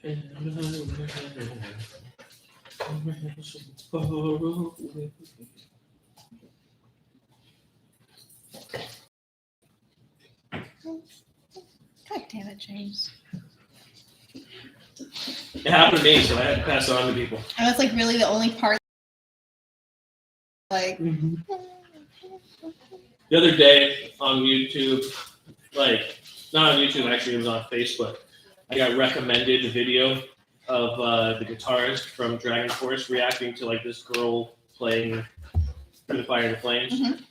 God damn it, James. It happened to me, so I had to pass it on to people. And that's like really the only part. Like, The other day on YouTube, like, not on YouTube, actually, it was on Facebook. I got recommended a video of the guitarist from Dragon Force reacting to like this girl playing Through the Fire and the Flames. Mhm.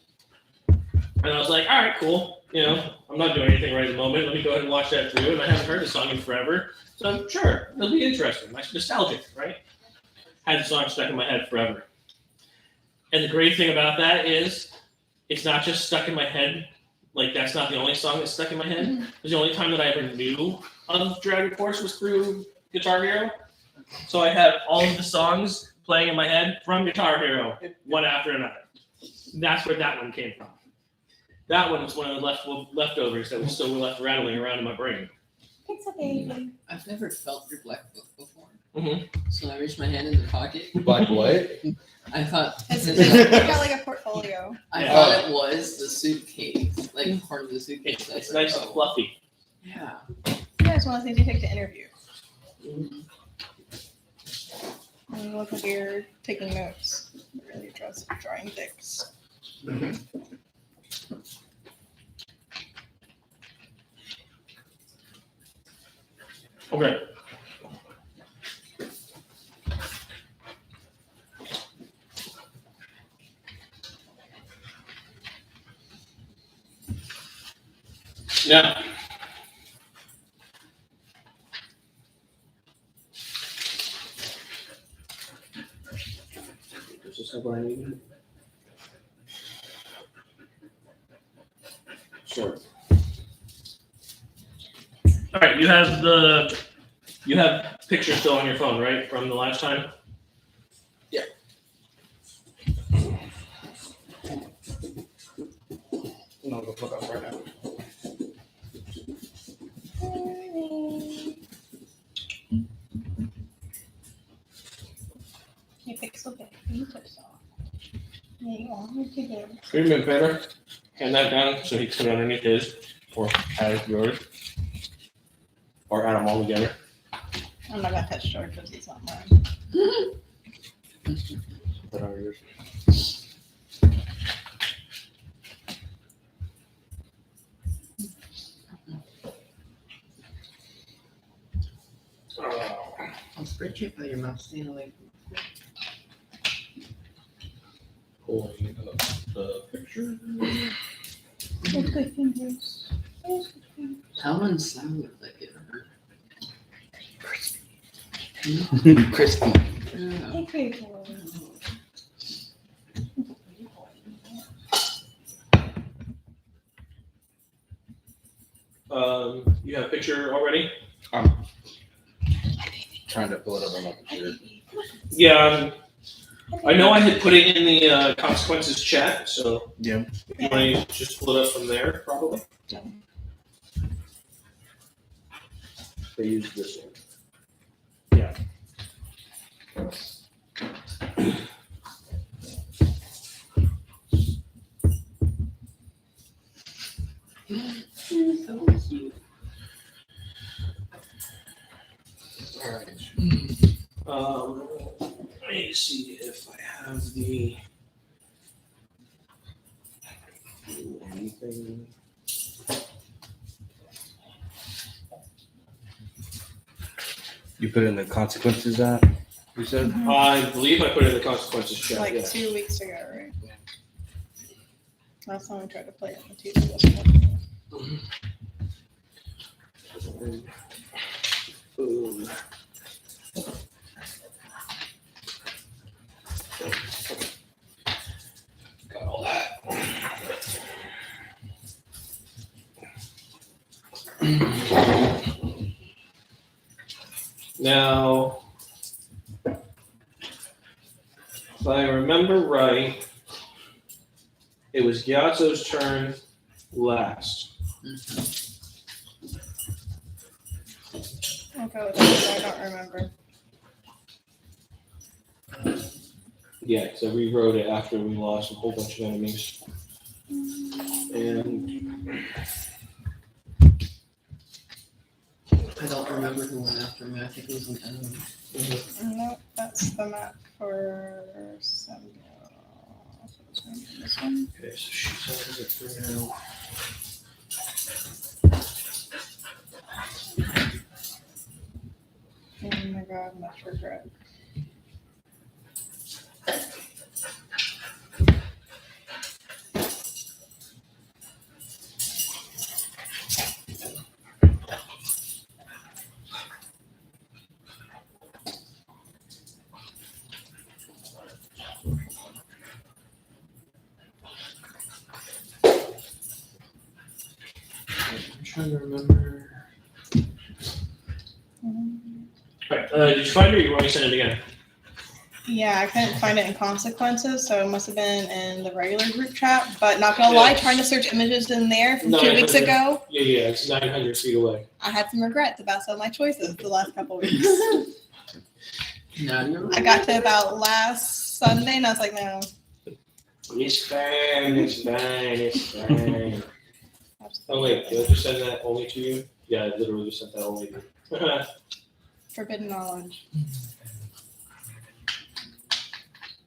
And I was like, all right, cool. You know, I'm not doing anything right at the moment. Let me go ahead and watch that through. And I haven't heard the song in forever. So I'm sure it'll be interesting. Like nostalgic, right? Had the song stuck in my head forever. And the great thing about that is it's not just stuck in my head. Like, that's not the only song that's stuck in my head. Mhm. It was the only time that I ever knew of Dragon Force was through Guitar Hero. So I had all of the songs playing in my head from Guitar Hero, one after another. That's where that one came from. That one was one of the leftovers that was still left rattling around in my brain. it's okay. I've never felt your black book before. Mm-hmm. So I reached my hand in the pocket. Black what? I thought It's got like a portfolio. I thought it was the suitcase, like part of the suitcase. It's nice and fluffy. Yeah. Yeah, it's one of those things you take to interview. And you look like you're taking notes. Really drawing dicks. Okay. Now, does this have what I need? Sure. All right, you have pictures still on your phone, right, from the last time? Yeah. No, go put up right now. You pixel bit. You touch off. There you go. What you do? Would have been better. Hand that down so he can put it underneath his, or add yours, or add them all together. I'm not gonna touch George because he's not mine. Put on yours. I'll spread you by your mouth. Stand away. Pulling up the picture. It's good fingers. How unsound would that get hurt? Crispy. Yeah. Okay. You have a picture already? I'm trying to pull it up on my computer. Yeah, I know I had put it in the consequences chat, so Yeah. if you want to just pull it up from there, probably. They use this one. So cute. All right. Let me see if I have the anything. You put in the consequences app, you said? I believe I put it in the consequences chat. Like Yeah. 2 weeks ago, right? Last time we tried to play it on the TV wasn't working. Boom. Got all that. Now, if I remember right, it was Gyatso's turn last. I'll go with that. I don't remember. Yeah, because I rewrote it after we lost a whole bunch of enemies. And I don't remember who went after me. I think it was an enemy. Nope, that's the map for Samuel. This one. okay, so she's out of it for now. Oh my god, much regret. I'm trying to remember. Alright, did you find it or you want me to send it again? Yeah, I couldn't find it in consequences, so it must have been in the regular group chat. But not gonna lie, trying to search images in there from 2 weeks 900. ago, Yeah, it's 900 feet away. I had some regrets about some of my choices the last couple weeks. Now you're I got to about last Sunday and I was like, no. It's fine, it's fine, it's fine. Oh wait, did I just send that only to you? Yeah, I literally just sent that only to you. Forbidden knowledge.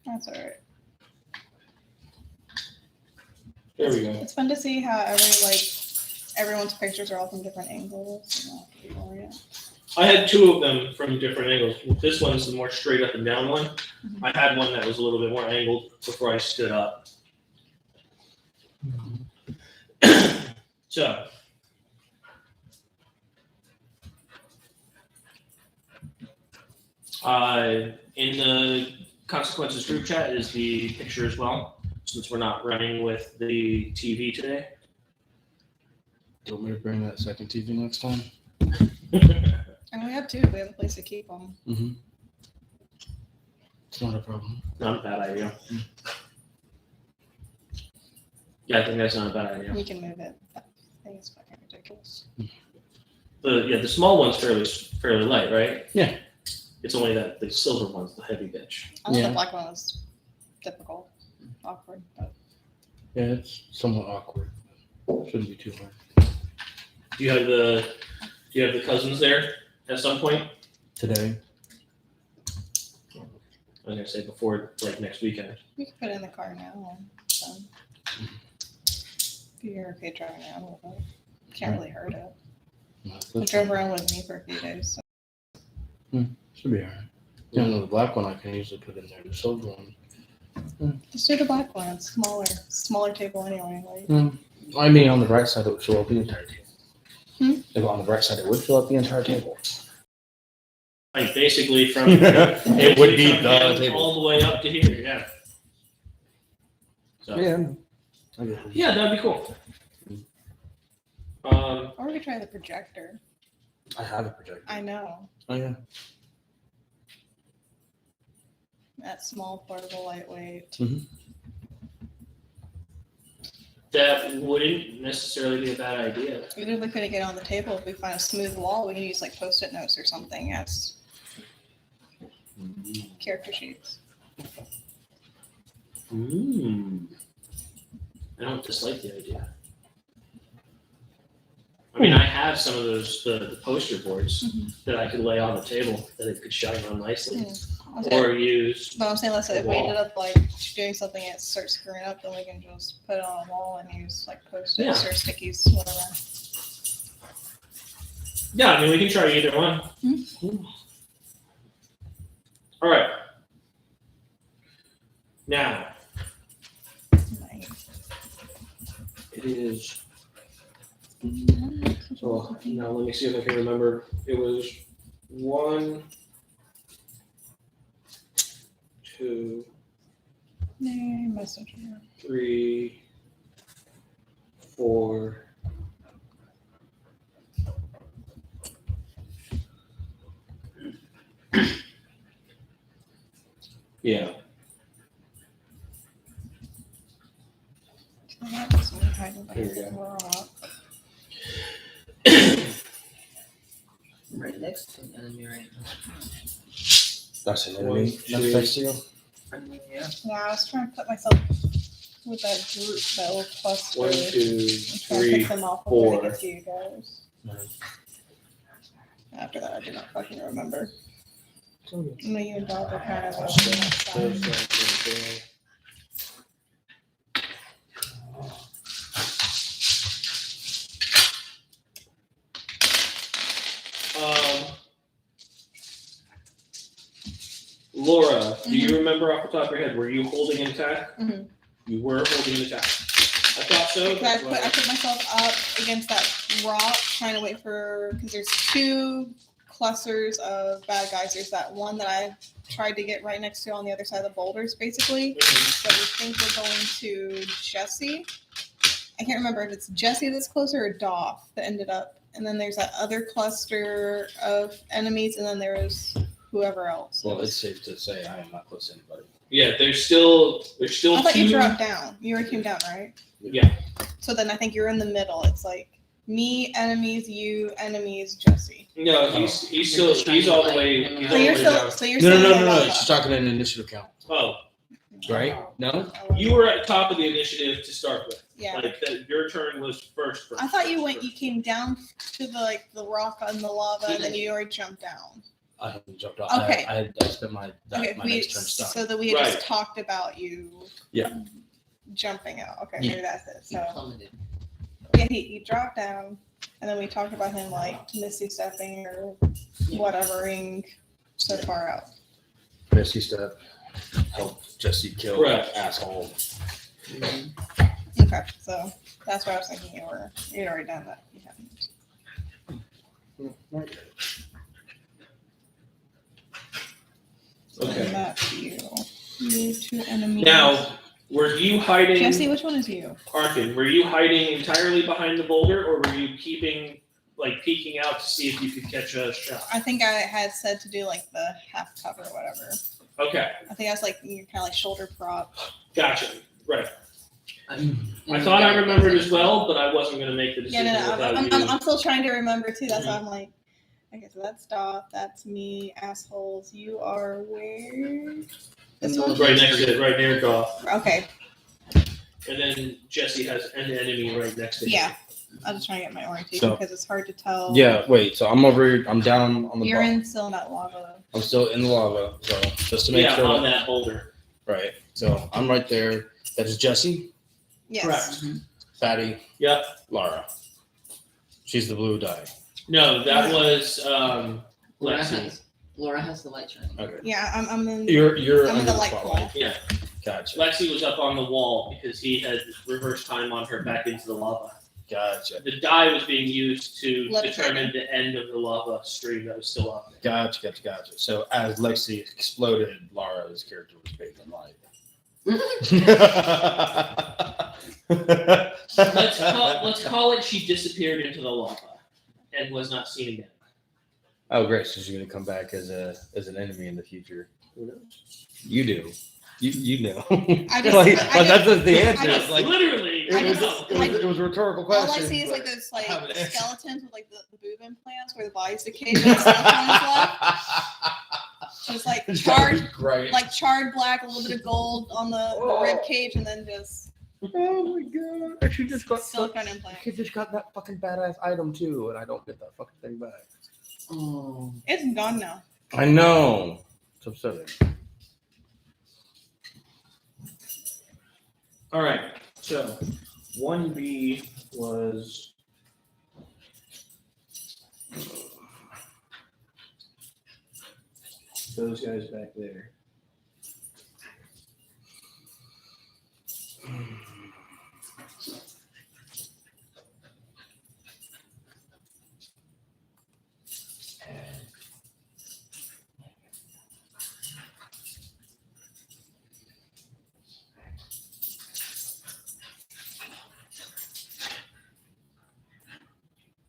That's alright. There we go. It's fun to see how everyone's pictures are all from different angles. You know, yeah. I had two of them from different angles. This one's the more straight up and down one. Mhm. I had one that was a little bit more angled before I stood up. So, in the consequences group chat is the picture as well, since we're not running with the TV today. Do you want me to bring that second TV next time? And we have two. We have a place to keep them. Mm-hmm. It's not a problem. Not a bad idea. Yeah, I think that's not a bad idea. We can move it. That thing is fucking ridiculous. The small one's fairly light, right? Yeah. It's only that the silver one's the heavy bitch. I thought Yeah. the black one was difficult, awkward, but Yeah, it's somewhat awkward. Shouldn't be too hard. Do you have the cousins there at some point? Today. I was gonna say before like next weekend. we can put it in the car now. So. If you're okay driving around with it. Can't really hurt it. No, I that's- drove around with me for a few days. So. Should be alright. Yeah, no, the black one I can easily put in there. The silver one. Just do the black one. It's smaller table anyway. Like. I mean, on the right side, it would fill up the entire table. Hmm? If on the right side, it would fill up the entire table. Like basically from It would be from the here table. all the way up to here, yeah. So Yeah. I get it. yeah, that'd be cool. Or we could try the projector. I have a projector. I know. Oh, yeah. That small, portable, lightweight. That wouldn't necessarily be a bad idea. We literally couldn't get it on the table. If we find a smooth wall, we can use like Post-it notes or something as character sheets. I don't dislike the idea. I mean, I have some of those the poster boards that I could lay on the table that it could shine on nicely, or use. But I'm saying, let's say if we wall. ended up like doing something and it starts screwing up, then we can just put it on a wall and use like Post-its or stickies, whatever. Yeah, I mean, we can try either one. All right. Now it is. So now let me see if I can remember. It was 1, 2, Yay, messenger. 3, 4. Yeah. Here we go. right next to an enemy right now. That's an One, enemy. two. That's next to you. Yeah. Yeah, I was trying to put myself with that group, that little cluster. 1, 2, I'm trying to 3. pick them off before 4. they get to you guys. After that, I do not fucking remember. Me and Bob are kind of on that side. Laura, do you remember off the top of your head, were you holding an attack? Mhm. You were holding an attack. I thought so. I put myself up against that rock, trying to wait for, because there's two clusters of bad guys. There's that one that I tried to get right next to on the other side of the boulders, basically. But we think we're going to Jesse. I can't remember if it's Jesse that's closer or Doff that ended up. And then there's that other cluster of enemies, and then there's whoever else. Well, it's safe to say I am not close to anybody. Yeah, there's still I thought two. you dropped down. You already came down, right? Yeah. So then I think you're in the middle. It's like me, enemies, you, enemies, Jesse. No, he's still he's all the way. He's So all you're the way still. down. So you're No, still. no, in no, the no, no. lava. She's talking an initiative count, Oh, right? No? you were at the top of the initiative to start with. Yeah. Like that, your turn was first. I thought you went. You came down to the rock on the lava, and then you already jumped down. I haven't jumped off. Okay. I spent my Okay. my We next turn stuck. so that we had Right. just talked about you. Yeah. Jumping out. Okay. Yeah. Maybe that's it. He So plummeted. yeah, he dropped down, and then we talked about him like misty stepping or whatevering so far out. Missy step. Help Jesse kill Correct. that asshole. Mhm. Okay. So that's what I was thinking. You'd already done that. You haven't. Okay. And that's you. You two enemies. Now, were you hiding? Jesse, which one is you? Arkin, were you hiding entirely behind the boulder, or were you peeking out to see if you could catch a shot? I think I had said to do like the half cover or whatever. Okay, I think I was like you're kind of like shoulder prop. gotcha. Right. I thought I remembered as well, but I wasn't going to make the Yeah, decision no, without I'm, you. I'm still trying to remember too. That's why I'm like, okay, so that's Doth, that's me, assholes. You are where? This one? Right next to it, right near Goff. Okay, And then Jesse has an enemy right next to him. yeah. I'm just trying to get my orientation So- because it's hard to tell. Yeah, wait, so I'm over here, I'm down on the You're bottom. still in that lava. I'm still in the lava, so just to make Yeah, sure. on that boulder. Right. So I'm right there. That is Jesse, Yes. Correct. Fatty, Yep. Lara. She's the blue dye. No, that was Laura has the light shining. Okay. Yeah, I'm in. You're I'm in under the light spotlight. pool. Yeah. Gotcha. Lexi was up on the wall because he had reverse time on her back into the lava. Gotcha. The die was being used to Let it determine the end of the lava stream that was still up there. Gotcha. So as Lexi exploded, Lara's character was bathed in light. Let's call it she disappeared into the lava and was not seen again. Oh, great! So she's gonna come back as an enemy in the future. Who knows? You do. You know. I just- like, I that's just- the answer. I just- like, Literally. it was, it was a rhetorical All question. I see is like but those like I have an answer. skeletons with like the boob implants where the body's decayed and the skeletons left. Just like It's gotta be charred, great. like charred black, a little bit of gold on the rib cage, and then just Oh my god! She just got silicone implant. She just got that fucking badass item too, and I don't get that fucking thing back. Oh. It's gone now. I know. It's upsetting. All right. So 1B was those guys back there.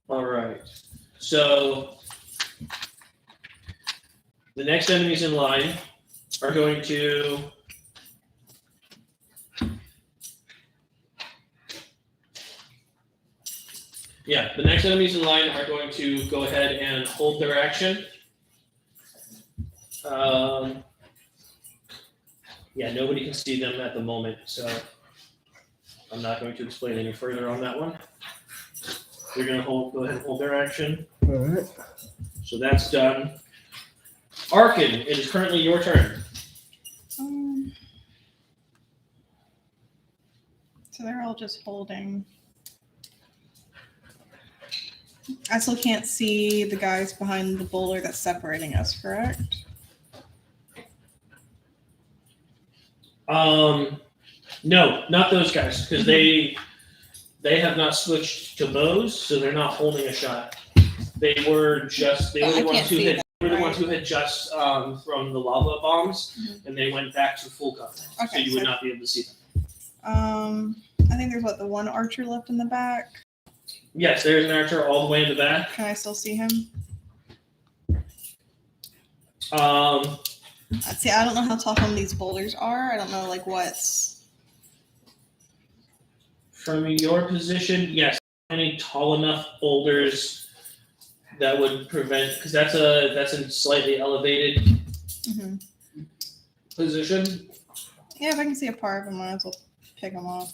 All right. So the next enemies in line are going to Yeah, the next enemies in line are going to go ahead and hold their action. Yeah, nobody can see them at the moment, so I'm not going to explain any further on that one. They're going to go ahead and hold their action. All right. So that's done. Arkin, it is currently your turn. So they're all just holding. I still can't see the guys behind the boulder that's separating us, correct? No, not those guys, because they have not switched to bows, so they're not holding a shot. They were the ones who had just thrown the lava bombs, and they went back to full cover, so you would not be able to see them. I think there's the one archer left in the back. Yes, there's an archer all the way in the back. Can I still see him? See, I don't know how tall some of these boulders are. I don't know what's from your position. Yes, any tall enough boulders that would prevent, because that's a slightly elevated position. Yeah, if I can see a part of him, I might as well pick him off.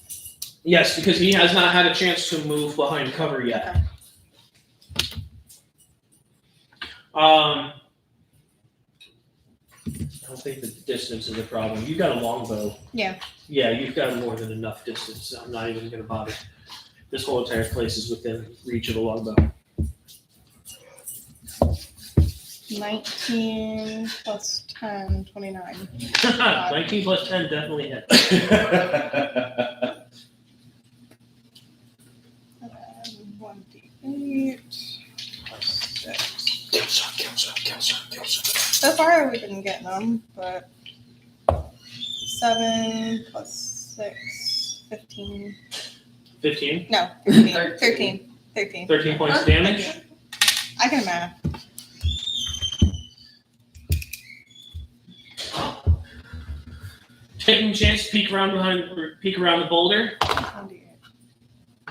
Yes, because he has not had a chance to move behind cover yet. Okay. I don't think the distance is a problem. You've got a longbow. Yeah. Yeah, you've got more than enough distance. So I'm not even going to bother. This whole entire place is within reach of a longbow. 19 plus 10, 29. 19 plus 10 definitely hit. 1d8 plus 6. So far, we've been getting them, but 7 plus 6, 15. 15? No, 13. 13. 13. 13 points damage? I can math. Taking a chance to peek around the boulder. 1d8.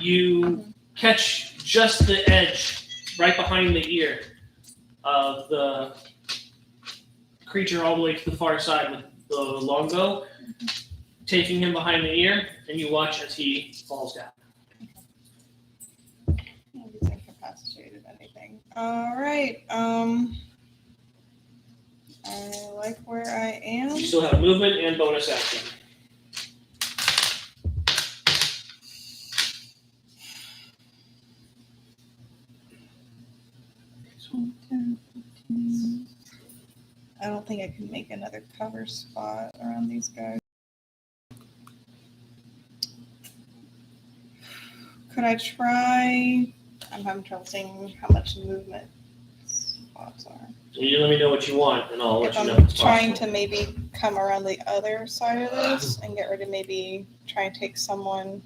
You catch just the edge right behind the ear of the creature all the way to the far side with the longbow, taking him behind the ear, and you watch as he falls down. Nobody's incapacitated anything. All right. I like where I am. You still have movement and bonus action. I don't think I can make another cover spot around these guys. Could I try? I'm having trouble seeing how much movement spots are. You let me know what you want, and I'll let If you know. I'm if it's trying possible. to maybe come around the other side of this and get rid of maybe try and take someone.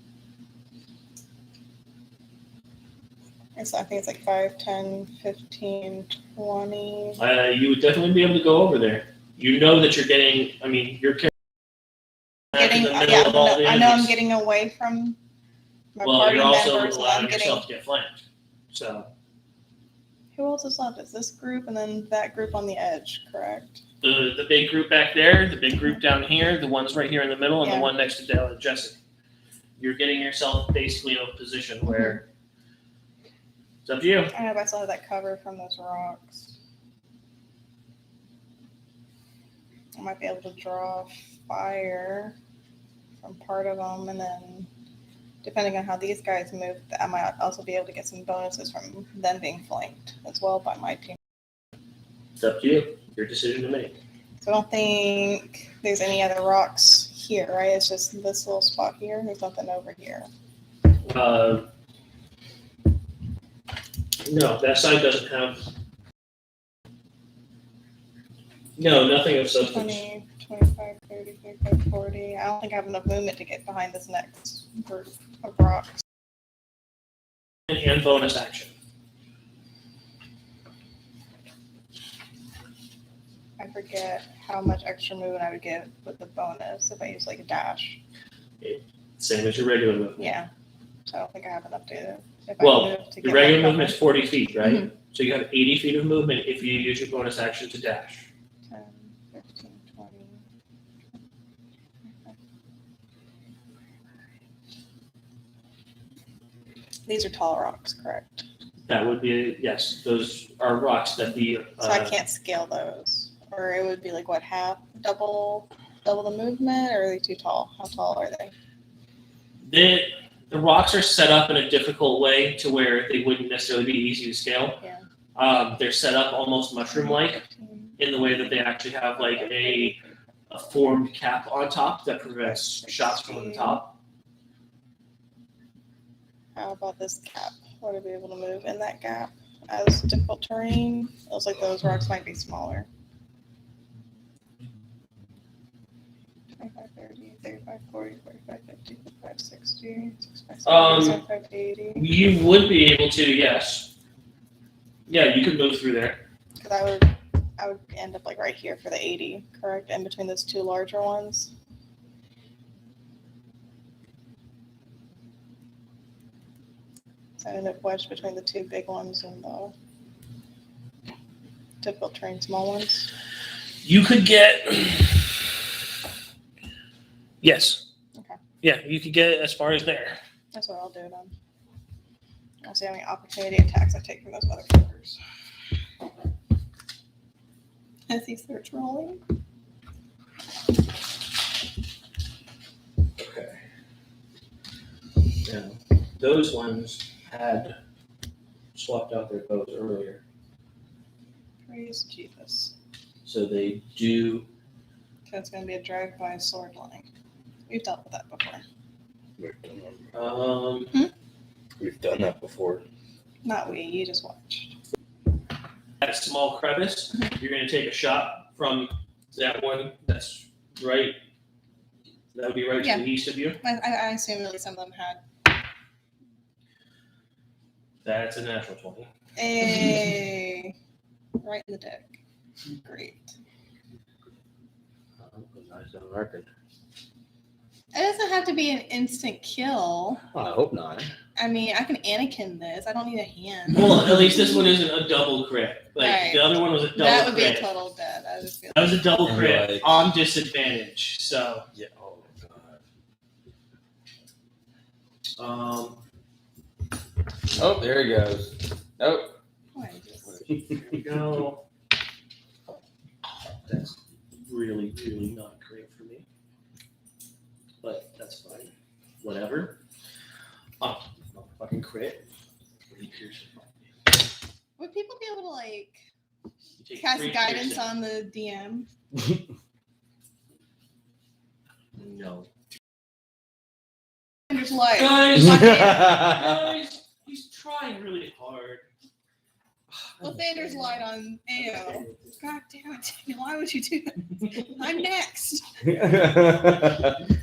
I think it's 5, 10, 15, 20. You would definitely be able to go over there. You know that you're getting. I mean, you're Getting, in the middle of all the I know I'm enemies. getting away from my Well, party you're also members. And I'm allowing getting. yourself to get flanked. So Who else is left? Is this group and then that group on the edge, correct? the big group back there, the big group down here, the ones right here in the middle, and Yeah. the one next to Jesse. You're getting yourself basically in a position where it's up to you. I don't know if I still have that cover from those rocks. I might be able to draw fire from part of them, and then depending on how these guys move, I might also be able to get some bonuses from them being flanked as well by my team. It's up to you. Your decision to make. So I don't think there's any other rocks here, right? It's just this little spot here. There's nothing over here. No, that side doesn't have. No, nothing of substance. 20, 25, 30, 35, 40. I don't think I have enough movement to get behind this next group of rocks. And bonus action. I forget how much extra movement I would get with the bonus if I use a dash. Same as your regular move. Yeah. So I don't think I have enough to If I Well, move to your get regular my movement's 40 feet, right? Mhm. So you have 80 feet of movement if you use your bonus action to dash. 10, 15, 20. These are tall rocks, correct? That would be, yes, those are rocks that the. So I can't scale those. Or it would be like what, double the movement, or are they too tall? How tall are they? The rocks are set up in a difficult way to where they wouldn't necessarily be easy to scale. Yeah. They're set up almost mushroom-like in the way that they actually have like a formed cap on top that prevents shots from the top. How about this gap? Would I be able to move in that gap as difficult terrain? It looks like those rocks might be smaller. 25, 30, 35, 40, 45, 50, 55, 60, 65, 70, 75, 80. You would be able to, yes. Yeah, you could move through there. Because I would end up like right here for the 80, correct? In between those two larger ones. So I end up wedged between the two big ones and the difficult terrain small ones. You could get. Yes. Okay. Yeah, you could get as far as there. That's what I'll do then. I'll see how many opportunity attacks I take from those motherfuckers. As he starts rolling. Okay. Now, those ones had swapped out their bows earlier, Praise Jesus. so they do. So it's going to be a drive-by sword line. We've dealt with that before. We've done that before. Not we, you just watched. That small crevice, you're going to take a shot from that one. That's right. That would be right Yeah. to the east of you. I assume that some of them had. That's a natural 20. Hey, right in the deck. Great. Nice on record. It doesn't have to be an instant kill. Oh, I hope not. I mean, I can Anakin this. I don't need a hand. Well, at least this one isn't a double crit. Like Right. the other one was a double That would crit. be a total dead. I just feel That was a double And crit like- on disadvantage. So, Yeah. Oh my god. Oh, there he goes. Oh. there we go. That's really, really not great for me. But that's fine. Whatever. Oh, fucking crit. Would people be able to like You take cast 3 guidance piercing. on the DM? No. There's light. Guys, guys, he's trying really hard. Lathander's light on AO. God damn it, Daniel, why would you do that? I'm next.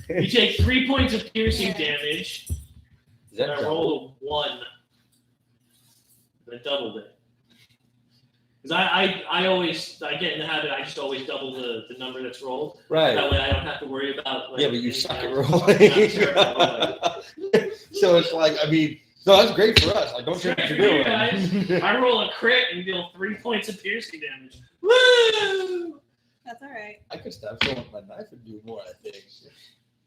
You take 3 points of piercing Yeah. damage. Is that And I double? rolled a 1. And I doubled it. Because I always, I get in the habit, I just always double the number that's rolled. Right. That way I don't have to worry about. Like, Yeah, but you anything suck at else. rolling. I'm terrible at rolling. So it's like, I mean, no, that's great for us. Like, don't change what you're You guys, doing. I roll a crit and deal 3 points of piercing damage. Woo! That's all right. I could stab someone with my knife and do more, I think.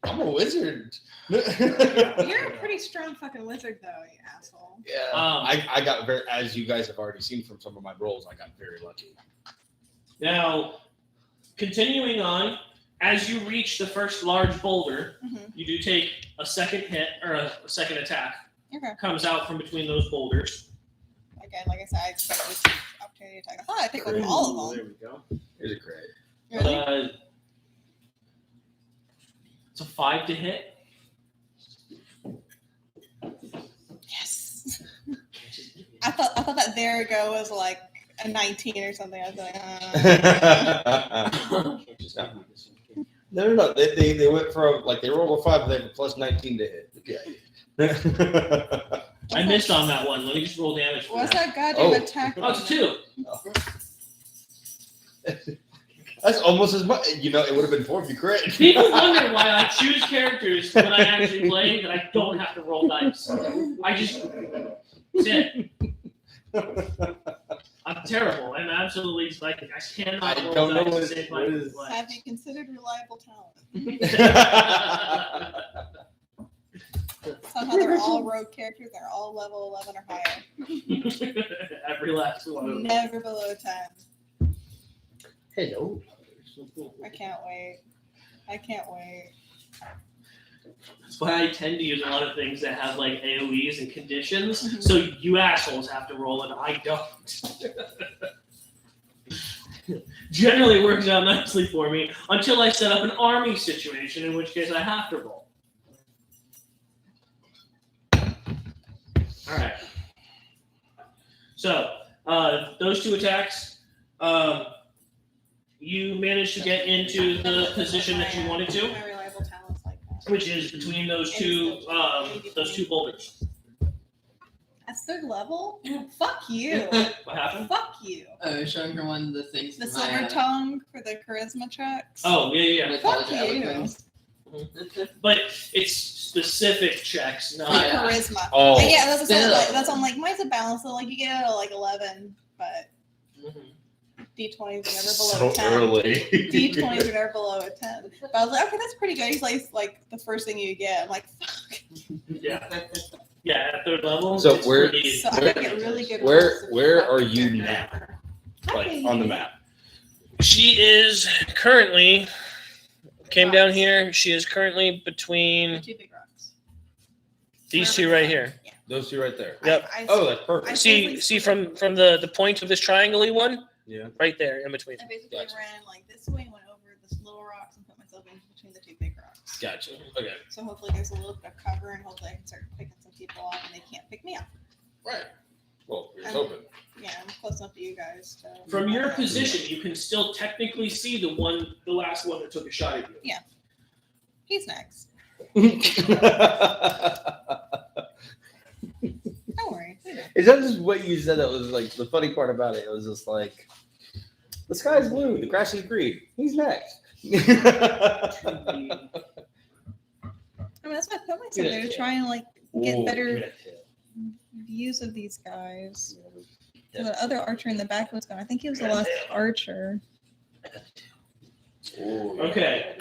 I'm a wizard. You're a pretty strong fucking wizard, though, you asshole. Yeah. I got very, as you guys have already seen from some of my rolls, I got very lucky. Now, continuing on, as you reach the first large boulder, Mhm. you do take a second hit or a second attack. Okay. Comes out from between those boulders. Again, like I said, I expect this opportunity attack. I thought I picked up all of them. There we go. Here's a crit. Really? It's a 5 to hit. Yes. I thought that there go was like a 19 or something. I was like, No. They went from, like, they rolled a 5, they have a plus 19 to hit. Okay. I missed on that one. Let me just roll damage for What's that. that goddamn Oh. attack? Oh, it's 2. That's almost as much. You know, it would have been 4 if you crit. People wonder why I choose characters when I actually play that I don't have to roll dice. I just That's it. I'm terrible. I'm absolutely psychic. I cannot I roll don't know dice what to it- save what my is- life. Have you considered reliable talent? Somehow they're all rogue characters. They're all level 11 or higher. Every last one of them. Never below 10. Hello. I can't wait. I can't wait. That's why I tend to use a lot of things that have like AoEs and conditions. Mhm. So you assholes have to roll and I don't. Generally works out nicely for me until I set up an army situation, in which case I have to roll. All right. So those two attacks, you managed to get into the position that you wanted to, My reliable talents like that. which is between those two boulders. That's third level? Fuck you. What happened? Fuck you. Oh, showing her one of the things. The from silver my, tongue for the charisma checks. Oh yeah. my Fuck college you. eloquence. But it's specific checks, For not. yeah. charisma. Oh, Yeah, that's what Still. that's on like mine's a balance, so like you get out of like 11, but Mhm. D20s are never so below 10. early. D20s are never below a 10. But I was like, okay, that's pretty good. He's like the first thing you get. I'm like, fuck. Yeah. Yeah, at third level. So it's where- pretty- So I get really good. Where rolls. where are you now? Like on the map. She is currently came down here. She is currently between Two big rocks. these two right here. Yeah. Those two right there. Yep. Oh, that's perfect. See from the point of this triangle-y one, Yeah. right there in between. I basically Gotcha. ran like this way, went over this little rocks, and put myself in between the two big rocks. Gotcha. Okay. So hopefully there's a little bit of cover, and hopefully I can start picking some people off, and they can't pick me up. Right. Well, here's Um, hoping. Yeah, I'm close enough to you guys to. From your position, you can still technically see the last one that took a shot at you. He's next. Don't worry. Is that just what you said? That was like the funny part about it. It was just like the sky's blue, the grass is green. He's next. I mean, that's why I put myself there to try and like get Ooh, better views of these guys. The other archer in the back was gone. I think he was the last archer. Ooh, yeah. Okay.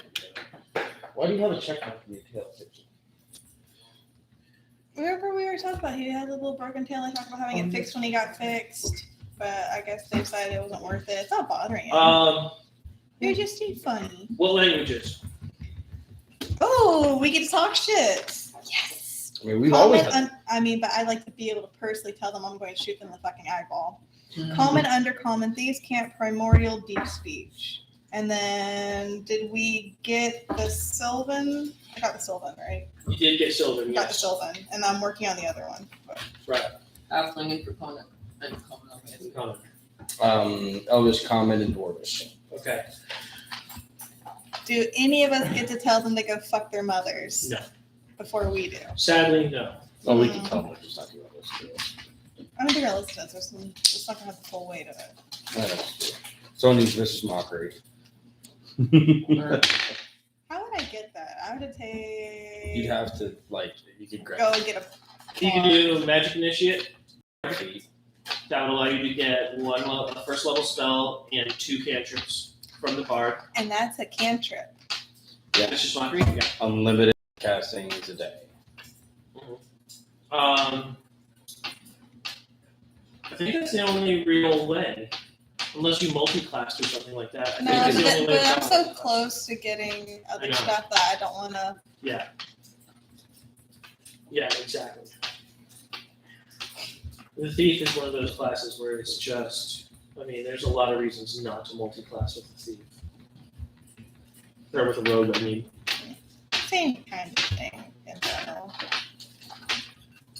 Why do you have a check mark in your tail? Remember we were talking about he had a little broken tail. I talked about having it fixed when he got fixed, but I guess they decided it wasn't worth it. It's not bothering him. They're just too funny. What languages? Oh, we get to talk shit. Yes. I mean, we've always had. But I like to be able to personally tell them I'm going to shoot them in the fucking eyeball. Common, undercommon, thieves can't, primordial, deep speech. And then did we get the Sylvan? I got the Sylvan, right? You did get Sylvan, Got the yes. Sylvan, and I'm working on the other one. Right. Halfling and Draconic. And common, okay. Elvish, Common, and Dwarvish. Okay. Do any of us get to tell them to go fuck their mothers? No. Before we do. Sadly, no. Oh, we can tell them we're just not doing this. I don't think our list does. It's not gonna have the full weight of it. Someone needs vicious mockery. How would I get that? I would take. You'd have to you could grab. go and get a. You can do Magic Initiate. That would allow you to get a first level spell and 2 cantrips from the bard. And that's a cantrip. Yeah. That's just one. Yeah. Unlimited castings a day. I think that's the only real way. Unless you multi-classed or something like that. I No, think it's the only way but I'm to- so close to getting I other know. stuff that I don't want to. Yeah. Yeah, exactly. The thief is one of those classes where it's just, there's a lot of reasons not to multi-class with the thief. Or with a rogue, I mean. Same kind of thing in general.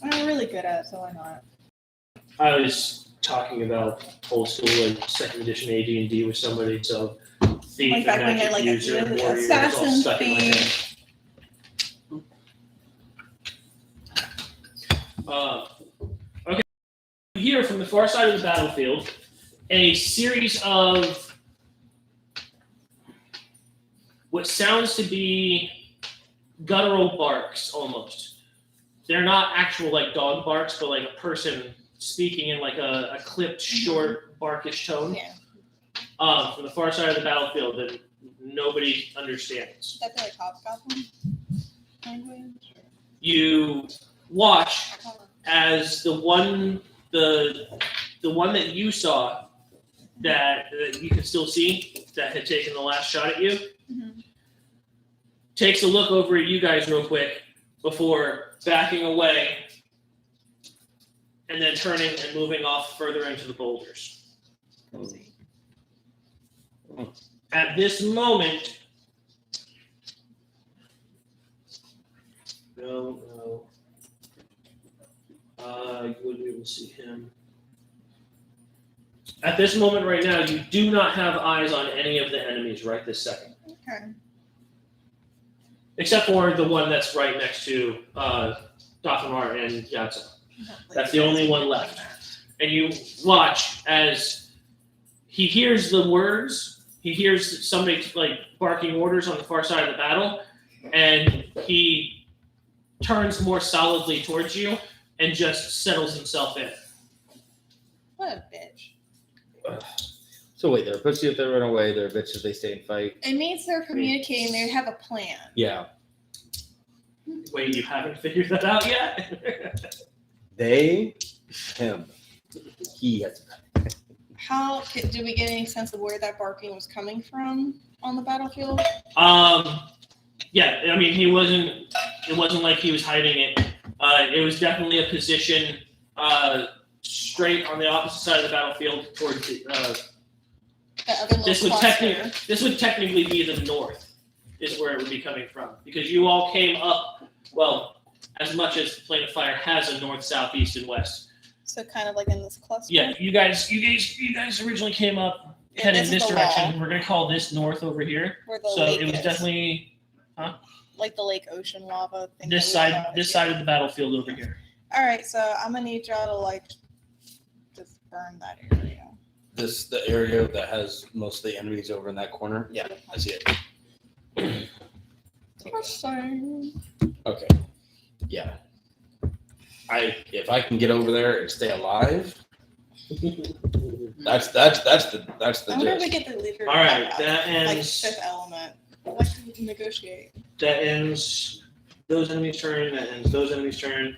I'm really good at it, so why not? I was talking about old school, like 2nd edition AD&D with somebody, so thief Like and back when you magic had, like, user a and warrior was all assassin stuck in my head. Okay. Here, from the far side of the battlefield, a series of what sounds to be guttural barks, almost. they're not actual like dog barks, but like a person speaking in like a clipped, short, barkish tone. Yeah. From the far side of the battlefield that nobody understands. That'd be like hobgoblin language. You watch as the one that you saw that you can still see that had taken the last shot at you takes a look over at you guys real quick before backing away and then turning and moving off further into the boulders. At this moment, no. You wouldn't be able to see him. At this moment right now, you do not have eyes on any of the enemies right this second. Okay. Except for the one that's right next to Dothamar and Yatsa. That's the only one left. And you watch as he hears the words. He hears somebody like barking orders on the far side of the battle, and he turns more solidly towards you and just settles himself in. What a bitch. So wait, they're a pussy if they run away. They're a bitch if they stay and fight. It means they're communicating. They have a plan. Yeah. Wait, you haven't figured that out yet? They, him, he has. How do we get any sense of where that barking was coming from on the battlefield? Yeah, I mean, it wasn't like he was hiding it. It was definitely a position straight on the opposite side of the battlefield towards the. That other This little would technically be the north, is where it would be coming from, because you all came up. Well, as much as the Plane of Fire has a north, south, east, and west. So kind of like in this cluster. Yeah, you guys originally came up heading this this is the direction. wall. We're gonna call this north over here. Where the So lake it was is. definitely Like the lake ocean lava thing. this side of the battlefield over here. All right, so I'm gonna need y'all to like just burn that area. The area that has most of the enemies over in that corner. Yeah, I see it. Okay. Yeah. If I can get over there and stay alive, that's the I wonder if we gist. get the leader. All right, back that up, like ends. fifth element. Let's negotiate. That ends those enemies' turn. That ends those enemies' turn.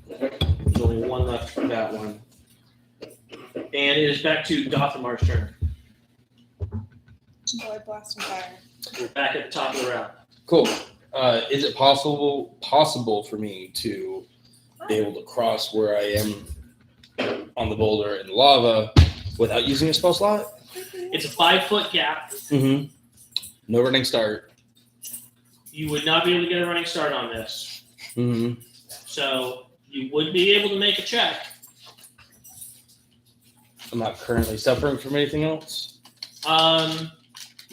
There's only one left for that one, and it is back to Dothamar's turn. Boy, blast and fire. We're back at the top of the round. Cool. Is it possible for me to be able to cross where I am on the boulder in the lava without using a spell slot? It's a 5-foot gap. Mm-hmm. No running start. You would not be able to get a running start on this, Mm-hmm. so you would be able to make a check. I'm not currently suffering from anything else. Not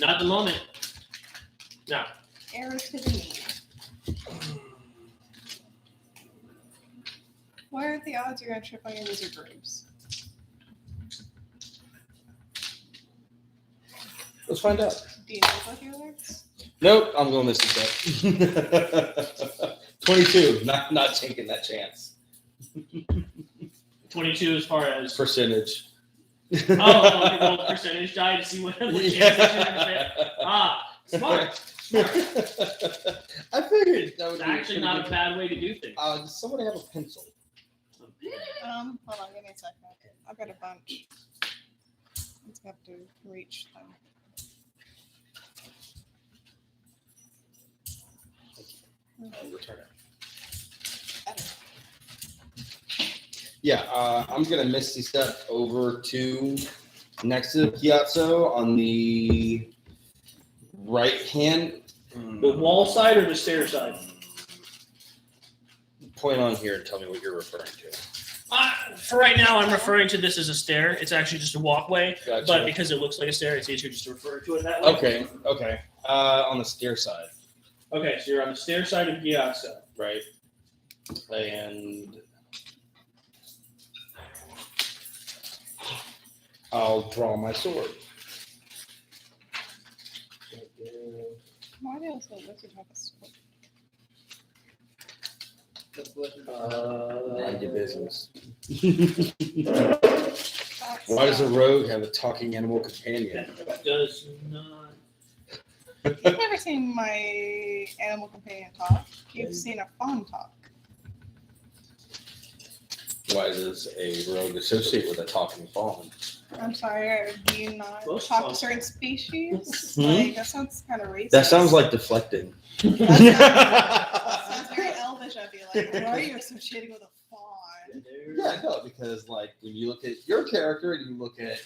at the moment. No. Arrow to the knee. What are the odds you're gonna trip on your lizard groups? Let's find out. Do you know what your alerts? Nope, I'm going this step. 22. Not taking that chance. 22 as far as Percentage. you roll a percentage die to see what chances you're gonna fit. Smart. I figured that would It's actually not a bad way to do things. Does somebody have a pencil? Hold on, give me a second. I've got a bunch. I just have to reach them. Return it. Yeah, I'm gonna misty step over to next to the piazza on the right hand. The wall side or the stair side? Point on here and tell me what you're referring to. For right now, I'm referring to this as a stair. It's actually just a walkway, Gotcha. but because it looks like a stair, it's easier just to refer to it that way. Okay. On the stair side, Okay, so you're on the stair side of Piazza. right? And I'll draw my sword. Why do I the wizard have a sword? Mind your business. That's Why does a not- rogue have a talking animal companion? That does not. You've never seen my animal companion talk. You've seen a fawn talk. Why does a rogue associate with a talking fawn? I'm sorry, do you not Most talk to fawns. certain species? Hmm? Like, that sounds kind of racist. That sounds like deflecting. That sounds very elvish, I feel like. Why are you associating with a fawn? Yeah, no, because like when you look at your character and you look at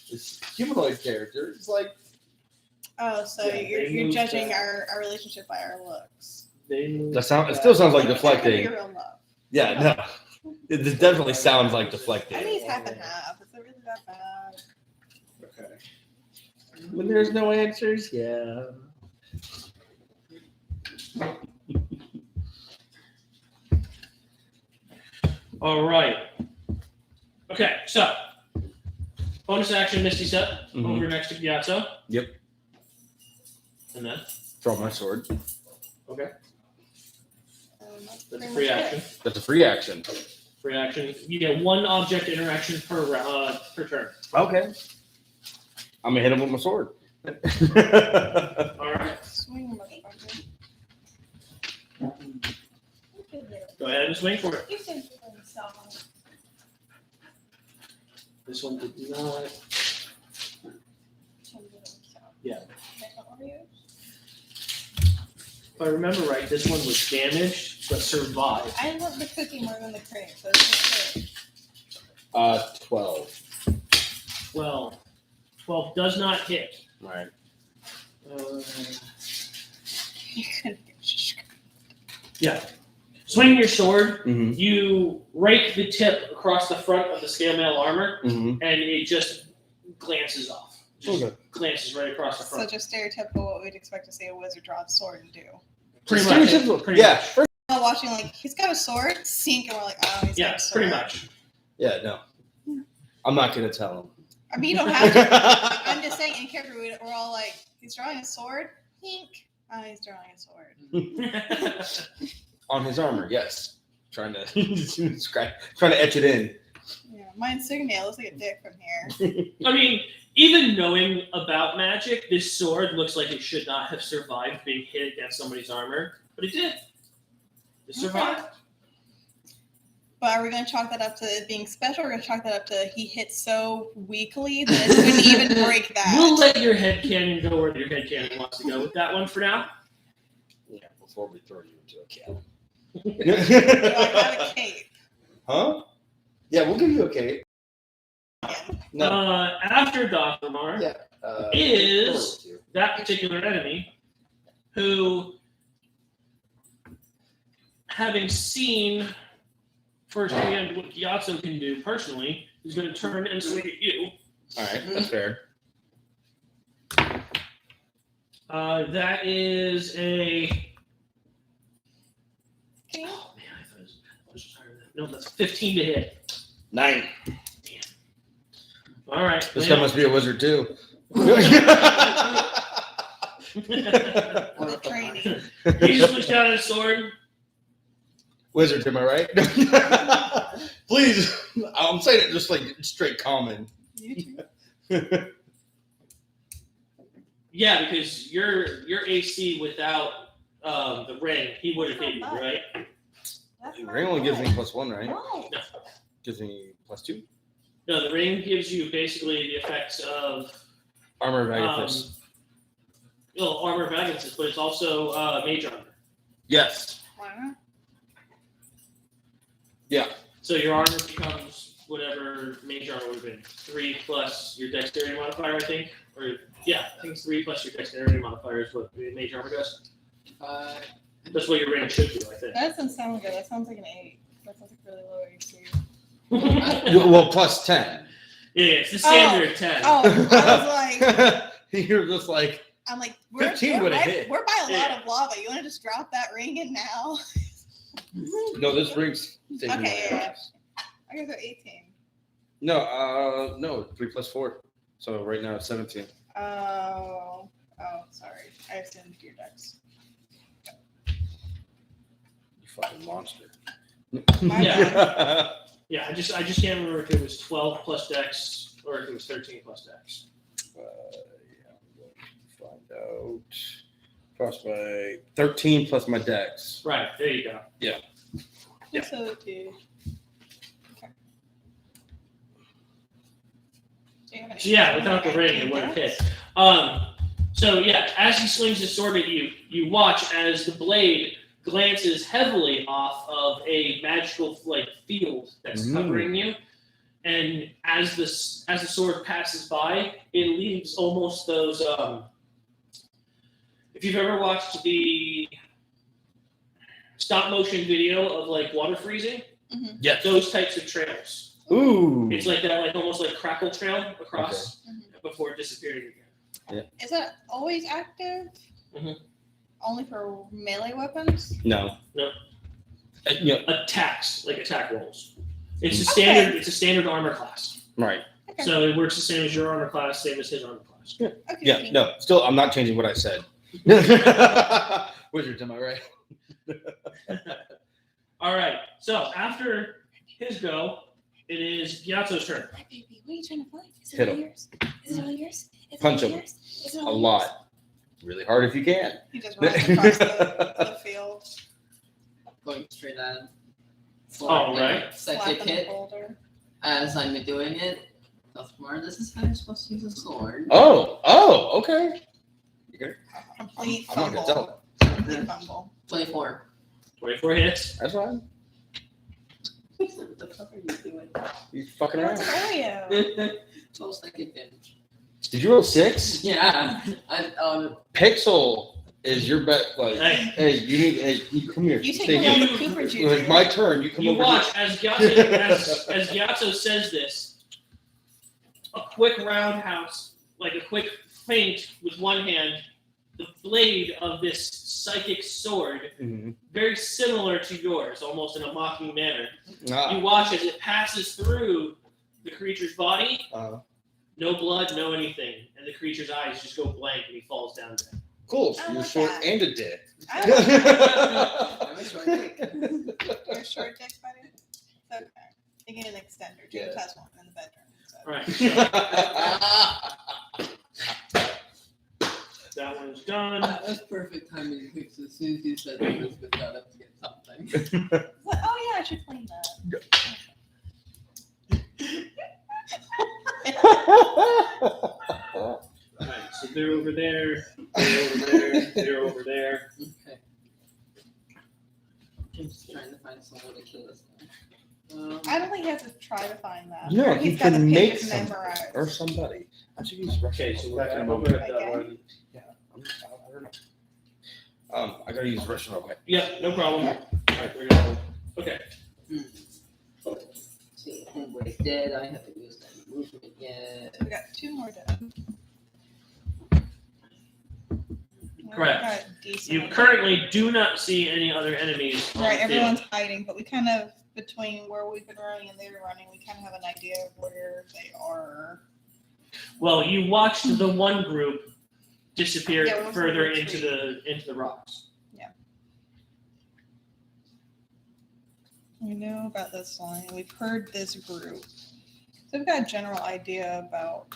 this humanoid character, it's like Oh, so Yeah, you're they moved judging that. our relationship by our looks. that sound. It still sounds like It could be deflecting. real love. Yeah, no. It definitely sounds like I deflecting. think it's half and half. Is it really that bad? Okay. When there's no answers, yeah. All right. Okay, so bonus action, Misty Step Mhm. over next to Gyatso. Yep. And then, Draw my sword. okay, That's that's a pretty free much it. action. That's a free action. Free action. You get one object interaction per turn. Okay. I'm gonna hit him with my sword. All right. Swing, motherfucker. Go ahead and swing for it. You said you were self. This one did not. Yeah. If I remember right, this one was damaged but survived. I love the cookie more than the cream, so it's okay. 12. 12 does not hit. Right. You couldn't get shh. Yeah. Swing your sword. Mm-hmm. You rake the tip across the front of the scale mail armor, Mm-hmm. and it just glances off. Just Okay. glances right across the So front. just stereotypical what we'd expect to see a wizard draw a sword and do. Pretty much. Pretty Yeah. much. While watching, like, he's got a sword, sink, and we're like, oh, he's got Yeah, a sword. pretty much. Yeah, no. I'm not gonna tell I mean, you don't have to. I'm just saying, in character, we're all like, he's drawing a sword, pink. Oh, he's drawing a sword. him. On his armor, yes. Trying to trying to etch it in. Yeah, my insignia looks like a dick from here. I mean, even knowing about magic, this sword looks like it should not have survived being hit against somebody's armor, but it did. It survived. But are we going to chalk that up to it being special, or are we going to chalk that up to he hit so weakly that it couldn't even break that? We'll let your headcanon go where your headcanon wants to go with that one for now. Yeah, before we throw you into a can. Do I have a cape? Huh? Yeah, we'll give you a cape. No. After Dothamar Yeah. is that particular enemy who, having seen firsthand what Gyatso can do personally, is going to turn and swing at you. All right, that's fair. That is a. Okay. Oh man, I thought it was higher than that. No, that's 15 to hit. 9. All right. This guy must be a wizard too. The training. He just puts down his sword. Wizard, am I right? Please, I'm saying it just like straight common. You too. Yeah, because your AC without the ring, he would have hit you, right? That's Ring only gives me +1, right? No. Gives me +2. No, the ring gives you basically the effects of Armor of Agathis. armor of Agathis, but it's also mage armor. Yes. Wow. Yeah. So your armor becomes whatever mage armor would have been. 3 plus your dexterity modifier, I think. Or yeah, I think it's 3 plus your dexterity modifier is what the mage armor does. That's what your ring should do, I think. That doesn't sound good. That sounds like an 8. That sounds like really low AC. Well, +10. Yeah, it's the standard 10. Oh, I was like, You're just like, I'm like, we're 15 would've hit. We're by a lot of lava. You want to just drop that ring in now? no, this ring's taking Okay, my yeah. actions. I guess they're 18. No, 3 + 4. So right now it's 17. Oh, Oh, sorry. I assumed your dex. You fucking monster. My Yeah. Yeah, I just can't remember if it was 12 plus dex or if it was 13 plus dex. Yeah, I'm going to find out. Plus my 13 plus my dex. Right, there you go. Yeah. So, dude. Okay. So yeah, without the ring, it would have hit. So yeah, as he swings his sword at you, you watch as the blade glances heavily off of a magical field that's covering you, and as the sword passes by, it leaves almost those. If you've ever watched the stop motion video of water freezing, Yes. those types of trails. Ooh. It's like that, almost like crackle trail across before disappearing again. Is that always active? Mhm. Only for melee weapons? No. No. Attacks, attack rolls. It's a Okay. standard. It's a standard armor class. Right. Okay. So it works the same as your armor class, same as his armor class. Okay. Yeah. No. Still, I'm not changing what I said. Wizards, am I right? All right. So after his go, it is Gyatso's turn. Hi, baby. What are you trying to find? Is Hit it all him. yours? Is it all yours? Is it Punch all him. yours? Is it A all yours? lot. Really hard if you can. He just runs across the field, Going straight at him. All right. Psychic slapping the hit. boulder. As I'm doing it, Elfmar, this is how you're supposed to use a sword. Oh, okay. Complete I'm not gonna fumble. tell. Complete fumble. 24. 24 hits. That's fine. What the fuck are you doing? You fucking What's around. Oreo? 12 second damage. Did you roll 6? Yeah. Pixel is your bet. Hey. You come here. You take Stay away here. the Cooper It's juice. my turn. You come You over watch as Gyatso says this. A quick roundhouse, a quick feint with one hand. The blade of this psychic sword, here. Mhm. very similar to yours, almost in a mocking manner. You Ah, watch as it passes through the creature's body. No blood, no anything, and the creature's eyes just go blank, and he falls down dead. cool. I You're like short that. and a dick. I like I'm a short dick. your short dick, buddy. It's okay. You get an extender. James Yeah. has one in the bedroom. So. Right. That one's done. That was perfect timing because as soon as you said Elizabeth got up to get something. What? Oh yeah, I should clean that. Alright, so they're over there, they're over there, they're over there. Okay. I'm just trying to find someone to kill this guy. I don't think he has to try to find that. No, He's he got can the make pages some memorized. or somebody. I should use Okay, so we're back in a over moment. at that Again? one. Yeah, I don't know. I gotta use Russian real quick. Yeah, no problem. Alright, we're gonna. Okay. See, everybody's dead. I haven't used any movement yet. We got 2 more done. Correct. We got decent You ones. currently do not see any other enemies. on Right, the field. everyone's hiding, but we kind of, between where we've been running and they're running, we kind of have an idea of where they are. Well, you watched the one group disappear Yeah, we also further retreat. into the rocks. We know about this line. We've heard this group. So we've got a general idea about.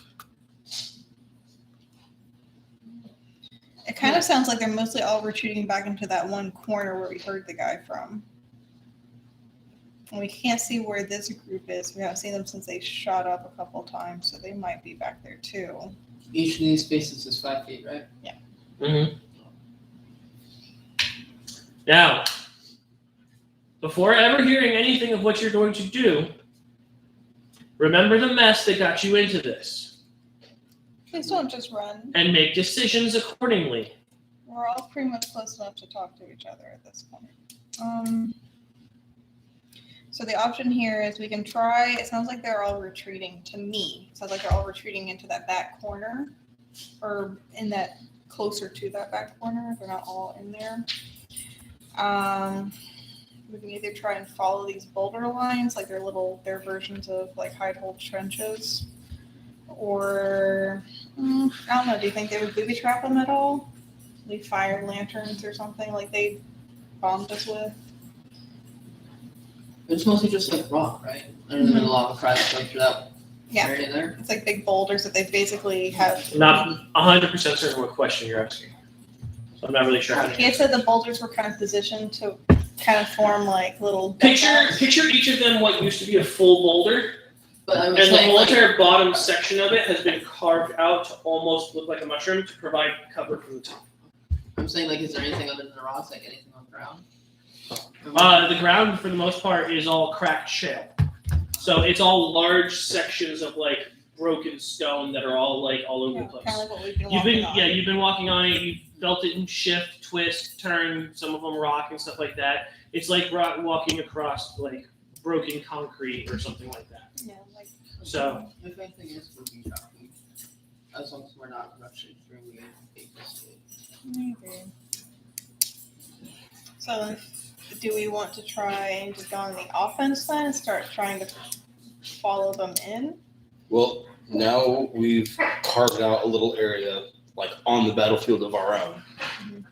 It kind of sounds like they're mostly all retreating back into that one corner where we heard the guy from. And we can't see where this group is. We haven't seen them since they shot up a couple times, so they might be back there too. Each of these spaces is 5 feet, right? Mm-hmm. Now, before ever hearing anything of what you're going to do, remember the mess that got you into this, Please don't just run. and make decisions accordingly. We're all pretty much close enough to talk to each other at this point. So the option here is we can try, it sounds like they're all retreating to me. It sounds like they're all retreating into that back corner, or in that, closer to that back corner. They're not all in there. We can either try and follow these boulder lines, like their versions of hide hold trenches, Or I don't know. Do you think they would booby trap them at all? Leave fire lanterns or something like they bombed us with? It's mostly just like rock, right? And then the lava tries to go through that Yeah. area there. It's like big boulders that they basically have. Not 100% certain what question you're asking. So I'm not really sure how to He had answer. said the boulders were kind of positioned to kind of form like little. Picture each of them what used to be a full boulder, But I and was the saying, whole like, entire bottom section of it has been carved out to almost look like a mushroom to provide cover from the top. I'm saying, like, is there anything other than the rocks, like anything on the ground? The ground, for the most part, is all cracked shale. So it's all large sections of like broken stone that are all like all over the place. Kind of like what we've been You've walking been on. you've been walking on it. You've felt it in shift, twist, turn. Some of them rock and stuff like that. It's like walking across like broken concrete or something like that. Yeah, like So If anything is moving traffic, as long as we're not rushing through the state. maybe. So, do we want to try and just go on the offense then and start trying to follow them in? Well, now we've carved out a little area, like on the battlefield of our own. Mhm.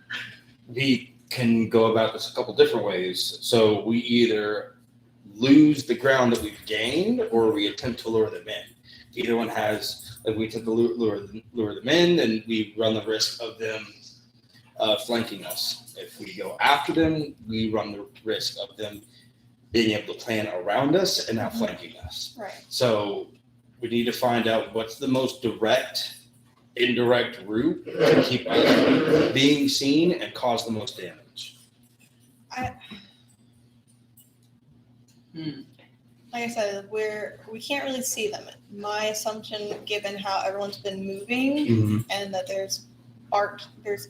We can go about this a couple different ways. So we either lose the ground that we've gained, or we attempt to lure them in. Either one has, like, we attempt to lure them in, and we run the risk of them flanking us. If we go after them, we run the risk of them being able to plan around us and not flanking us. Right. So we need to find out what's the most direct, indirect route to keep us being seen and cause the most damage. Like I said, we can't really see them. My assumption, given how everyone's been moving and that there's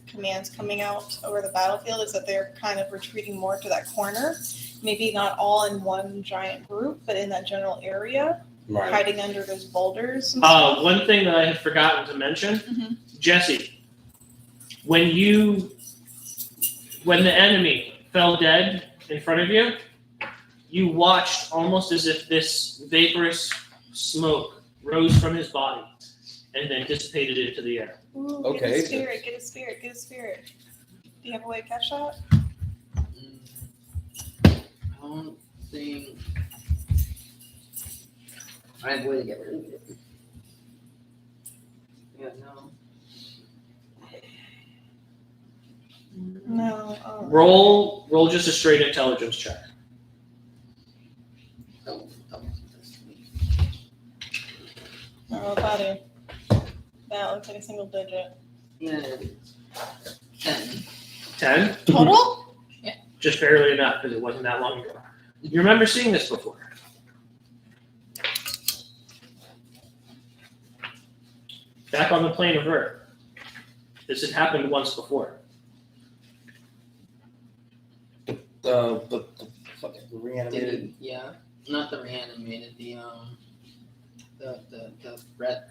commands coming out over the battlefield, is that they're kind of retreating more to that corner. Maybe not all in one giant group, but in that general area, Right. hiding under those boulders. And stuff. one thing that I had forgotten to mention, Mhm. Jesse, when the enemy fell dead in front of you, you watched almost as if this vaporous smoke rose from his body and then dissipated into the air. Ooh, Okay. Get a spirit, get a spirit, get a spirit. Do you have a way to catch that? I don't think I have a way to get rid of it. Yeah, no. No. Roll just a straight intelligence check. Don't Oh, buddy. That looks like a single digit. Yeah. 10. 10? Total? Just barely enough because it wasn't that long ago. You remember seeing this before? Back on the plane of Earth. This had happened once before. The fucking reanimated. Yeah. Not the reanimated, the red.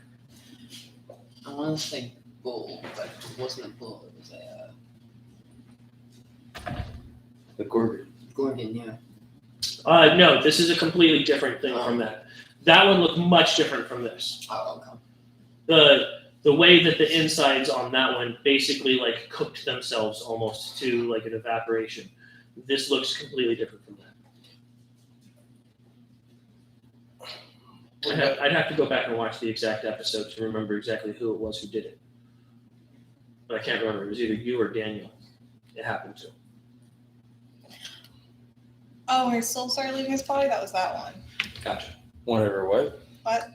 I want to say bull, but it wasn't a bull. It was a The Gorgon. Gorgon. Yeah. No, this is a completely different thing from that. That one looked much different from this. Oh, okay. The way that the insides on that one basically like cooked themselves almost to like an evaporation. This looks completely different from that. I'd have to go back and watch the exact episode to remember exactly who it was who did it. But I can't remember. It was either you or Daniel. It happened to. Oh, his soul started leaving his body? That was that one. Gotcha. Whatever, what?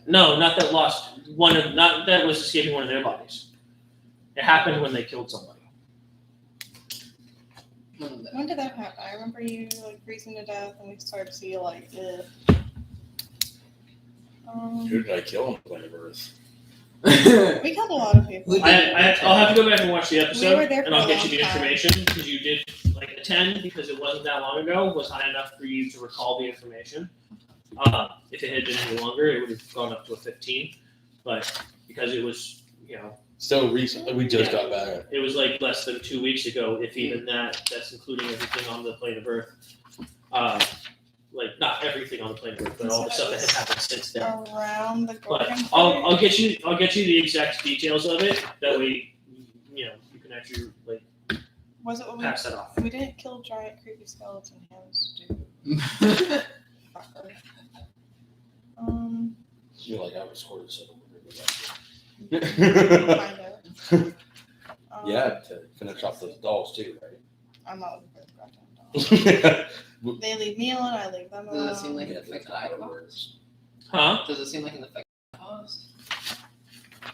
No, not that lost one of not that was escaping one of their bodies. It happened when they killed somebody. When did that happen? I remember you like freezing to death and we started to see like ugh. Who did I kill on the planet Earth? We killed a lot of people. I'll have to go back and watch the We episode, were there for and I'll a get you the long time. information because you did like a 10 because it wasn't that long ago was high enough for you to recall the information. If it had been any longer, it would have gone up to a 15, but because it was So recently, we just got back. it was like less than 2 weeks ago, if even that. That's including everything on the plane of Earth. like not everything on the planet, but all the stuff that has happened since then. Around the But Gorgon. I'll get you the exact details of it. That way, you can actually like Was it when pass that off. we didn't kill giant creepy skeleton hands, dude? Fucker. You're like, I was scored so. Kind of. Yeah, to finish off those dolls too, right? I'm not looking for the goddamn dog. They leave me alone, I leave them Does it alone. seem like Yeah, an effect that's I how it caused? Huh? Does it seem like an effect I caused?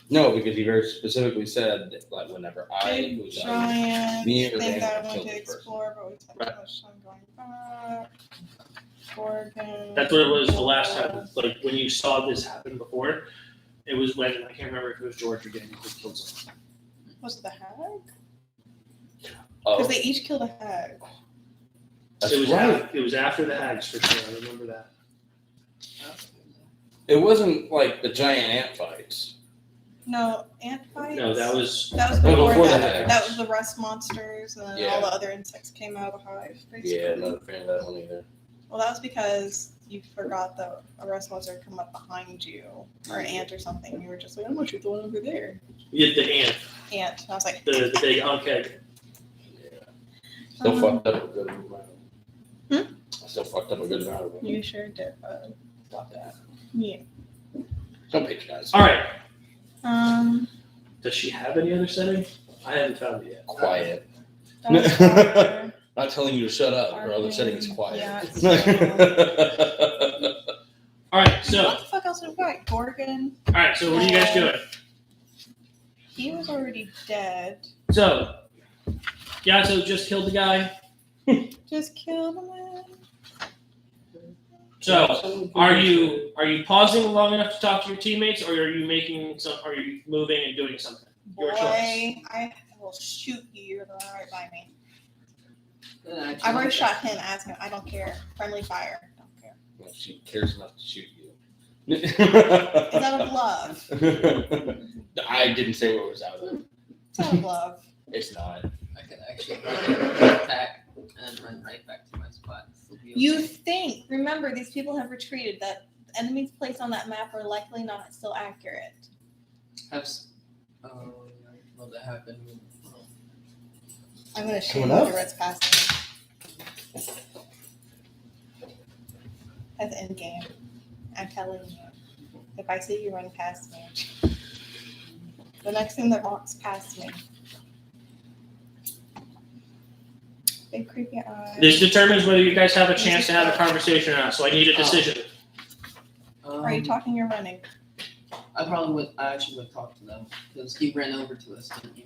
No, because he very specifically said that, like whenever I Big was giant me or thing Dan that I have wanted killed to this person. explore, but we spent too much time going back. Gorgon. That's what it was the last time. Like when you saw this happen before, it was when I can't remember if it was George or Danny who killed someone. Was it the hag? Oh, Because they each killed a hag. that's It was right. it was after the hags for sure. I remember that. It wasn't like the giant ant fights. No, ant fights? No, that was That was No, before, before that. that. That was the rust monsters, and then Yeah. all the other insects came out of the hive, basically. Yeah, not a fan of that one either. Well, that was because you forgot that a rust monster would come up behind you, or an ant or something. And you were just like, I'm gonna shoot the one over there. the ant, Ant. And I was like, the big okay. Still fucked up a good amount. Hmm? I still fucked up a good amount of them. you sure did, bud. Stop that. Yeah. Don't patronize. All right. Does she have any other setting? I haven't found it yet. Quiet. That was fire. Not telling you to shut up. Her other setting is quiet. Yeah, it's All right. So what the fuck else did we fight? Gorgon. all right. So what are you guys doing? He was already dead. So so just killed the guy. Just killed him. So are you choosing long enough to talk to your teammates, or are you are you moving and doing something? Your Boy, choice. I will shoot you. You're the one right by me. Then actually, I've already shot him. Ask him. I don't care. Friendly fire. Don't care. Well, she cares enough to shoot you. Is that of love? I didn't say what was out of it. It's not of love. It's not. I could actually attack and run right back to my spot. It'll be You okay. think? Remember, these people have retreated. That enemies placed on that map are likely not still accurate. Well, that happened. I'm gonna shoot Coming you up? when runs past me. That's end game. I'm telling you. If I see you run past me, the next thing that walks past me. Big creepy eyes. This determines whether you guys have a chance to have a conversation or not. So I need a decision. Are you talking or running? I actually would talk to them because he ran over to us, didn't you?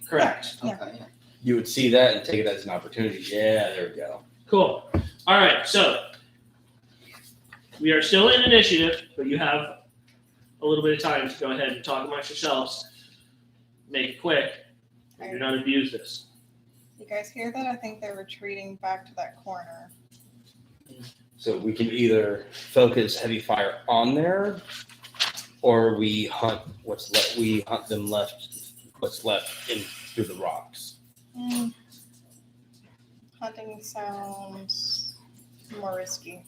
Correct. Yeah. Okay, yeah. You would see that and take it as an opportunity. Yeah, there we go. Cool. All right. So we are still in initiative, but you have a little bit of time to go ahead and talk amongst yourselves. Make it quick. And do not abuse this. You guys hear that? I think they're retreating back to that corner. So we can either focus heavy fire on there, or we hunt what's left. We hunt them what's left in through the rocks. Hunting sounds more risky.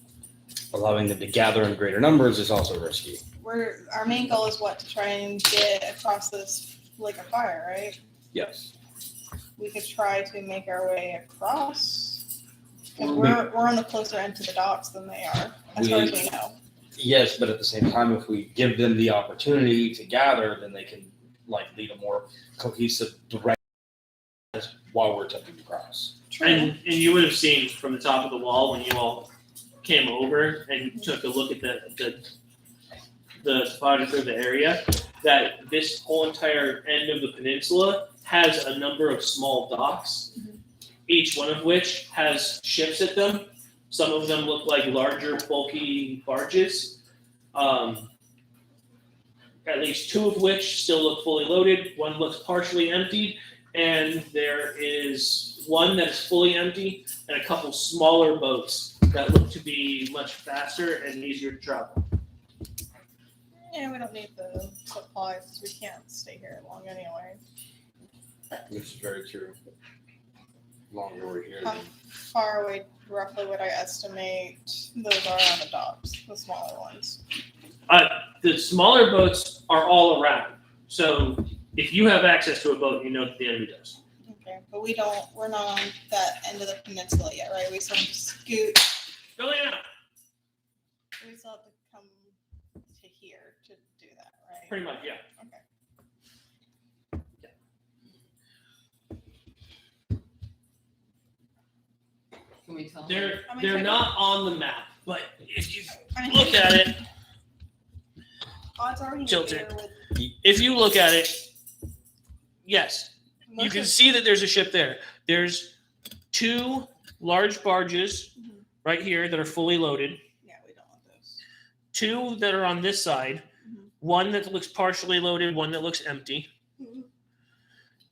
Allowing them to gather in greater numbers is also risky. Our main goal is what? To try and get across this lake of fire, right? Yes. We could try to make our way across. And We- we're on the closer end to the docks than they are, as far as we know. Yes, but at the same time, if we give them the opportunity to gather, then they can lead a more cohesive direct while we're attempting to cross. True. And you would have seen from the top of the wall when you all came over and took a look at the topography of the area that this whole entire end of the peninsula has a number of small docks, each one of which has ships at them. Some of them look like larger, bulky barges. At least two of which still look fully loaded. One looks partially emptied, and there is one that is fully empty, and a couple smaller boats that look to be much faster and easier to travel. Yeah, we don't need the supplies. We can't stay here long anyway. Which is very true. longer we're here. How Then. far away, roughly, would I estimate those are on the docks, the smaller ones? The smaller boats are all around. So if you have access to a boat, you know that the enemy does. Okay, but we're not on that end of the peninsula yet, right? We still have to scoot. Oh yeah. We still have to come to here to do that, right? Pretty much, yeah. Okay. Can we tell? They're How many they're seconds? not on the map, but if you I mean, look at it, odds are we can Tilt get it. there with if you look at it, yes, you most can of- see that there's a ship there. There's 2 large barges Mhm. right here that are fully loaded. Yeah, we don't want those. 2 that are on this side. Mhm. 1 that looks partially loaded. 1 that looks empty. Mhm.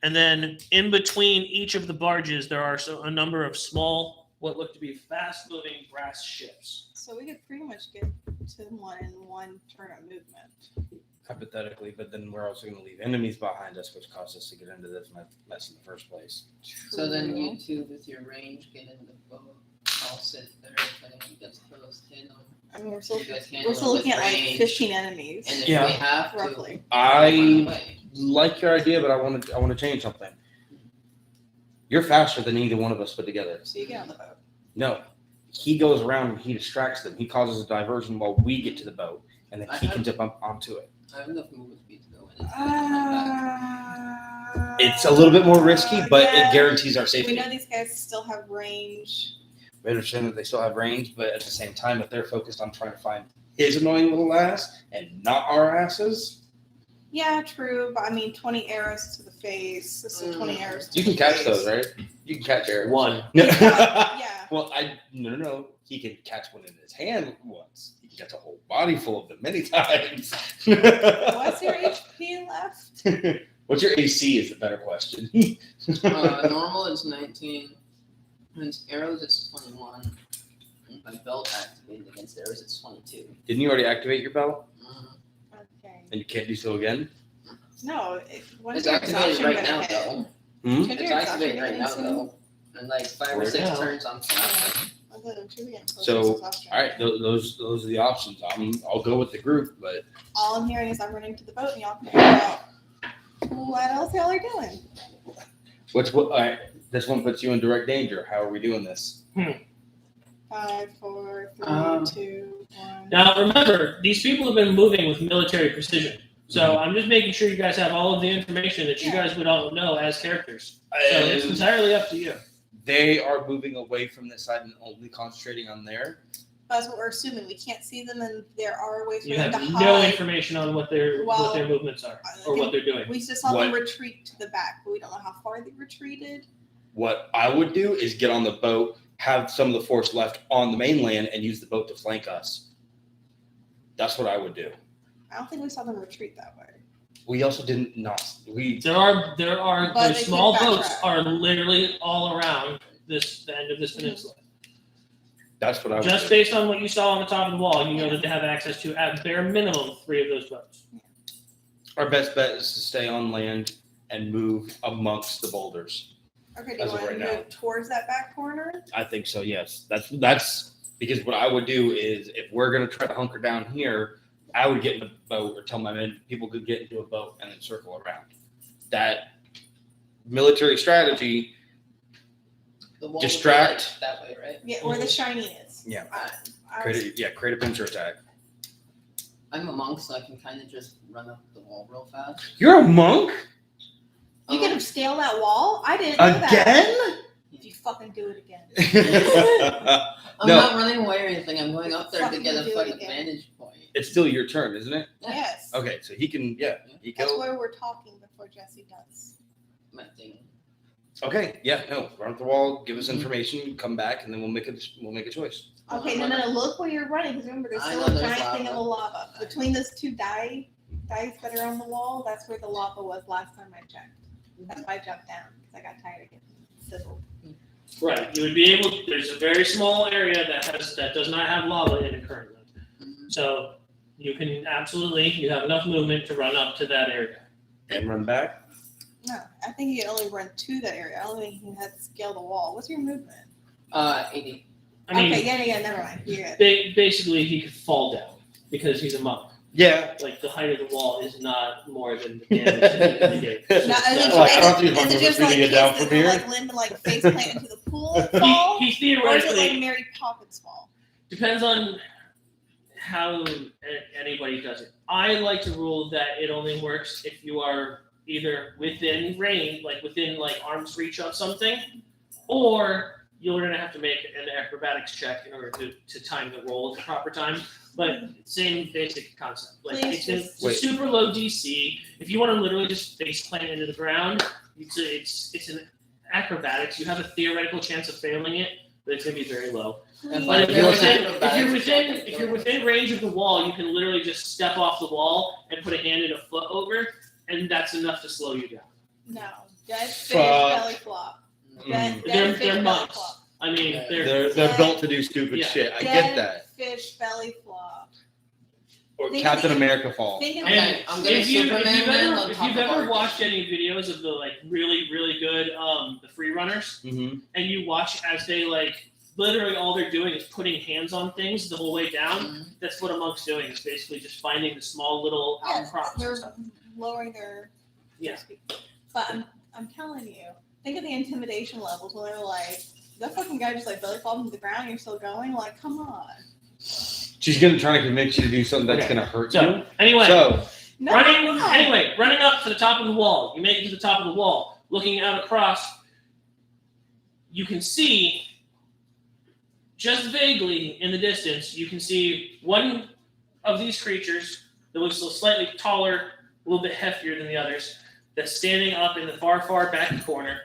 And then in between each of the barges, there are a number of small, what look to be fast-moving brass ships. So we could pretty much get to one in one turn of movement. Hypothetically, but then we're also going to leave enemies behind us, which caused us to get into this mess in the first place. So then you two with your range get in the boat. I'll sit there if anyone gets close. Handle. I mean, we're still You guys handle looking with at like range. 15 enemies, And if Yeah. we have to, roughly. run I away. like your idea, but I want to change something. You're faster than either one of us put together. So you get on the boat. No, he goes around and he distracts them. He causes a diversion while we get to the boat, and then he can jump up onto it. I have enough movement speed to go in. And come back. It's a little bit more risky, but Yeah. it guarantees our We safety. know these guys still have range. We understand that they still have range, but at the same time, if they're focused on trying to find his annoying little ass and not our asses, Yeah, true, but I mean, 20 arrows to the face. This is 20 arrows to you can the catch face. those, right? You can catch arrows. 1. No. Yeah. Well, no. He can catch one in his hand once. He can catch a whole body full of them many times. What's your HP left? What's your AC is the better question. Normal is 19. And arrows it's 21. And my belt activated against arrows it's 22. Didn't you already activate your bell? Okay. And you can't do so again? No, once It's your activated exhaustion right gonna now hit. though. Hmm? Should It's your exhaustion activated right get now soon? though. And like 5 or Right 6 now. turns I'm flat. Okay, should we get close to So, exhaustion? all right, those are the options. I'll go with the group, but All I'm hearing is I'm running to the boat and y'all can figure out what else y'all are doing. all right, this one puts you in direct danger. How are we doing this? 5, 4, 3, Um, 2, 1. Now remember, these people have been moving with military precision. So I'm just making sure you guys have all of the information that you Yeah. guys would all know as characters. So it's entirely up to you. They are moving away from this side and only concentrating on there. That's what we're assuming. We can't see them, and there are ways for You them have to no hide. information on what their Well, movements are or what they're doing. We just saw them What? retreat to the back, but we don't know how far they retreated. What I would do is get on the boat, have some of the force left on the mainland, and use the boat to flank us. That's what I would do. I don't think we saw them retreat that way. We also didn't not. We There are But the they small can boats backtrack. are literally all around the end of this Mhm. peninsula. that's what I would Just do. based on what you saw on the top of the wall, you know that they have access to at bare minimum 3 of those boats. Our best bet is to stay on land and move amongst the boulders. Okay, do As you of want right to now. move towards that back corner? I think so. Yes, that's because what I would do is if we're gonna try to hunker down here, I would get in a boat or tell my men people could get into a boat and then circle around. That military strategy. The wall Distract. would be, like, that way, right? Yeah, where the shiny is. Yeah. I Create a pincer attack. I'm a monk, so I can kind of just run up the wall real fast. You're a monk you can scale that wall? I didn't know that. again? If you fucking do it again. I'm No. not running away or anything. I'm going up there to Fucking get a do it fucking again. vantage point. It's still your turn, isn't it? Yes. Okay, so he can. Yeah, he That's go. where we're talking before Jesse does. My thing. Okay, yeah, no, run up the wall, give us information, come back, and then we'll make a choice. Okay, no, look where you're running, because remember, there's I still know a there's giant thing of lava. lava. Between those two dice that are on the wall, that's where the lava was last time I checked. That's why I jumped down, because I got tired of getting sizzled. Right. You would be able. There's a very small area that does not have lava in it currently. Mhm. So you can absolutely. You have enough movement to run up to that area. And run back. No, I think he could only run to that area. I don't think he had to scale the wall. What's your movement? 80. I mean, Okay, yeah, never mind. You're good. basically he could fall down because he's a monk. Yeah. Like the height of the wall is not more than the damage that he can take. No, It's just is it, that- Like, I don't is think it, my is it movement just really like get kids down that from go, here? like limp and like face plant into the pool fall? he Or is it theoretically like Mary Poppins fall? depends on how anybody does it. I like to rule that it only works if you are either within range, like within like arm's reach of something, or you're gonna have to make an acrobatics check in order to time the roll at the proper time. But same basic concept. Like Please it's a Wait. super low DC. If you want to literally just face plant into the ground, it's an acrobatics. You have a theoretical chance of failing it, but it's gonna be very low. And But if if you're you're within, within- if you're within range of the wall, you can literally just step off the wall and put a hand and a foot over, and that's enough to slow you down. No. Dead fish Fuck. belly flop. Mm. Dead They're fish belly monks. flop. I mean, Yeah. They're built to do stupid Yeah. shit. I Dead get that. fish belly flop. Or Think Captain of the- America fall. Think of And I'm gonna Superman land on if top you've of ever our watched game. any videos of the like really good the free runners, Mm-hmm. and you watch as they like literally all they're doing is putting hands on things the whole way down. Mhm. That's what a monk's doing. Is basically just finding the small little Yeah, outcrops and they're stuff. lowering their. Yeah. But I'm telling you, think of the intimidation levels when they're like, that fucking guy just like belly flopping to the ground and you're still going. Like, come on. She's gonna try to convince you to do something that's Okay. gonna hurt So you. anyway, So No, running no. anyway, running up to the top of the wall. You make it to the top of the wall. Looking out across, you can see just vaguely in the distance. You can see one of these creatures that looks slightly taller, a little bit heftier than the others. That's standing up in the far back corner,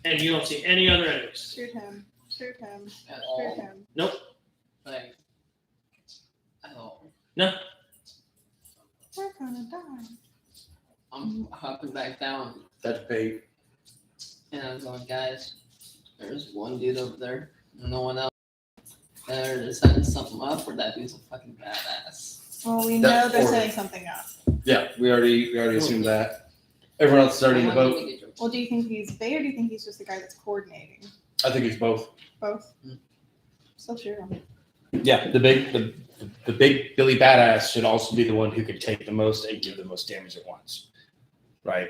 and you don't see any other enemies. Shoot him. Shoot him. At Shoot all. him. Like, at all. No, We're gonna die. I'm hopping back down, that's bait. and I'm going, guys, there's one dude over there, no one else. They're setting something up, or that dude's a fucking badass. Well, we That's know they're horrible. setting something up. Yeah, we already assumed that. Everyone else is already in the boat. Well, do you think he's Bay or do you think he's just the guy that's coordinating? I think it's both. Both. Mm. Still shoot him. Yeah, the big Billy Badass should also be the one who can take the most and give the most damage at once. Right?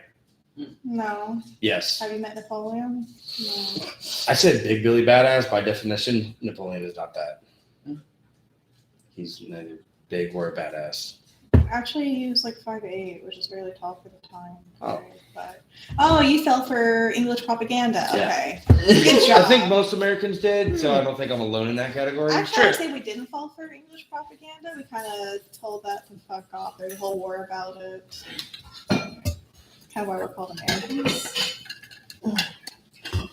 No. Yes. Have you met Napoleon? No. I said big Billy Badass. By definition, Napoleon is not that. He's neither big or a badass. Actually, he was like 5'8", which is really tall for the time. Oh. But you fell for English propaganda. Yeah. Okay. Good job. I think most Americans did, so I don't think I'm alone in that category. Actually, I'd say we didn't fall for English propaganda. We kind of told that to fuck off. There's a whole war about it. Kind of why we're called Americans.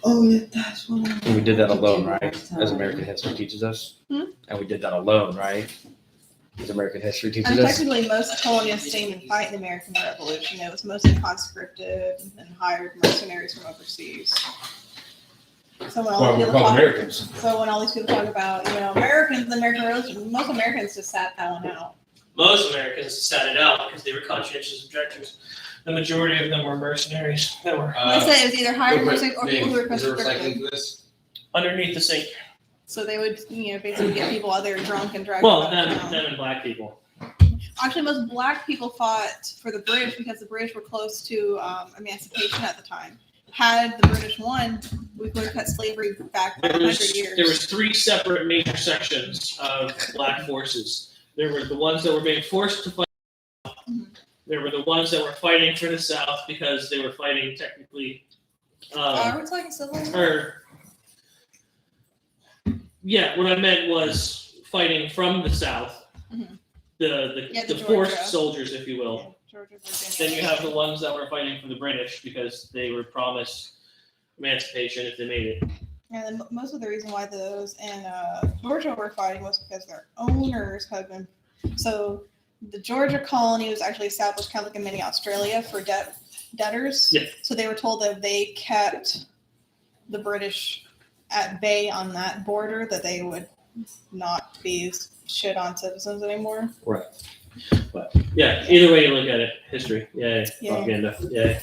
Oh, yeah, that's what And we did that alone, right? As American history teaches us. Hmm? And we did that alone, right? As American history teaches And us. technically, most colonists didn't even fight in the American Revolution. It was mostly conscripted and hired mercenaries from overseas. So when all Well, these we're people called talk, Americans. so when all these people talk about Americans, the American Revolution, most Americans just sat that one out. most Americans sat it out because they were conscientious objectors. The majority of them were mercenaries that were Like I said, it was either hired real quick, mercenaries or people who were Is there recycling conscripted. for this? underneath the sink. So they would, basically get people out there drunk and drag Well, them them, out. them and black people. Actually, most black people fought for the British because the British were close to emancipation at the time. Had the British won, we would have cut slavery back by 100 years. There was three separate major sections of black forces. There were the ones that were being forced to fight. Mhm. There were the ones that were fighting for the South because they were fighting technically. Are we talking civil war? Or yeah, what I meant was fighting from the South. Mhm. The Yeah, the forced Georgia. soldiers, if you will. Georgia, Then Virginia. you have the ones that were fighting for the British because they were promised emancipation if they made it. And then most of the reason why those in Georgia were fighting was because their owners had been. So the Georgia colony was actually established kind of like a mini Australia for debtors. Yeah. So they were told that if they kept the British at bay on that border, that they would not be shit on citizens anymore. Right. But yeah, either way you look at it, history, Yeah. propaganda, yeah.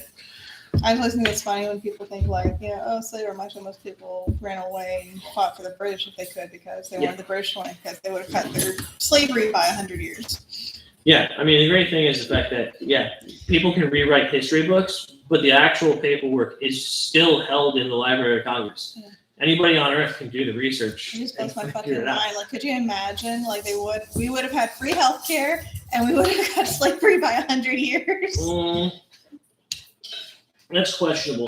I just think it's funny when people think like, slavery. Actually, most people ran away and fought for the British if they could because they wanted the British to win because they would have cut their slavery by 100 years. Yeah, I mean, the great thing is the fact that, people can rewrite history books, but the actual paperwork is still held in the Library of Congress. Yeah. Anybody on Earth can do the research. It just blows my and fucking figure it out. mind. Like, could you imagine? Like, we would have had free healthcare, and we would have cut slavery by 100 years. That's questionable.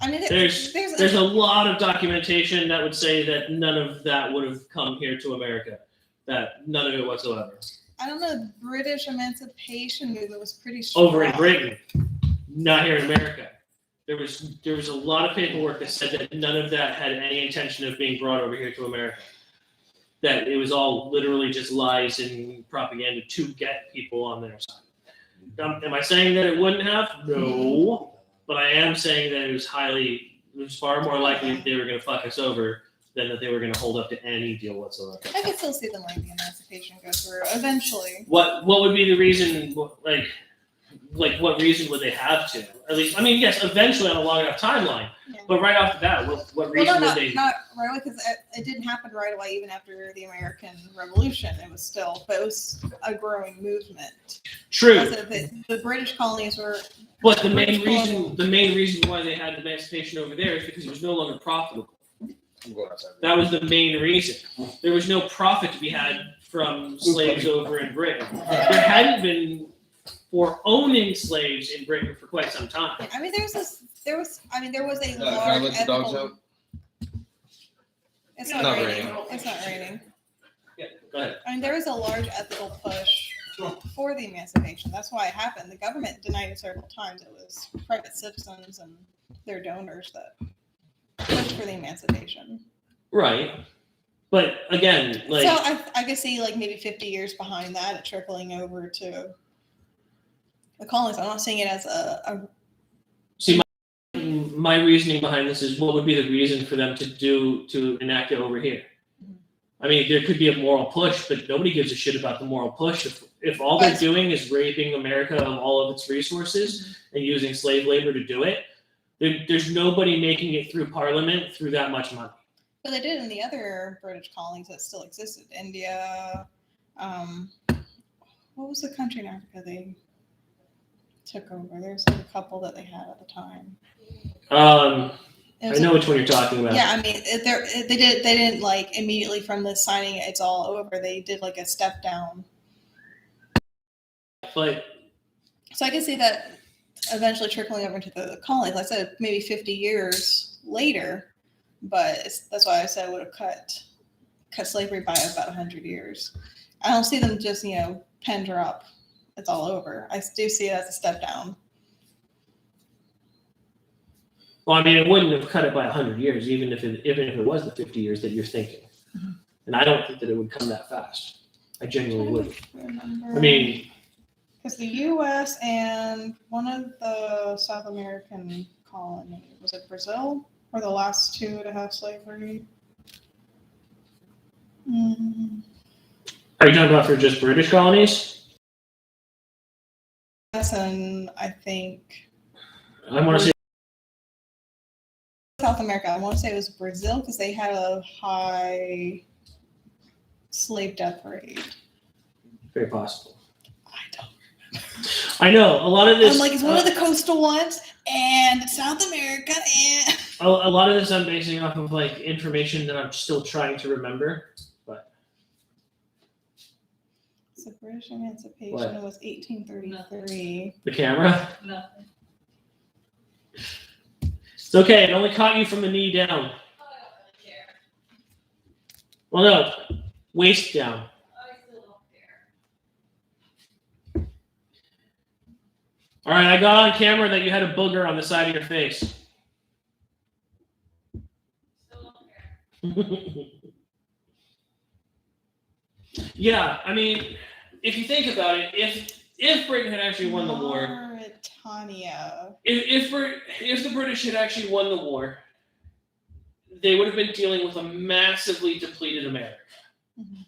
I mean, There's a lot of documentation that would say that none of that would have come here to America. That none of it whatsoever. I don't know. The British emancipation movement was pretty strong. Over in Britain, not here in America. There was a lot of paperwork that said that none of that had any intention of being brought over here to America. That it was all literally just lies and propaganda to get people on their side. Am I saying that it wouldn't have? No. But I am saying that it was far more likely that they were going to fuck us over than that they were going to hold up to any deal whatsoever. I could still see them letting the emancipation go through eventually. What would be the reason, like what reason would they have to? At least, I mean, yes, eventually on a long enough timeline. Yeah. But right off the bat, what reason would they? Not right away because it didn't happen right away. Even after the American Revolution, it was a growing movement. True. The British colonies were. But the main reason why they had emancipation over there is because it was no longer profitable. That was the main reason. There was no profit to be had from slaves over in Britain. There hadn't been for owning slaves in Britain for quite some time. I mean, there was a Can I large let the dogs ethical. out? It's not Not raining. raining. It's not raining. Yeah, go ahead. I mean, there was a large ethical push for the emancipation. That's why it happened. The government denied it several times. It was private citizens and their donors that pushed for the emancipation. Right. But again, like So I could see like maybe 50 years behind that, it trickling over to the colonies. I'm not seeing it as a see my reasoning behind this is what would be the reason for them to enact it over here? I mean, there could be a moral push, but nobody gives a shit about the moral push. If all they're doing is raping America of all of its resources and using slave labor to do it, there's nobody making it through Parliament through that much money. But they did in the other British colonies that still existed. India, what was the country in Africa they took over? There's like a couple that they had at the time. I know which one you're talking about. Yeah, I mean, they didn't like immediately from the signing it's all over. They did like a step down. But So I can see that eventually trickling over into the colonies. Like I said, maybe 50 years later, but that's why I said I would have cut slavery by about 100 years. I don't see them just, pen drop. It's all over. I do see it as a step down. well, I mean, it wouldn't have cut it by 100 years, even if it was the 50 years that you're thinking. Mm-hmm. And I don't think that it would come that fast. I genuinely wouldn't. Remember. I mean, Because the U.S. and one of the South American colonies, was it Brazil? Or the last two to have slavery? are you talking about for just British colonies? Yes, and I think I want to say South America. I want to say it was Brazil because they had a high slave death rate. very possible. I don't. I know a lot of this. I'm like, it's one of the coastal ones, and South America, and A lot of this I'm basing off of like information that I'm still trying to remember. But so British emancipation What? was 1833. the camera, Nothing. it's okay. It only caught you from the knee down. I don't really care. Well, no, waist down. I still don't care. All right, I got on camera that you had a booger on the side of your face. Still don't care. Yeah, I mean, if you think about it, if Britain had actually won the war, Mauritania. if the British had actually won the war, they would have been dealing with a massively depleted America. Mhm.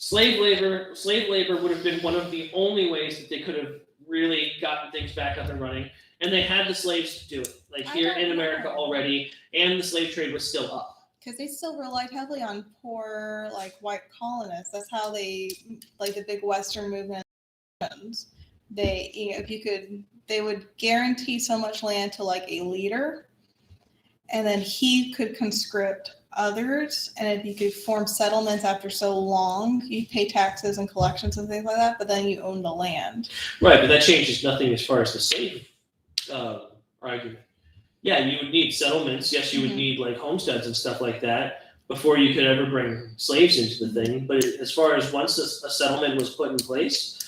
slave labor would have been one of the only ways that they could have really gotten things back up and running, and they had the slaves to do it. Like I here don't in America know. already, and the slave trade was still up. Because they still relied heavily on poor, like, white colonists. That's how they, like, the big Western movement. They, you know, if you could, they would guarantee so much land to like a leader, and then he could conscript others. And if you could form settlements after so long, you pay taxes and collections and things like that. But then you own the land. Right, but that changes nothing as far as the slave argument. Yeah, you would need settlements. Yes, you would Mhm. need like homesteads and stuff like that before you could ever bring slaves into the thing. But as far as once a settlement was put in place,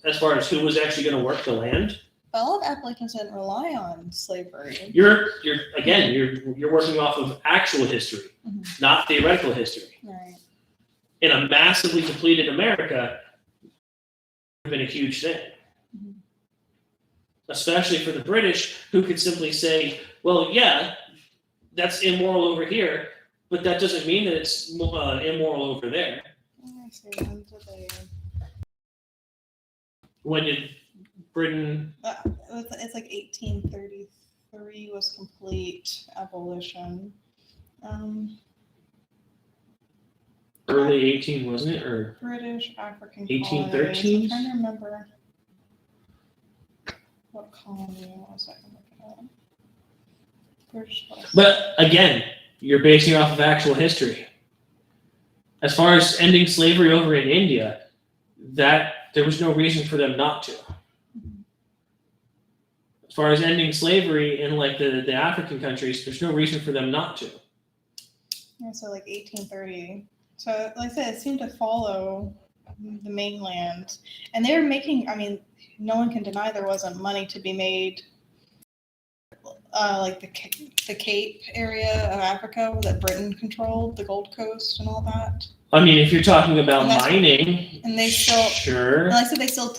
as far as who was actually going to work the land, But a lot of applicants didn't rely on slavery. you're working off of actual history, Mhm. not theoretical history. Right. In a massively depleted America, it would have been a huge thing. Mhm. Especially for the British, who could simply say, well, yeah, that's immoral over here, but that doesn't mean that it's immoral over there. Let me see. When did they? When did Britain... It's like 1833 was complete abolition. Early 18, wasn't it? Or British African 1813? colonies. I'm trying to remember what colony it was. I can look it up. British West. But again, you're basing it off of actual history. As far as ending slavery over in India, that there was no reason for them not to. As far as ending slavery in like the African countries, there's no reason for them not to. Yeah, so like 1830. So like I said, it seemed to follow the mainland. And they were making, I mean, no one can deny there wasn't money to be made. Like the Cape area of Africa that Britain controlled, the Gold Coast and all that. I mean, if you're talking about And that's- mining, and they still- sure. And like I said, they still,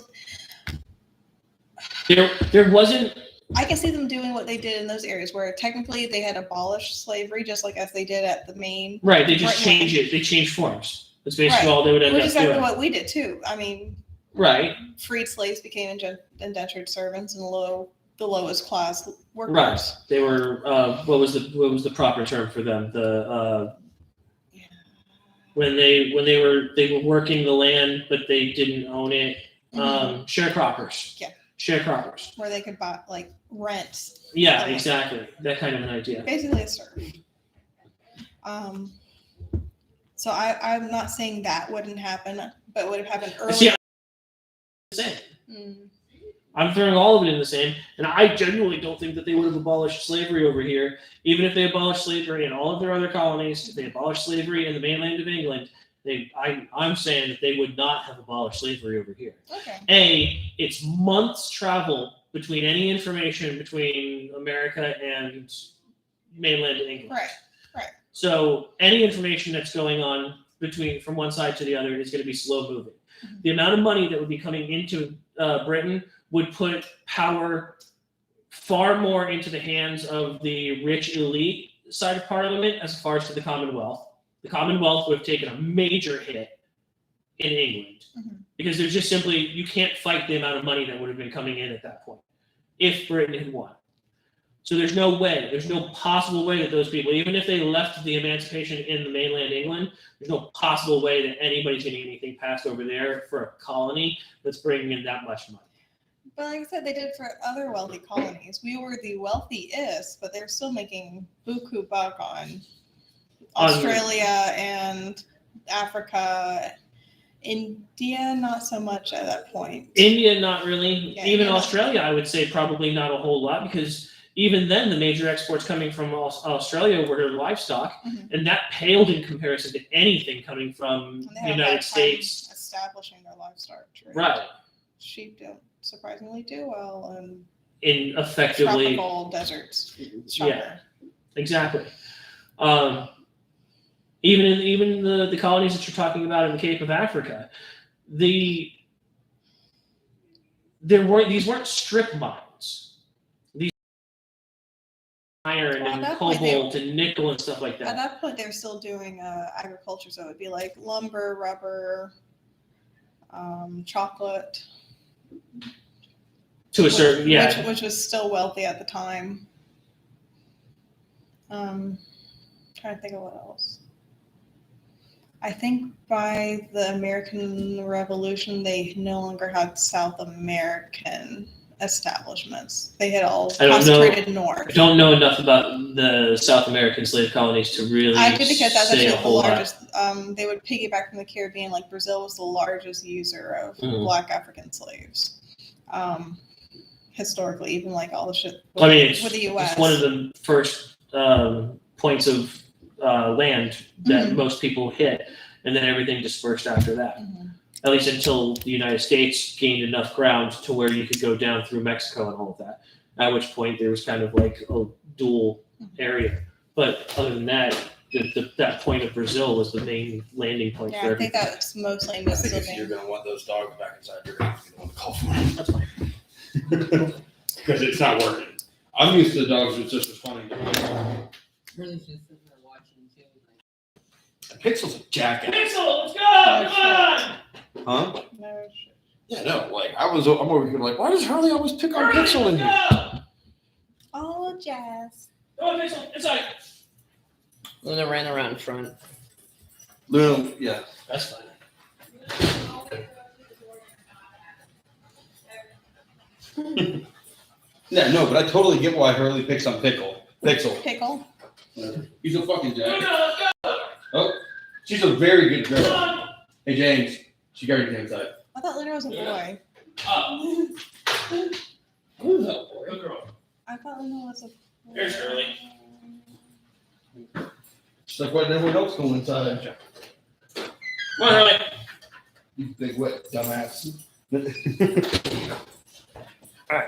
There wasn't. I can see them doing what they did in those areas where technically they had abolished slavery, just like as they did at the main. Right, they just Right. change it. They change forms. That's basically Right. all they would end Which up is exactly doing. what we did too. I mean, Right, freed slaves became indentured servants and the lowest class workers. right. They were. What was the proper term for them? Yeah. When they were working the land, but they didn't own it. Sharecroppers. Yeah. Sharecroppers. Where they could buy like rent. Yeah, Okay. exactly. That kind of an idea. Basically a serf. So I'm not saying that wouldn't happen, but would have happened earlier. See, same. Mm. I'm throwing all of it in the same, and I genuinely don't think that they would have abolished slavery over here, even if they abolished slavery in all of their other colonies. If they abolished slavery in the mainland of England, I'm saying that they would not have abolished slavery over here. Okay. It's months travel between any information between America and mainland England. Right. So any information that's going on from one side to the other is going to be slow moving. Mhm. The amount of money that would be coming into Britain would put power far more into the hands of the rich elite side of Parliament as far as to the Commonwealth. The Commonwealth would have taken a major hit in England Mhm. because there's just simply, you can't fight the amount of money that would have been coming in at that point if Britain had won. So there's no possible way that those people, even if they left the emancipation in the mainland England, there's no possible way that anybody's getting anything passed over there for a colony that's bringing in that much money. But like I said, they did for other wealthy colonies. We were the wealthiest, but they're still making buku buck on Australia and Africa. India, not so much at that point. India, not really. Yeah, Even India. Australia, I would say probably not a whole lot because even then the major exports coming from Australia were livestock, Mhm. and that paled in comparison to anything coming from And they the had a United hard time States. establishing their livestock trade. Right. Sheep don't surprisingly do well in In effectively, tropical deserts. yeah, exactly. Even the colonies that you're talking about in the Cape of Africa, these weren't strip mines. iron Well, at and that point, they- cobalt and nickel and stuff like At that. that point, they're still doing agriculture, so it would be like lumber, rubber, chocolate. To a certain, yeah. Which was still wealthy at the time. Trying to think of what else. I think by the American Revolution, they no longer had South American establishments. They had all I don't know. concentrated I north. don't know enough about the South American slave colonies to really I did get that's say actually a the whole lot. largest. They would piggyback from the Caribbean. Like Brazil was the largest user of Mhm. Black African slaves. Historically, even like all the shit I mean, with the U.S. it's one of the first points of land that Mhm. most people hit, and then everything dispersed after that. Mhm. At least until the United States gained enough ground to where you could go down through Mexico and all of that. At which point there was kind of like a dual area. But other than that, that point of Brazil was the main landing point Yeah, for I everything. think that's mostly I think if you're Mississippi. gonna want those dogs back inside, you're gonna have to be the one to call for them. That's fine. Because it's not working. I'm used to the dogs that's just responding to me. Really just sitting there watching too. Pixel's a jackass. Pixel, let's go! Come on! Huh? No shit. Yeah, no, like I'm over here like, why does Harley always pick on Pixel in here? Go! Oh, Jazz. Come on, Pixel, inside. Luna ran around front. Luna, yeah. That's fine. Yeah, no, but I totally get why Hurley picks on Pixel. Pickle. He's a fucking Luna, jackass. let's go! Oh, she's a very good Come girl. on! Hey James, she got your inside. I thought Luna was a boy. Oh, Who's that boy? good girl. I thought Luna was a boy. Here's Shirley. She's like, why did everyone else go inside? Come on, Hurley. You big wet dumbass. All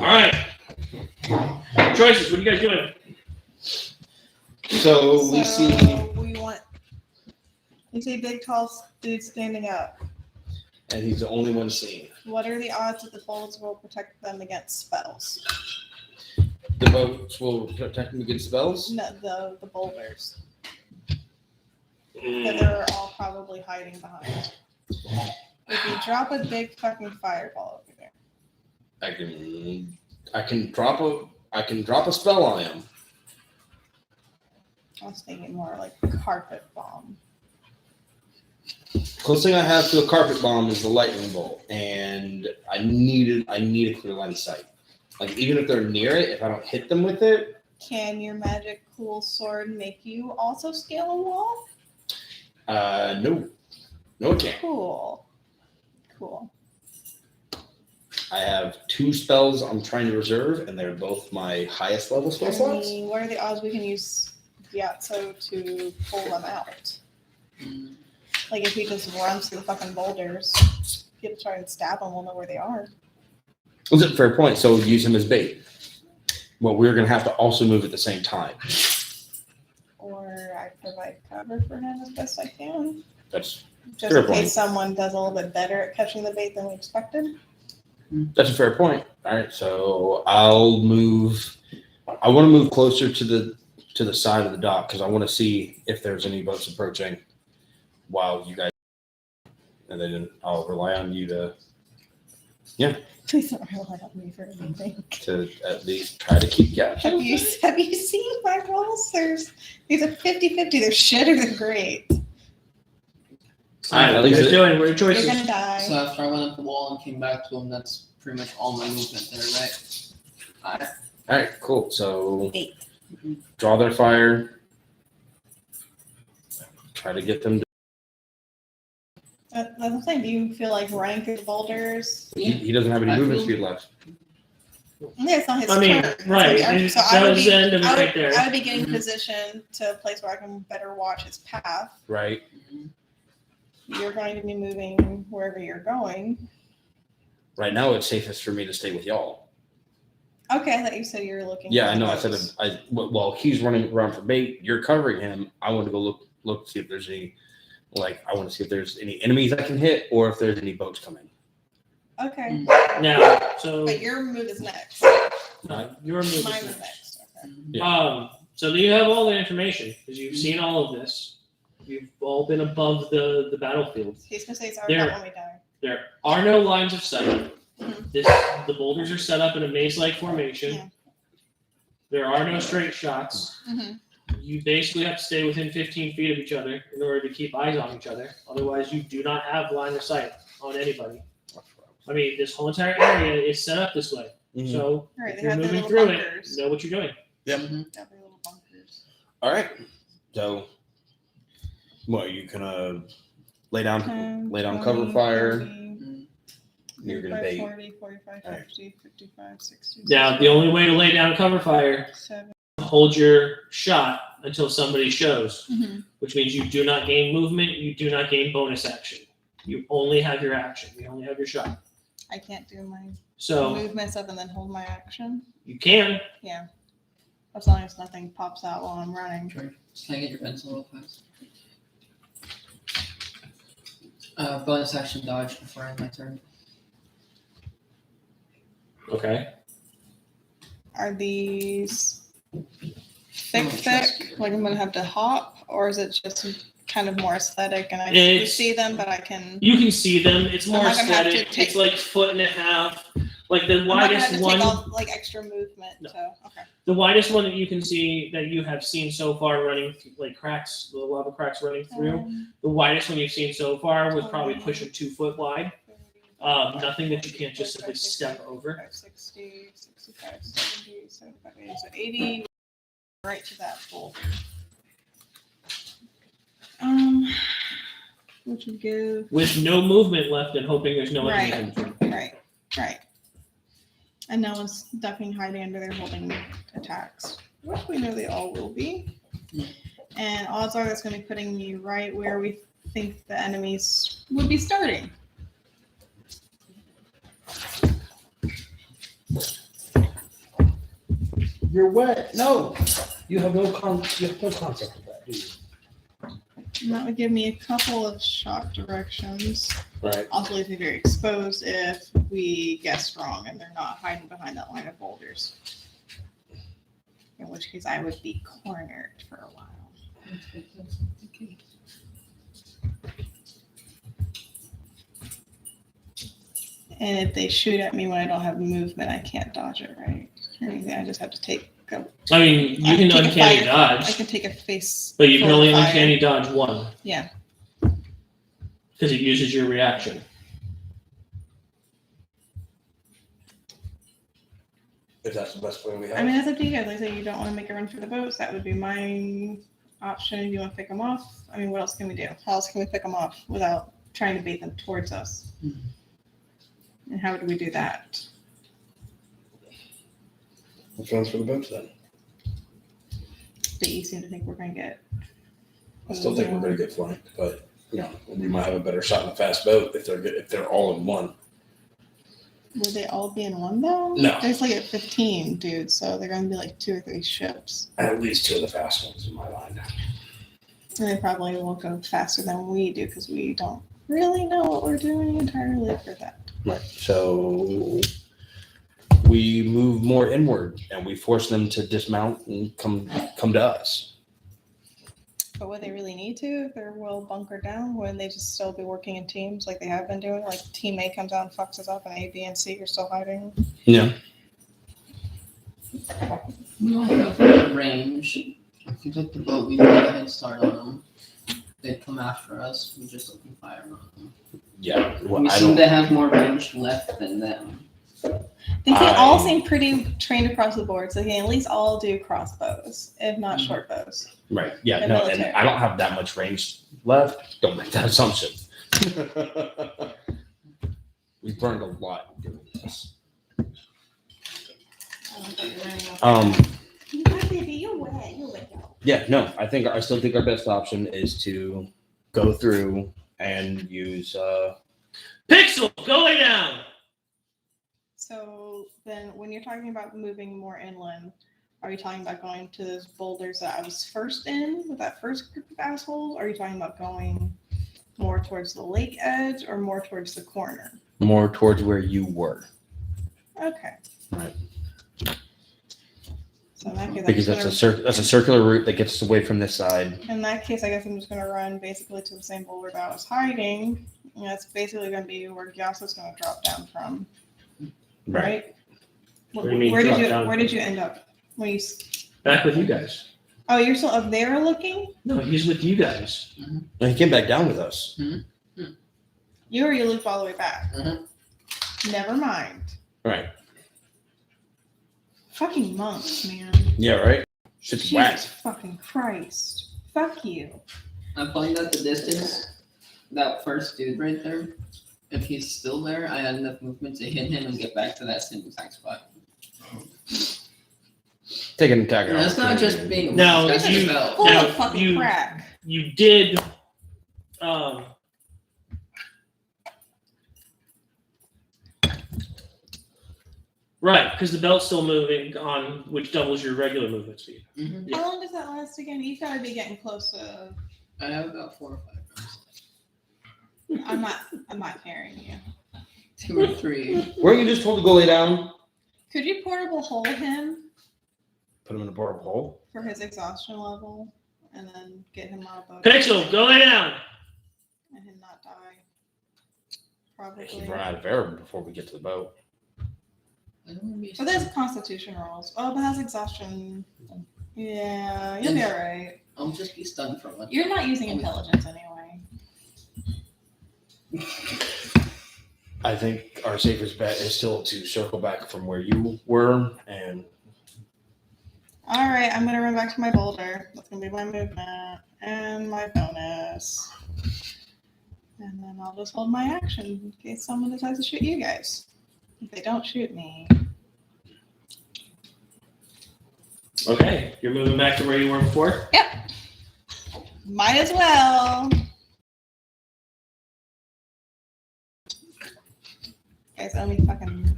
right. Choices. What are you guys doing? So we see, We see big tall dude standing up. and he's the only one seeing. What are the odds that the bolts will protect them against spells? The boats will protect him against spells. No, the boulders that Mm, they're all probably hiding behind. If you drop a big fucking fireball over there, I can drop a spell on him. I was thinking more like carpet bomb. Closest thing I have to a carpet bomb is the lightning bolt, and I need a clear line of sight. Like even if they're near it, if I don't hit them with it, Can your magic cool sword make you also scale a wall? no, it can't. Cool. I have 2 spells I'm trying to reserve, and they're both my highest level spell I slots. mean, what are the odds we can use Gyatso to pull them out? Like if he just runs to the fucking boulders, people try and stab him, we'll know where they are. That's a fair point. So use him as bait. Well, we're gonna have to also move at the same time. Or I provide cover for him as best I can. That's Just Fair in point. case someone does a little bit better at catching the bait than we expected. a fair point. All right, so I'll move. I want to move closer to the side of the dock because I want to see if there's any boats approaching while you guys. And then I'll rely on you to Please don't rely on me for anything. at least try to keep Gap. Have you seen my rolls? These are 50-50. They're shit or they're great. All right, At what are least you guys it- doing? What are your You're choices? gonna die. So after I went up the wall and came back to him, that's pretty much all my movement there, right? Alright. All right, cool. So 8. draw their fire. Try to get them. That's the thing. Do you feel like running through the boulders? He doesn't have any I movement feel- speed left. Yeah, it's not his I mean, turn. right. So So I that would was be, the end of it right there. I would be getting Mhm. positioned to a place where I can better watch his path. Right. You're going to be moving wherever you're going. Right now, it's safest for me to stay with y'all. Okay, I thought you said you were looking. Yeah, for I know. I said those. while he's running around for bait, you're covering him. I want to go look see if there's any. I want to see if there's any enemies I can hit, or if there's any boats coming. Okay, Now, so but your move is next. Your move is Mine is next. next. Okay. Yeah. So you have all the information because you've seen all of this. You've all been above the battlefield. He's gonna say it's There- our when we die. There are no lines of sight. Mhm. The boulders are set up in a maze-like formation. Yeah. There are no straight shots. Mm-hmm. You basically have to stay within 15 feet of each other in order to keep eyes on each other. Otherwise, you do not have line of sight on anybody. I mean, this whole entire area is set up this way. Mhm. So All right, if they you're have their moving little through bunkers. it, know what you're doing. Yep. Mhm. Got their little bunkers. All right. So, what, you gonna lay down 10, cover 20, fire? 30, You're gonna 35, bait. 40, 45, All right. 50, 55, 60. Now, the only way to lay down cover fire, 7. hold your shot until somebody shows, Mm-hmm. which means you do not gain movement, you do not gain bonus action. You only have your action. You only have your shot. I can't do my So movements up and then hold my action. you can. Yeah. As long as nothing pops out while I'm running. Sure. Can I get your pencil real fast? Bonus action dodge before I end my turn. Okay. Are these thick, Oh, trust thick? you. Like I'm gonna have to hop, or is it just kind of more aesthetic and I It's- see them, but I can. You can see them. It's more I'm not gonna have to aesthetic. take- It's like 1.5 feet. Like the I'm not gonna have widest to one. take all like extra movement. No. So okay. The widest one that you can see that you have seen so far running like cracks, the lava cracks running through. The widest one you've seen so far was probably pushing 2 foot wide. Nothing that you can't just simply step over. 60, 65, 70, 75, 80, so 80 right to that boulder. Which would give With no movement left and hoping there's no Right. enemy coming through. right. And no one's ducking, hiding under there, holding attacks, which we know they all will be. And odds are that's going to be putting me right where we think the enemies would be starting. You're wet. No, you have no concept of that, do you? And that would give me a couple of shot directions. Right. Also leaves me very exposed if we guess wrong and they're not hiding behind that line of boulders. In which case I would be cornered for a while. Okay. And if they shoot at me when I don't have movement, I can't dodge it, right? Or anything. I just have to take a, I mean, you I can take a uncanny fire- I dodge, can take a face. but you can full of only fire. uncanny dodge one Yeah. because it uses your reaction. If that's the best way we have. I mean, that's up to you guys. Like I say, you don't want to make a run for the boats. That would be my option. If you want to pick them off, I mean, what else can we do? How else can we pick them off without trying to bait them towards us? Mhm. And how do we do that? Which one's for the boats then? But you seem to think we're going to get. I still think we're gonna get flanked, but you know, we might have a better shot in a fast boat if they're all in one. Would they all be in one though? No. There's like at 15 dudes, so they're going to be like 2 or 3 ships. At least 2 of the fast ones in my mind. And they probably won't go faster than we do because we don't really know what we're doing entirely for that. Right. So we move more inward and we force them to dismount and come to us. But would they really need to if they're well bunkered down? Wouldn't they just still be working in teams like they have been doing? Like team A comes out and fucks us up and A, B, and C are still hiding? Yeah. We don't have range. If you took the boat, we would get a head start on them. They'd come after us. We just open fire on them. Yeah. Well, We I seem don't. to have more range left than them. They all I- seem pretty trained across the board, so they can at least all do crossbows, if not Mhm. short bows. Right. Yeah. The No. military. And I don't have that much range left. Don't make that assumption. We burned a lot doing this. Yeah, no, I still think our best option is to go through and use Pixel going down. So then when you're talking about moving more inland, are you talking about going to those boulders that I was first in with that first group of assholes? Are you talking about going more towards the lake edge or more towards the corner? more towards where you were. Okay. So in that case, Because I'm just gonna, that's a circular route that gets us away from this side. in that case, I guess I'm just gonna run basically to the same boulder that I was hiding. And that's basically gonna be where Gyasu's gonna drop down from. Right? What do you mean Where did drop you down Where from? did you end up? When you? Back with you guys. Oh, you're still up there looking. No, he's with you guys. And he came back down with us. You looped all the way back. Mhm. Never mind. Right. Fucking monks, man. Yeah, right? Shit's Jesus whack. fucking Christ. Fuck you. I'm playing at the distance. That first dude right there. If he's still there, I had enough movement to hit him and get back to that same exact spot. Take an attack. And that's not just being No, that's you- just about- Full Now, of fucking you- crack. You did. Right, because the belt's still moving on, which doubles your regular movement speed. Mhm. How long does that last again? You gotta be getting close to. I have about 4 or 5 rounds. I'm not carrying you. 2 or 3. Weren't you just told to go lay down? Could you portable hold him Put him in a portable hole. for his exhaustion level, and then get him on a boat? Pixel, go lay down. And him not die. He'll Probably. run out of air before we get to the boat. I don't want to be But there's Constitution rolls. Oh, but that's exhaustion. Yeah, you'll be alright. I'll just be stunned for one. You're not using intelligence anyway. I think our safest bet is still to circle back from where you were and Alright, I'm gonna run back to my boulder. That's gonna be my movement and my bonus. And then I'll just hold my action in case someone decides to shoot you guys. If they don't shoot me. Okay, you're moving back to where you were before. Yep. Might as well. Guys, owe me fucking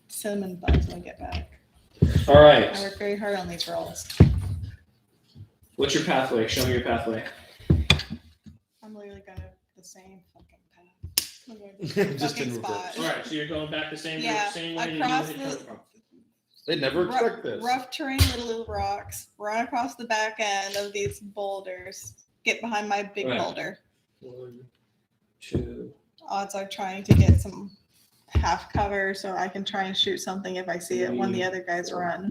cinnamon buns when I get back. All I right. work very hard on these rolls. What's your pathway? Show me your pathway. I'm literally going the same fucking path. I'm going to the same Just fucking in spot. All right, so you're going back the same Yeah, same way that you across were the- coming from. they never expect this. Rough terrain, little rocks. Run across the back end of these boulders. Get behind my big Right. boulder. 1, 2. Odds are trying to get some half cover so I can try and shoot something if I see it when the other guys run.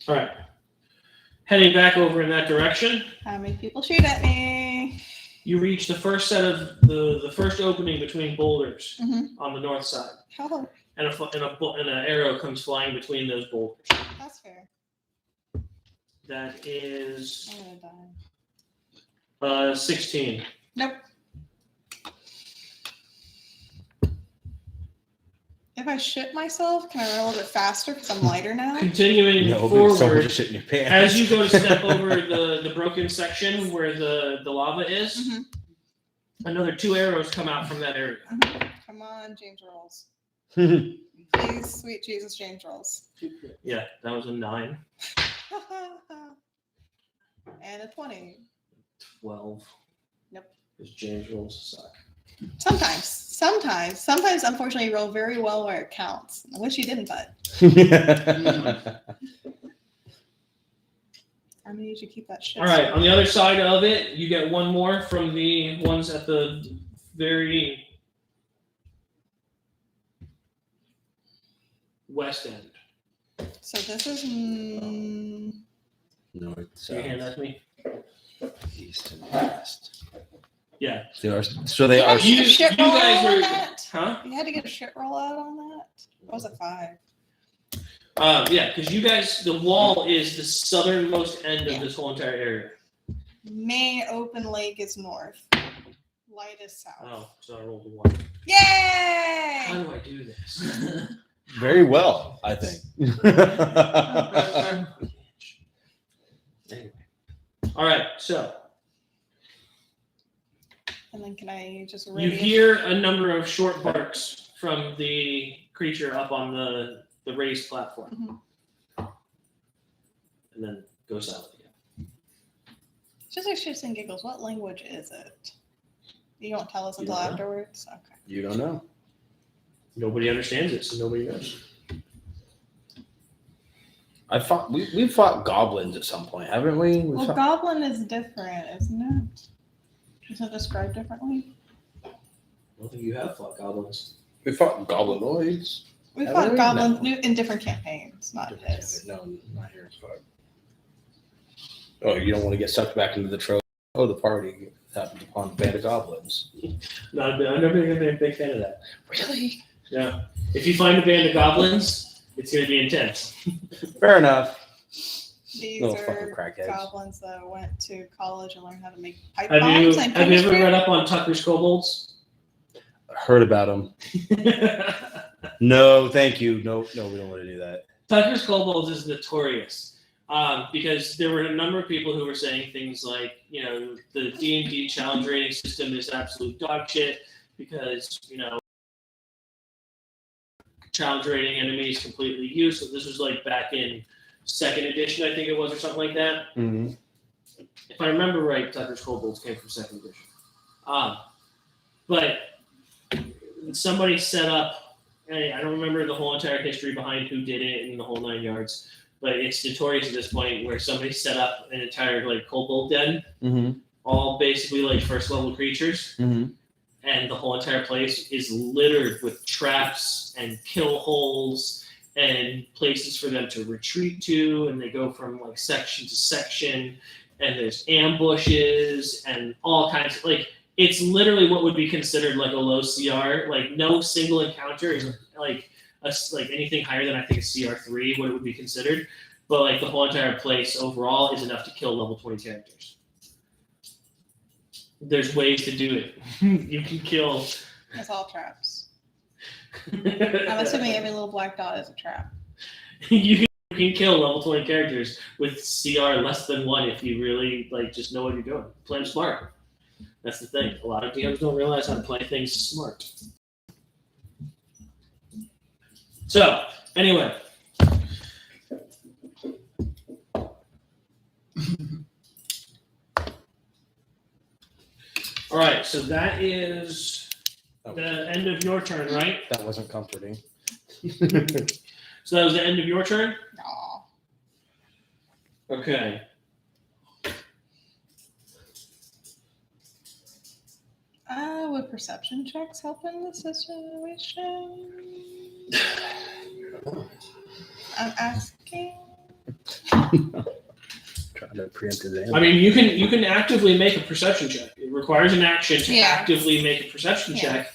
All right. Heading back over in that direction, How many people shoot at me? you reach the first set of the first opening between boulders Mhm. on the north side, Oh, and an arrow comes flying between those boulders. that's fair. That is I'm gonna die. 16. Nope. If I shit myself, can I run a little bit faster because I'm lighter now? Continuing No, but someone forward, just shit in your pants. as you go to step over the broken section where the lava is, Mhm. another 2 arrows come out from that area. Come on, James Rolls. Please, sweet Jesus, James Rolls. Yeah, that was a 9. And a 20. 12. Nope. Because James rolls suck. Sometimes, unfortunately, you roll very well where it counts. I wish you didn't, but I mean, you should keep that shit. All right, on the other side of it, you get one more from the ones at the very west end. So this is. No, it's Can you hand that to me? east and west. Yeah. So they are. You shit roll guys out on are, that? huh? You had to get a shit roll out on that? Or was it 5? Yeah, because you guys, the wall is the southernmost end of Yeah. this whole entire area. Main open lake is north. Light is south. Oh, so I rolled a 1. How Yay! do I do this? Very well, I think. Anyway. All right, so And then can I just you ready? hear a number of short barks from the creature up on the raised platform. And then goes out again. Just like shits and giggles, what language is it? You won't tell us You until don't know. afterwards? Okay. You don't know. Nobody understands it, so nobody knows. We fought goblins at some point, haven't we? Well, goblin is different, isn't it? Isn't it described differently? I don't think you have fought goblins. We fought goblinoids. We Haven't fought we? goblins in different campaigns, not his. No, not here. Fuck. Oh, you don't want to get sucked back into the trope. Oh, the party happened upon a band of goblins. No, I've never been a big fan of that. Really? Yeah. If you find a band of goblins, it's going to be intense. Fair enough. These Little fucking are crackheads. goblins that went to college and learned how to make pipe Have you bombs and have you ever chemistry. read up on Tucker's kobolds? Heard about them. No, thank you. No, we don't want to do that. Tucker's kobolds is notorious because there were a number of people who were saying things like, the D&D challenge rating system is absolute dog shit because, challenge rating enemies completely useless. This was like back in 2nd edition, I think it was, or something like that. Mm-hmm. If I remember right, Tucker's kobolds came from 2nd edition. But somebody set up, I don't remember the whole entire history behind who did it and the whole 9 yards, but it's notorious at this point where somebody set up an entire kobold den, all basically first level creatures, and the whole entire place is littered with traps and kill holes and places for them to retreat to, and they go from section to section, and there's ambushes and all kinds of it's literally what would be considered a low CR. No single encounter is anything higher than I think a CR3 what it would be considered. But the whole entire place overall is enough to kill level 20 characters. There's ways to do it. You can kill. It's all traps. I'm assuming every little black dot is a trap. You can kill level 20 characters with CR less than 1 if you really just know what you're doing. Play them smart. That's the thing. A lot of DMs don't realize how to play things smart. So, anyway. All right, so that is the end of your turn, right? That wasn't comforting. So that was the end of your turn? Aw. Okay. Would perception checks help in this situation? I'm asking. Trying to preempt his answer. I mean, you can actively make a perception check. It requires an action to Yeah. actively make a perception Yeah. check,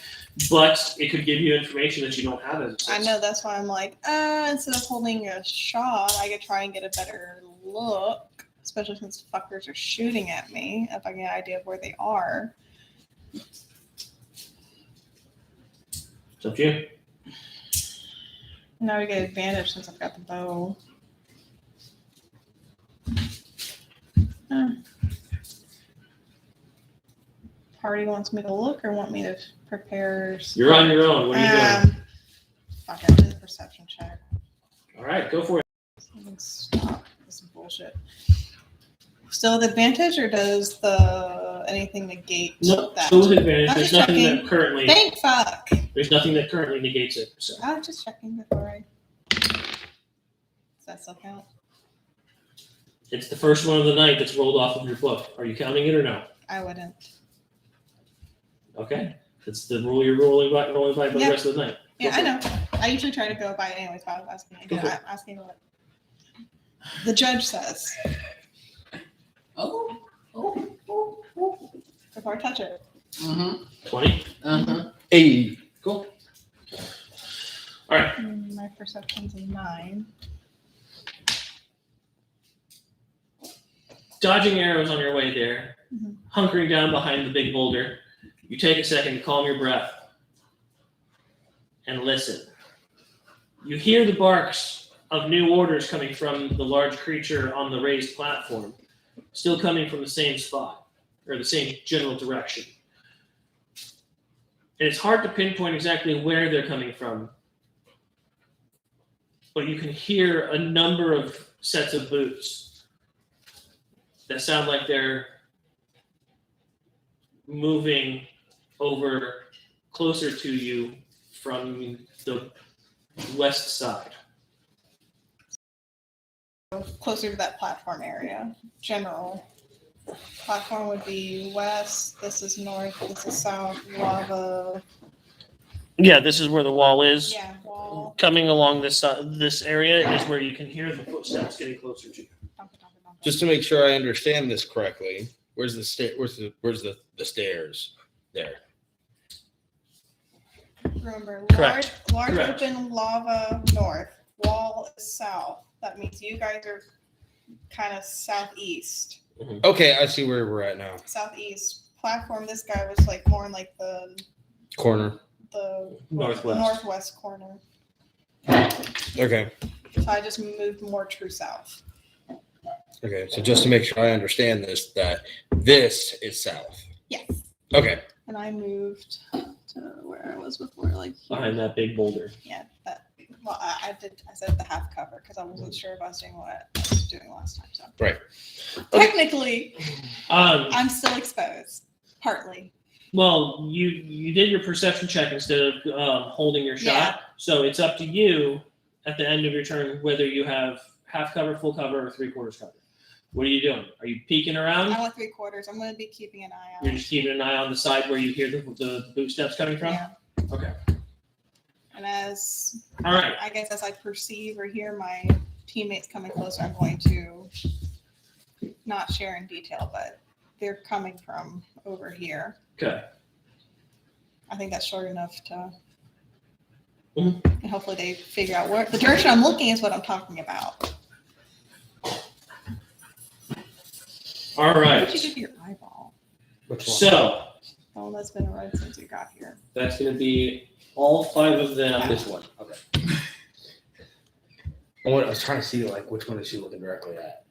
but it could give you information that you don't have as a I know, that's why I'm instead of holding a shot, I could try and get a better look, especially since fuckers are shooting at me, if I get an idea of where they are. It's up to you. Now we get advantage since I've got the bow. Party wants me to look or want me to prepare? You're on your own. What are you doing? Fuck it, do the perception check. All right, go for it. Stop. This is bullshit. Still with advantage, or does anything negate No, that? still with advantage. I'm There's just nothing checking. that currently. Thank fuck. There's nothing that currently negates it. So I'm just checking before I. Does that still count? it's the first one of the night that's rolled off of your book. Are you counting it or no? I wouldn't. Okay, that's the rule you're rolling by for the Yeah. rest of the night. Yeah, Go I for know. I usually try to go by it anyways, but I was asking. Go for it. I'm asking what the judge says Oh. before I touch it. 20. Hey. Cool. All right. My perception's a 9. Dodging arrows on your way there, Mhm. hunkering down behind the big boulder. You take a second to calm your breath and listen. You hear the barks of new orders coming from the large creature on the raised platform, still coming from the same spot or the same general direction. And it's hard to pinpoint exactly where they're coming from, but you can hear a number of sets of boots that sound like they're moving over closer to you from the west side. Closer to that platform area. General platform would be west. This is north. This is south. Lava. Yeah, this is where the wall is. Yeah, wall. Coming along this area is where you can hear the footsteps getting closer to you. Just to make sure I understand this correctly, where's the stairs there? Remember, Correct. large Correct. open lava north. Wall is south. That means you guys are kind of southeast. Okay, I see where we're at now. Southeast platform. This guy was like more in like the Corner. northwest corner. Okay. So I just moved more true south. Okay, so just to make sure I understand this, that this is south. Yes. Okay. And I moved to where I was before, like here. Behind that big boulder. Yeah, that. Well, I said the half cover because I wasn't sure if I was doing what I was doing last time. So Right. technically, Um, I'm still exposed, partly. well, you did your perception check instead of holding your shot. Yeah. So it's up to you at the end of your turn whether you have half cover, full cover, or 3/4 cover. What are you doing? Are you peeking around? I went 3/4. I'm going to be keeping an eye You're out. just keeping an eye on the side where you hear the boot steps coming from? Yeah. Okay. And as All right. I guess as I perceive or hear my teammates coming closer, I'm going to not share in detail, but they're coming from over here. Okay. I think that's short enough to. Mhm. And hopefully they figure out where the direction I'm looking is what I'm talking about. All What right. did you do to your eyeball? Which one? So Oh, that's been a run since you got here. that's going to be all 5 of them. This one. Okay. I was trying to see like which one is she looking directly at?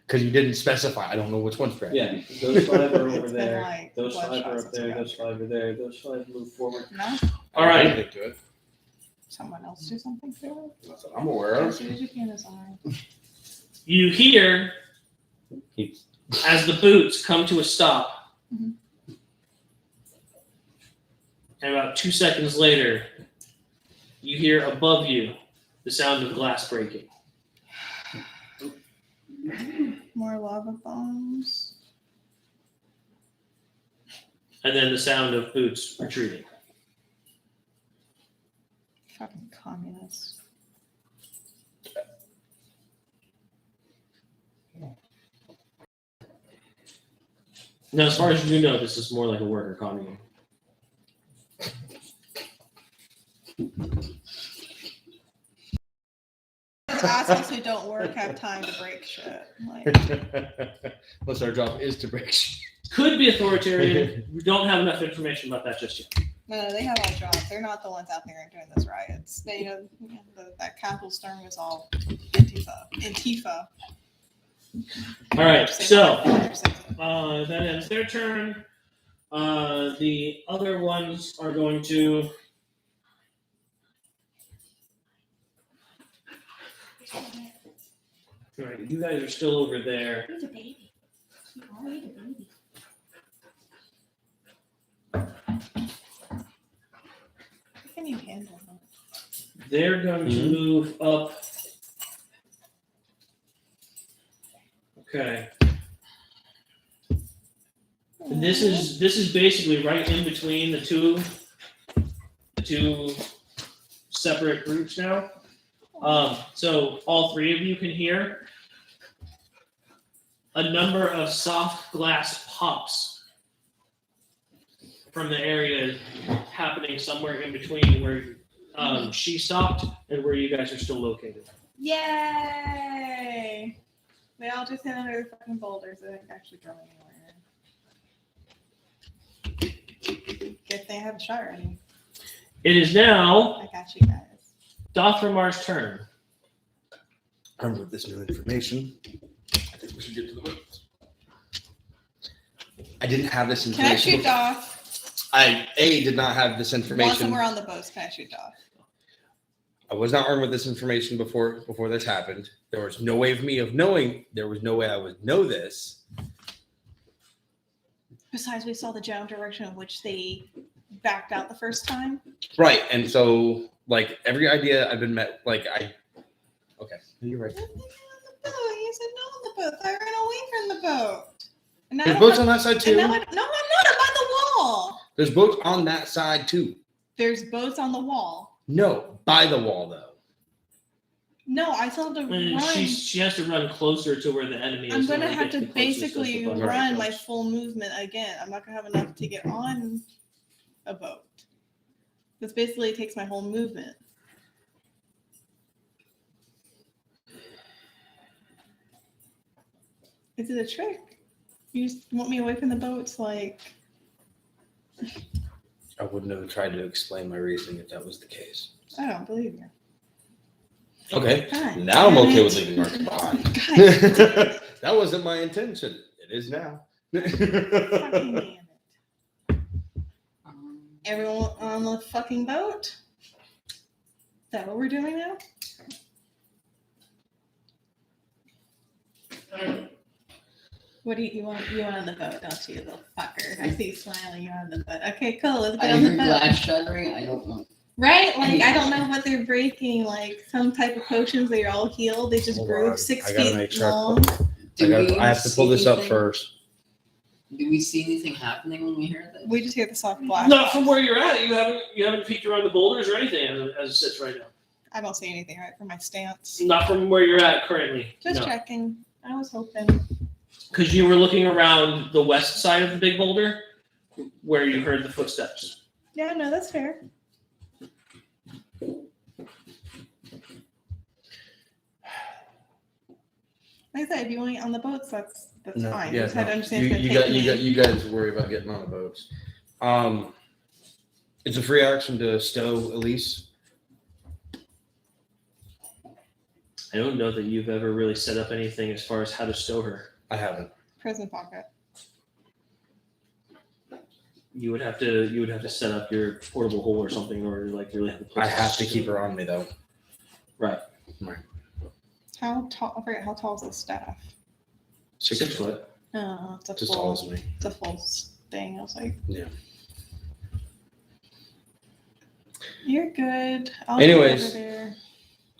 Because you didn't specify. I don't know which one's correct. Yeah, those 5 are over It's been there. like Those 5 bloodshot are up since there. we got Those 5 are there. Those 5 move forward. No? All right. Stick to it. Someone else do something to it? That's what I'm aware of. Did you in his eye? You hear He's- as the boots come to a stop. Mhm. And about 2 seconds later, you hear above you the sound of glass breaking. More lava bombs. And then the sound of boots retreating. Fucking communists. Now, as far as you know, this is more like a worker commune. Assholes who don't work have time to break shit. Like, Unless our job is to break shit. Could be authoritarian. We don't have enough information about that just yet. no, they have all jobs. They're not the ones out there doing those riots. They, that capital storm is all Antifa. All right, so So that ends their turn. The other ones are going to. All right, you guys are still over there. He's a baby. He's already a baby. how can you handle them? They're going to move up. Okay. And this is basically right in between the two separate groups now. So all 3 of you can hear a number of soft glass pops from the area happening somewhere in between where she stopped and where you guys are still located. Yay! They all just hit under the fucking boulders. They didn't actually go anywhere. Good thing I have a shot ready. It is now I got you guys. Dothramar's turn. Armed with this new information, I think we should get to the woods. I didn't have this Can I information. shoot Doth? I did not have this Once information. we're on the boats, can I shoot Doth? I was not armed with this information before this happened. There was no way of me of knowing. There was no way I would know this. Besides, we saw the general direction of which they backed out the first time. Right, and so like every idea I've been met, like okay, you're right. Nothing on the boat. You said no on the boat. I ran away from the boat. And now There's I boats don't on that side and too. now no, I'm not. I'm by the wall. There's boats on that side too. There's boats on the wall. No, by the wall though. No, I still have to run. She has to run closer to where the enemy is. I'm gonna and have to get closest as the basically button run my goes. full movement again. I'm not gonna have enough to get on a boat. This basically takes my whole movement. Is it a trick? You just want me away from the boats, like I wouldn't have tried to explain my reasoning if that was the case. I don't believe you. Okay, God now I'm damn okay it. with leaving marks behind. God That wasn't my intention. It is now. fucking damn it. Um, Everyone on the fucking boat? Is that what we're doing now? What do you want? You on the boat, don't you, little fucker? I see you smiling. You're on the boat. Okay, cool. Let's I get on the heard boat. glass shattering. I don't know. Right? Like I don't know what they're breaking. Like some type of potions. They're all healed. They just Hold grew on. 6 I gotta feet make sure I long. I have to pull this up first. Do we see anything happening when we hear this? We just hear the soft blast. Not from where you're at. You haven't peeked around the boulders or anything as it sits right now. I don't see anything right from my stance. Not from where you're at currently. Just no. checking. I was hoping. Because you were looking around the west side of the big boulder where you heard the footsteps. Yeah, no, that's fair. Like I said, if you want to get on the boats, that's No, fine. yeah, Just had to no. understand You, it's you gonna got take you me. got you guys worry about getting on the boats. It's a free action to stow Elise. I don't know that you've ever really set up anything as far as how to stow her. I haven't. Prison pocket. You would have to set up your portable hole or something, or like really have to place I have to keep her on me though. Right. How tall? I forget how tall is the staff? 6 foot. No, it's a It's as tall full. as me. It's a full thing. I was like, Yeah. you're good. I'll Anyways, get over there.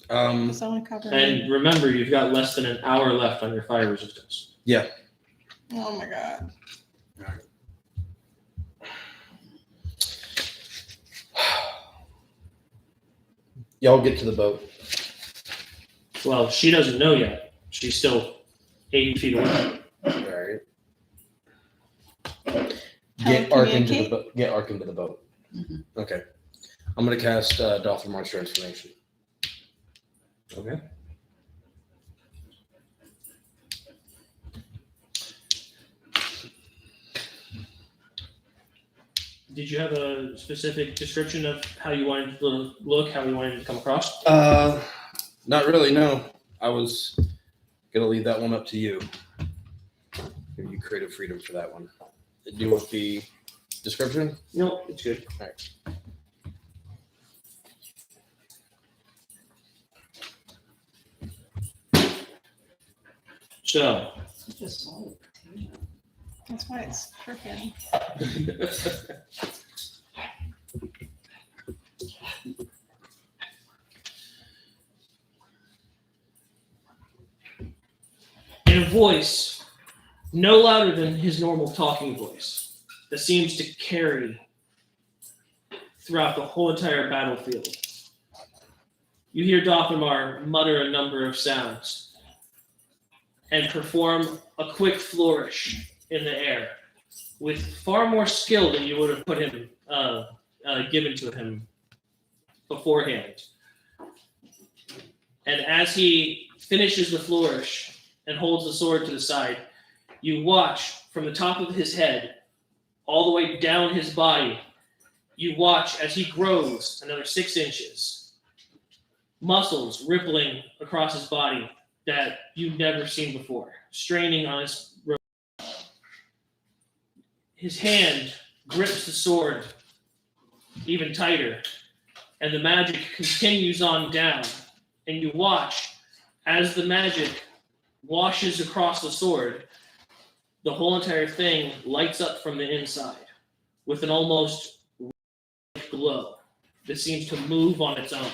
Um, Someone cover And me. remember, you've got less than an hour left on your fire resistance. Oh my god. y'all get to the boat. Well, she doesn't know yet. She's still 80 feet away. All right. How Get Ark into the communicate? boat. Get Ark into the boat. Mhm. Okay. I'm gonna cast Dolphin March Transformation. Okay. Did you have a specific description of how you wanted it to look, how you wanted it to come across? Not really. No. I was gonna leave that one up to you. Give you creative freedom for that one. Do you want the description? No, it's good. All right. So, Just solid potato. That's why it's freaking. in a voice no louder than his normal talking voice that seems to carry throughout the whole entire battlefield, you hear Dothamar mutter a number of sounds and perform a quick flourish in the air with far more skill than you would have put him given to him beforehand. And as he finishes the flourish and holds the sword to the side, you watch from the top of his head all the way down his body. You watch as he grows another 6 inches, muscles rippling across his body that you've never seen before, straining on his robe. His hand grips the sword even tighter, and the magic continues on down. And you watch as the magic washes across the sword. the whole entire thing lights up from the inside with an almost glow that seems to move on its own.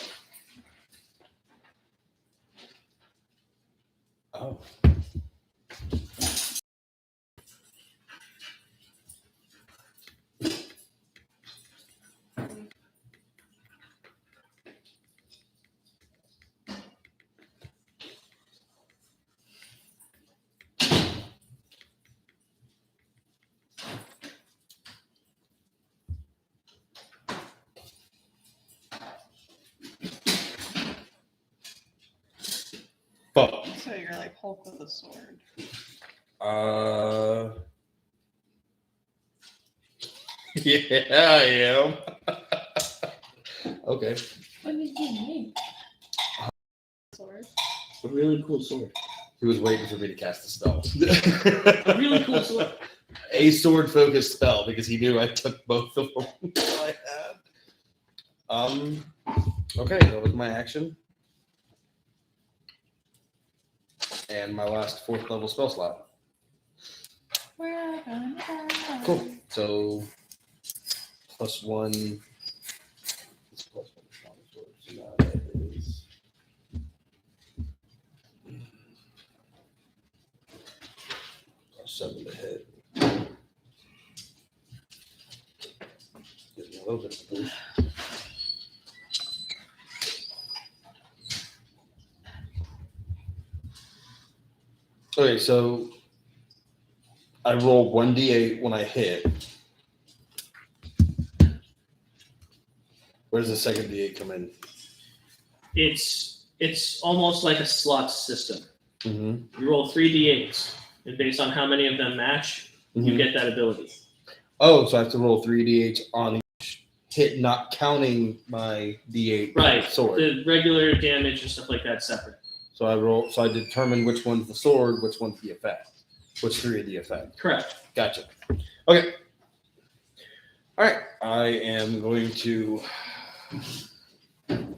Oh. Fuck. So you're like Hulk with a sword. Yeah, I am. Okay. What did you name? Sword. A really cool sword. He was waiting for me to cast the spell. A really cool sword. A sword focused spell because he knew I took both of them I had. Okay, that was my action. And my last 4th level spell slot. We're gonna die. Cool. So +1. It's +1. So now that is +7 to hit. Give me a little bit of a boost. Okay, so I roll 1d8 when I hit. Where does the second d8 come in? It's almost like a slot system. Mm-hmm. You roll 3d8s, and based on how many of them match, you get that ability. Oh, so I have to roll 3d8 on each hit, not counting my d8 Right. sword. The regular damage and stuff like that separate. So I determine which one's the sword, which one's the effect, which 3 are the effect. Correct. Gotcha. Okay. All right. I am going to. I'm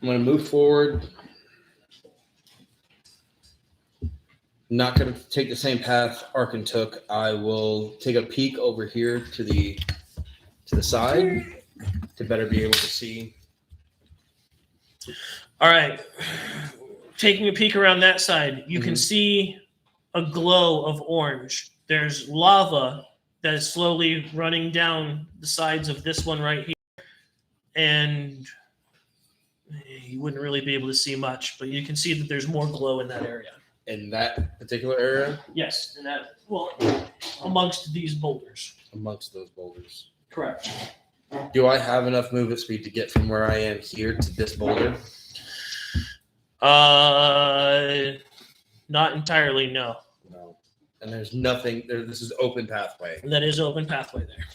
going to move forward. Not going to take the same path Arkin took. I will take a peek over here to the side to better be able to see. All right. Taking a peek around that side, you can see a glow of orange. There's lava that is slowly running down the sides of this one right here. And you wouldn't really be able to see much, but you can see that there's more glow in that area. In that particular area? Yes, and that, well, amongst these boulders. Amongst those boulders. Correct. Do I have enough movement speed to get from where I am here to this boulder? Not entirely, no. No. And there's nothing there. This is open pathway. That is open pathway there.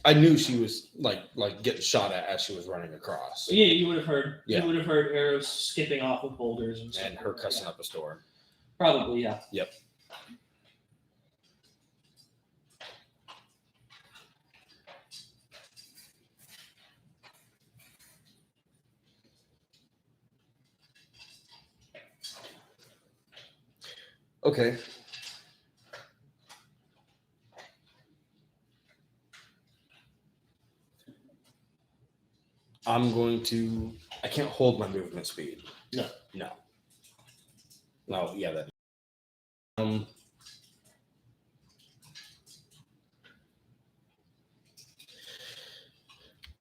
I knew she was like getting shot at as she was running across. Yeah, you would have heard. Yeah. You would have heard arrows skipping off of boulders and stuff. And her cussing up a storm. Probably, yeah. Yep. Okay. I'm going to. I can't hold my movement speed. No. No. No. Yeah. That.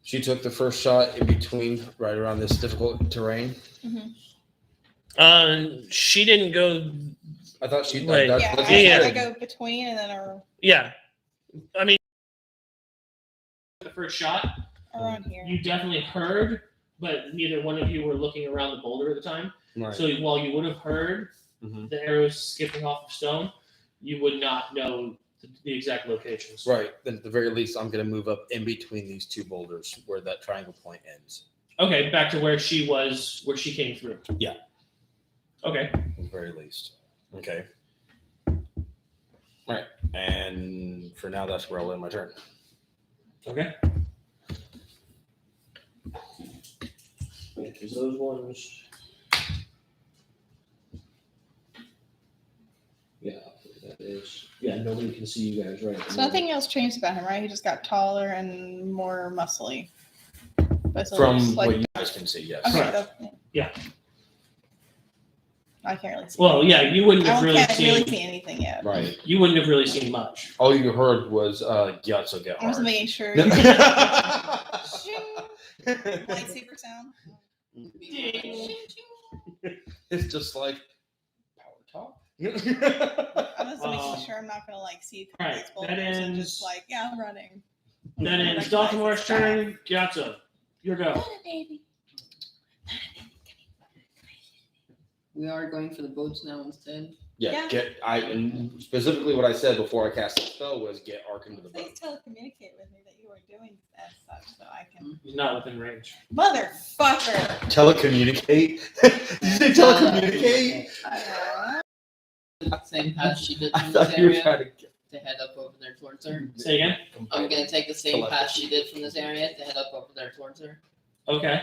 She took the first shot in between, right around this difficult terrain. She didn't go. I thought she. Right. I go between and then Yeah, I mean, the first shot, around here. you definitely heard, but neither one of you were looking around the boulder at the time. Right. So while you would have heard the arrows skipping off of stone, you would not know the exact locations. Right. Then at the very least, I'm going to move up in between these two boulders where that triangle point ends. Okay, back to where she was, where she came through. Yeah. Okay. At the very least. Okay. All right. And for now, that's where I'll end my turn. Okay. Because those ones. Yeah, that is. Yeah, nobody can see you guys, right? So nothing else changed about him, right? He just got taller and more muscly. But still From looks like what you guys can see, yes. okay, Correct. that's, Yeah. I can't really see. Well, yeah, you wouldn't I have really can't seen. really see anything yet. Right. You wouldn't have really seen much. All you heard was Gyatso get I was hard. making sure. No. Lightsaber sound. It's just like power top. I'm just making sure I'm not gonna like see Alright, these that boulders and ends- just like yeah, I'm running. That ends Recognize Dalthamar's this guy. turn. Gyatso, your go. Baby. We are going for the boats now instead. Yeah, Yeah. and specifically what I said before I cast the spell was get Ark into the boat. Please telecommunicate with me that you are doing as such so I can. He's not within range. Motherfucker! Telecommunicate? Did you say telecommunicate? Same path she did I from this thought you were area trying to head up over there towards her. Say again. I'm gonna take the same path Telepathy. she did from this area to head up over there towards her. Okay.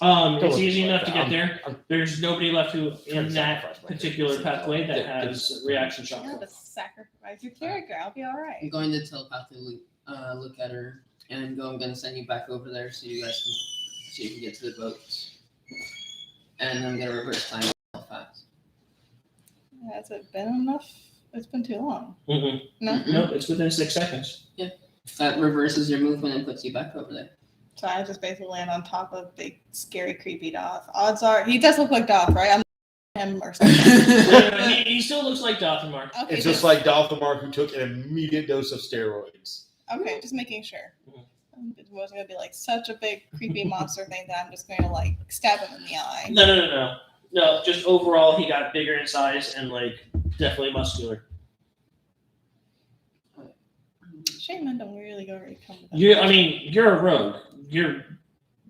Don't It's look easy like enough to that. get there. There's nobody left who in that sacrifice my particular character. pathway that Yeah, has reaction You shot. have to sacrifice your character. I'll be I'm alright. going to telepathically look at her and I'm gonna send you back over there so you guys can so you can get to the boats. And I'm gonna reverse time real fast. Has it been enough? It's been too long. Mm-hmm. No? Nope, it's within 6 seconds. That reverses your movement and puts you back over there. So I just basically land on top of big, scary, creepy Doth. Odds are he does look like Doth, right? I'm him or something. he still looks like Dalthamar. Okay, It's just like Dalthamar who took an immediate dose of steroids. okay, just making sure. Mhm. It wasn't gonna be like such a big, creepy monster thing that I'm just going to like stab him in the eye. No, just overall he got bigger in size and like definitely muscular. Shame I don't really go really come to that. You're a rogue.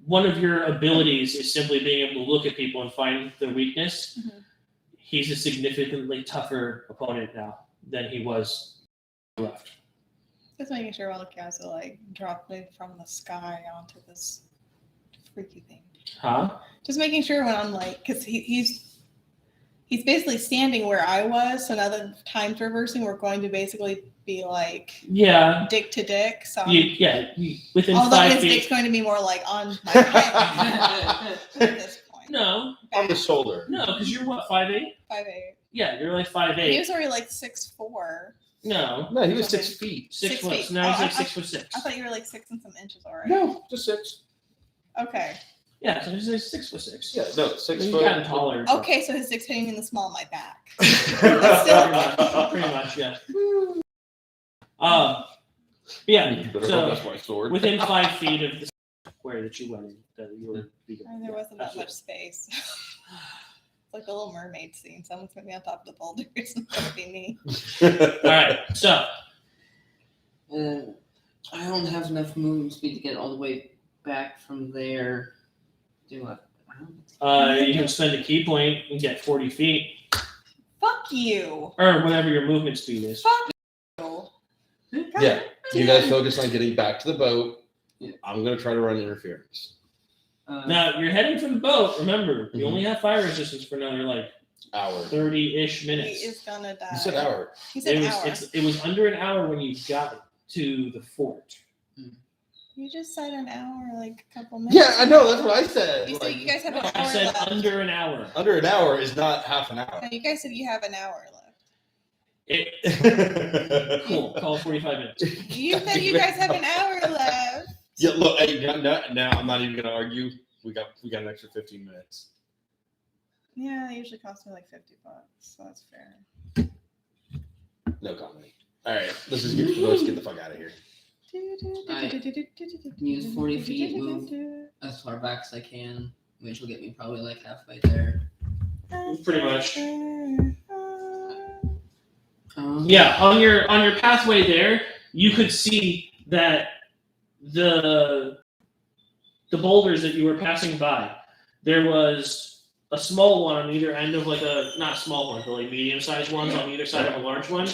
One of your abilities is simply being able to look at people and find their weakness. Mhm. He's a significantly tougher opponent now than he was left. Just making sure all the guys are like dropping from the sky onto this freaky thing. Huh? Just making sure when I'm like, because he's basically standing where I was. So now that time's reversing, we're going to basically be like Yeah. dick to dick. So Within although 5 his dick's feet. going to be more like on my head at this point. No, On the shoulder. no, because you're what, 5'8"? 5'8". Yeah, you're like He 5'8". was already like 6'4". No, No, he was 6 feet. 6 6 foot. feet. So now he's Oh, like I 6'6". I thought you were like 6 and some inches already. No, just 6. Okay. Yeah, so he's like 6'6". Yeah, no, 6 He's foot. gotten taller. Okay, so his dick's hitting in the small of my back. Pretty much, yeah. Yeah. You better So hope that's my sword. within 5 feet of the square that you went in, that you were. And there wasn't that much space. It's like a little mermaid scene. Someone's gonna be on top of the boulders. It's gonna be me. All right, so I don't have enough movement speed to get all the way back from there. Do I? you can spend a key point and get 40 feet, Fuck you. or whatever your movement speed is. Fuck Yeah, you guys focus on getting back to the boat. Yeah. I'm going to try to run interference. Now you're heading for the boat. Remember, you Mhm. only have fire resistance for another like Hour. 30-ish He minutes. is gonna die. You said hour. He said hour. It was under an hour when you got to the fort. You just said an hour, like a couple minutes. Yeah, I know. That's what I said. You said Like, you guys have an I hour said left. under an hour. under an hour is not half an hour. No, you guys said you have an hour left. Cool. Call 45 minutes. You said you guys have an hour left. Yeah, look. Hey, now I'm not even going to argue. We got an extra 15 minutes. Yeah, it usually costs me like $50, so that's fair. No comment. All right, let's get the fuck out of here. Use 40 feet, move as far back as I can, which will get me probably like halfway there. Pretty much. Um, Yeah, on your pathway there, you could see that the boulders that you were passing by, there was a small one on either end of like not a small one, but like medium-sized ones on either side of a large one.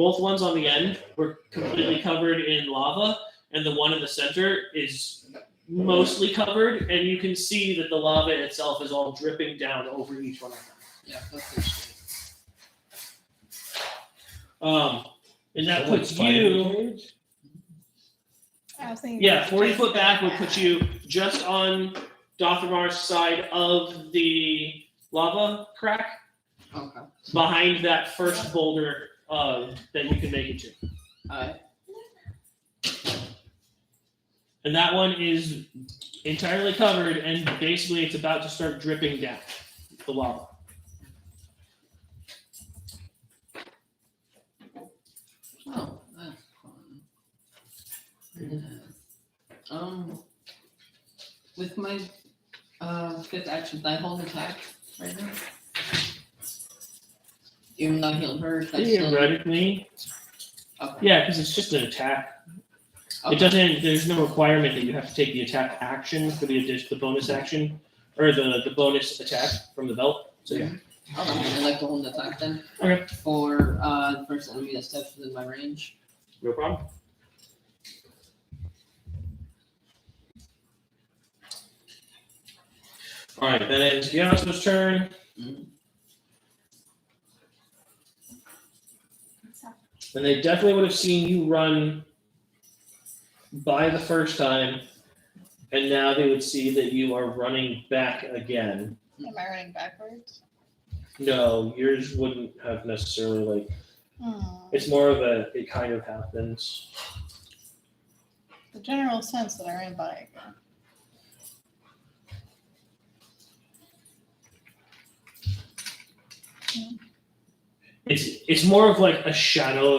both ones on the end were completely covered in lava, and the one in the center is mostly covered, and you can see that the lava itself is all dripping down over each one of them. Yeah, that's pretty straight. And that puts you, I was thinking yeah, 40 foot back would put you just on Dothamar's side of the lava crack, Okay. behind that first boulder that you can make it to. Alright. And that one is entirely covered, and basically it's about to start dripping down the lava. Oh, that's fun. Yeah. With my fifth action, did I hold attack right now? Even though I healed her, that's still. Theoretically, Okay. yeah, because it's just an attack. Okay. It doesn't. There's no requirement that you have to take the attack action for the bonus action, or the bonus attack from the belt. So yeah. Okay. I'd like to hold an attack then. Okay. For the first enemy that steps within my range. No problem. All right, that ends Gyasu's turn. Mhm. And they definitely would have seen you run by the first time, and now they would see that you are running back again. Am I running backwards? No, yours wouldn't have necessarily like. It's more of a it kind of happens. The general sense that I ran by again. It's more of like a shadow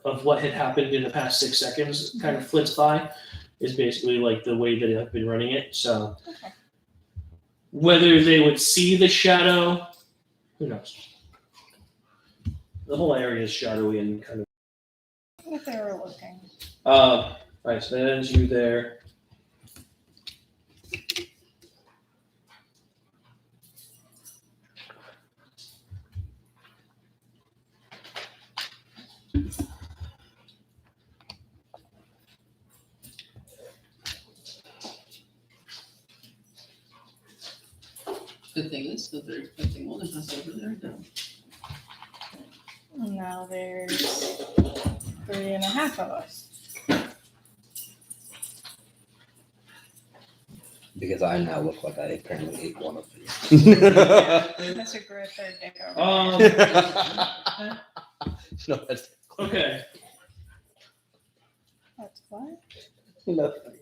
of what had happened in the past 6 seconds kind of flits by. Is basically like the way that I've been running it. So Okay. whether they would see the shadow, who knows? The whole area is shadowy and kind of. If they were looking. Right, so that ends you there. The thing is that they're expecting one of us over there. Now there's 3.5 of us. Because I now look like I apparently ate one of these. Mr. Griff, third dick over there. No, that's Okay. That's what? nothing.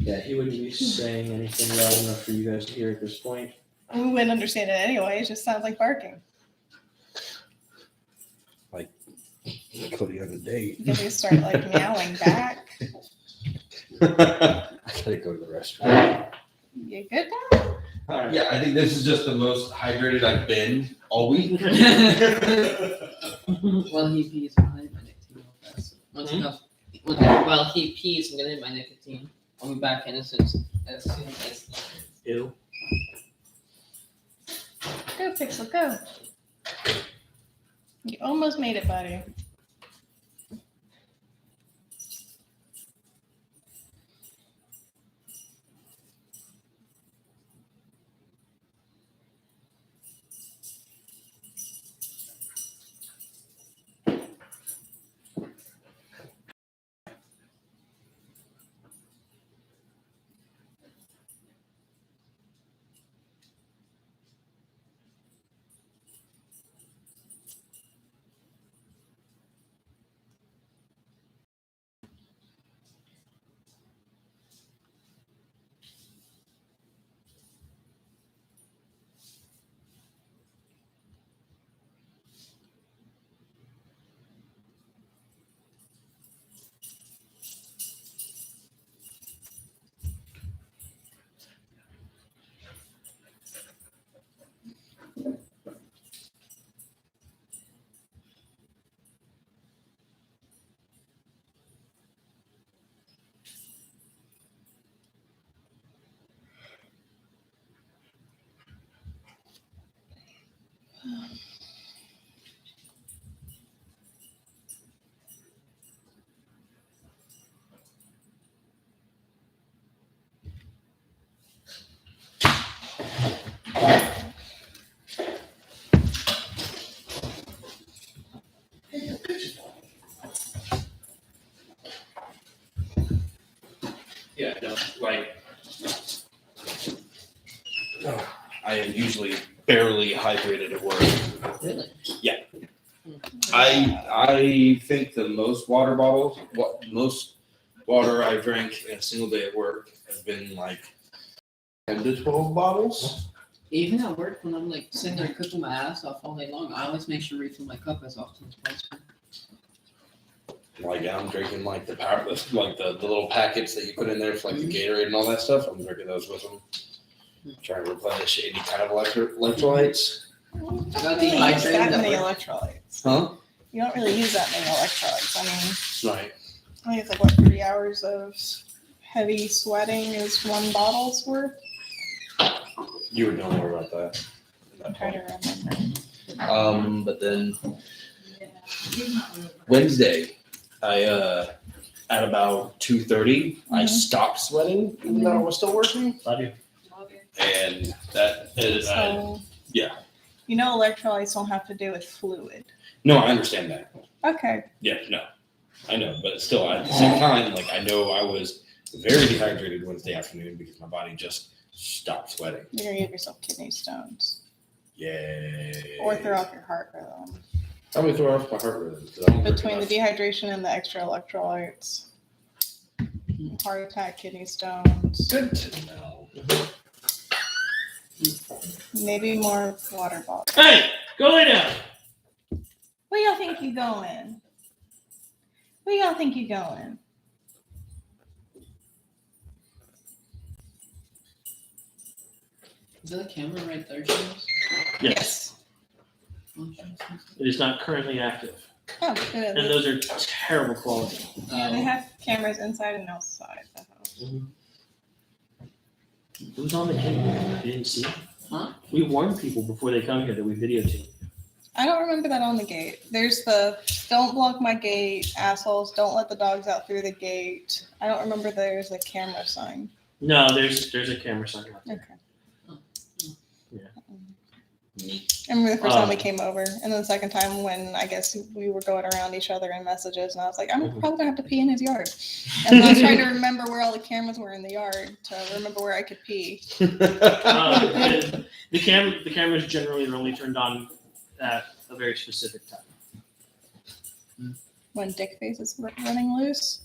Yeah, he wouldn't be saying anything loud enough for you guys to hear at this point. We wouldn't understand it anyway. It just sounds like barking. Could the other day. You can just start like meowing back. I gotta go to the restroom. You good now? Yeah, I think this is just the most hydrated I've been all week. Well, he pees, I'm gonna hit my nicotine real fast. While he pees, I'm gonna hit my nicotine. I'll be back in as soon as Ew. Go, Pixel, go. You almost made it, buddy. Yeah, no, like I am usually barely hydrated at work. Really? I think the most most water I drank in a single day at work has been like 10 to 12 bottles. Even at work, when I'm like sitting there cooking my ass off all day long, I always make sure to refill my cup as often as possible. Like I'm drinking like the power, like the little packets that you put in there for like the Gatorade and all that stuff. I'm drinking those with them. Trying to replenish any kind of electrolytes. I got You don't really use dehydrated that at many work. electrolytes. Huh? You don't really use that many electrolytes. Right. I think it's like what 3 hours of heavy sweating is one bottle's worth. You were telling me about that. I'm trying to remember. But then Wednesday, I at about 2:30, I Mhm. stopped sweating even though I was still working, Love you. and that is So, yeah. You know, electrolytes don't have to do with fluid. No, I understand that. Okay. Yeah, no, I know, but still at the same time, like I know I was very dehydrated Wednesday afternoon because my body just stopped sweating. You're gonna give yourself kidney stones. Yay! Or throw off your heart rhythm. Probably throw off my heart rhythm because I don't drink Between the enough. dehydration and the extra electrolytes. Heart attack, kidney stones. Good to know. Maybe more water bottles. Hey, go lay down. Where y'all think you going? Where y'all think you going? Is that a camera right there, James? Yes. Oh, Jesus. It is not currently active. Oh, good. And those are terrible quality. Yeah, they have cameras inside and outside the house. Who's on the camera? You didn't see? Huh? We warn people before they come here that we videotape. I don't remember that on the gate. There's the don't block my gate, assholes, don't let the dogs out through the gate. I don't remember there's a camera sign. No, there's a camera sign out there. Okay. Neat. I remember the first time we came over, and then the second time when I guess we were going around each other in messages, and I was like, I'm probably gonna have to pee in his yard. And I was trying to remember where all the cameras were in the yard to remember where I could pee. The cameras generally are only turned on at a very specific time. When Dick Face is running loose.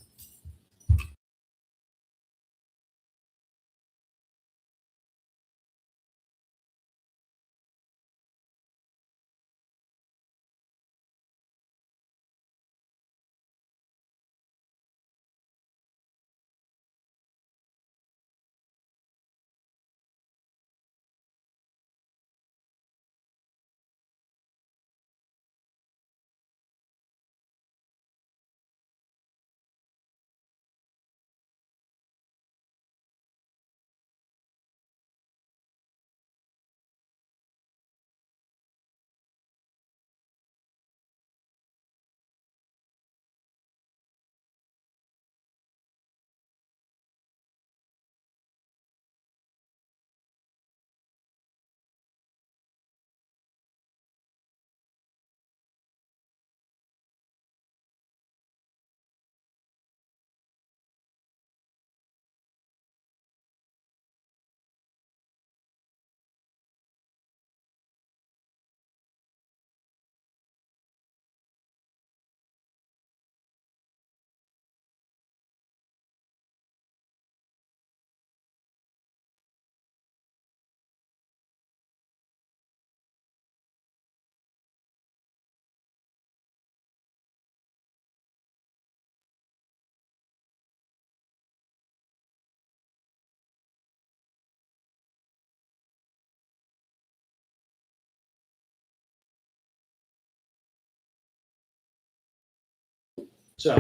So,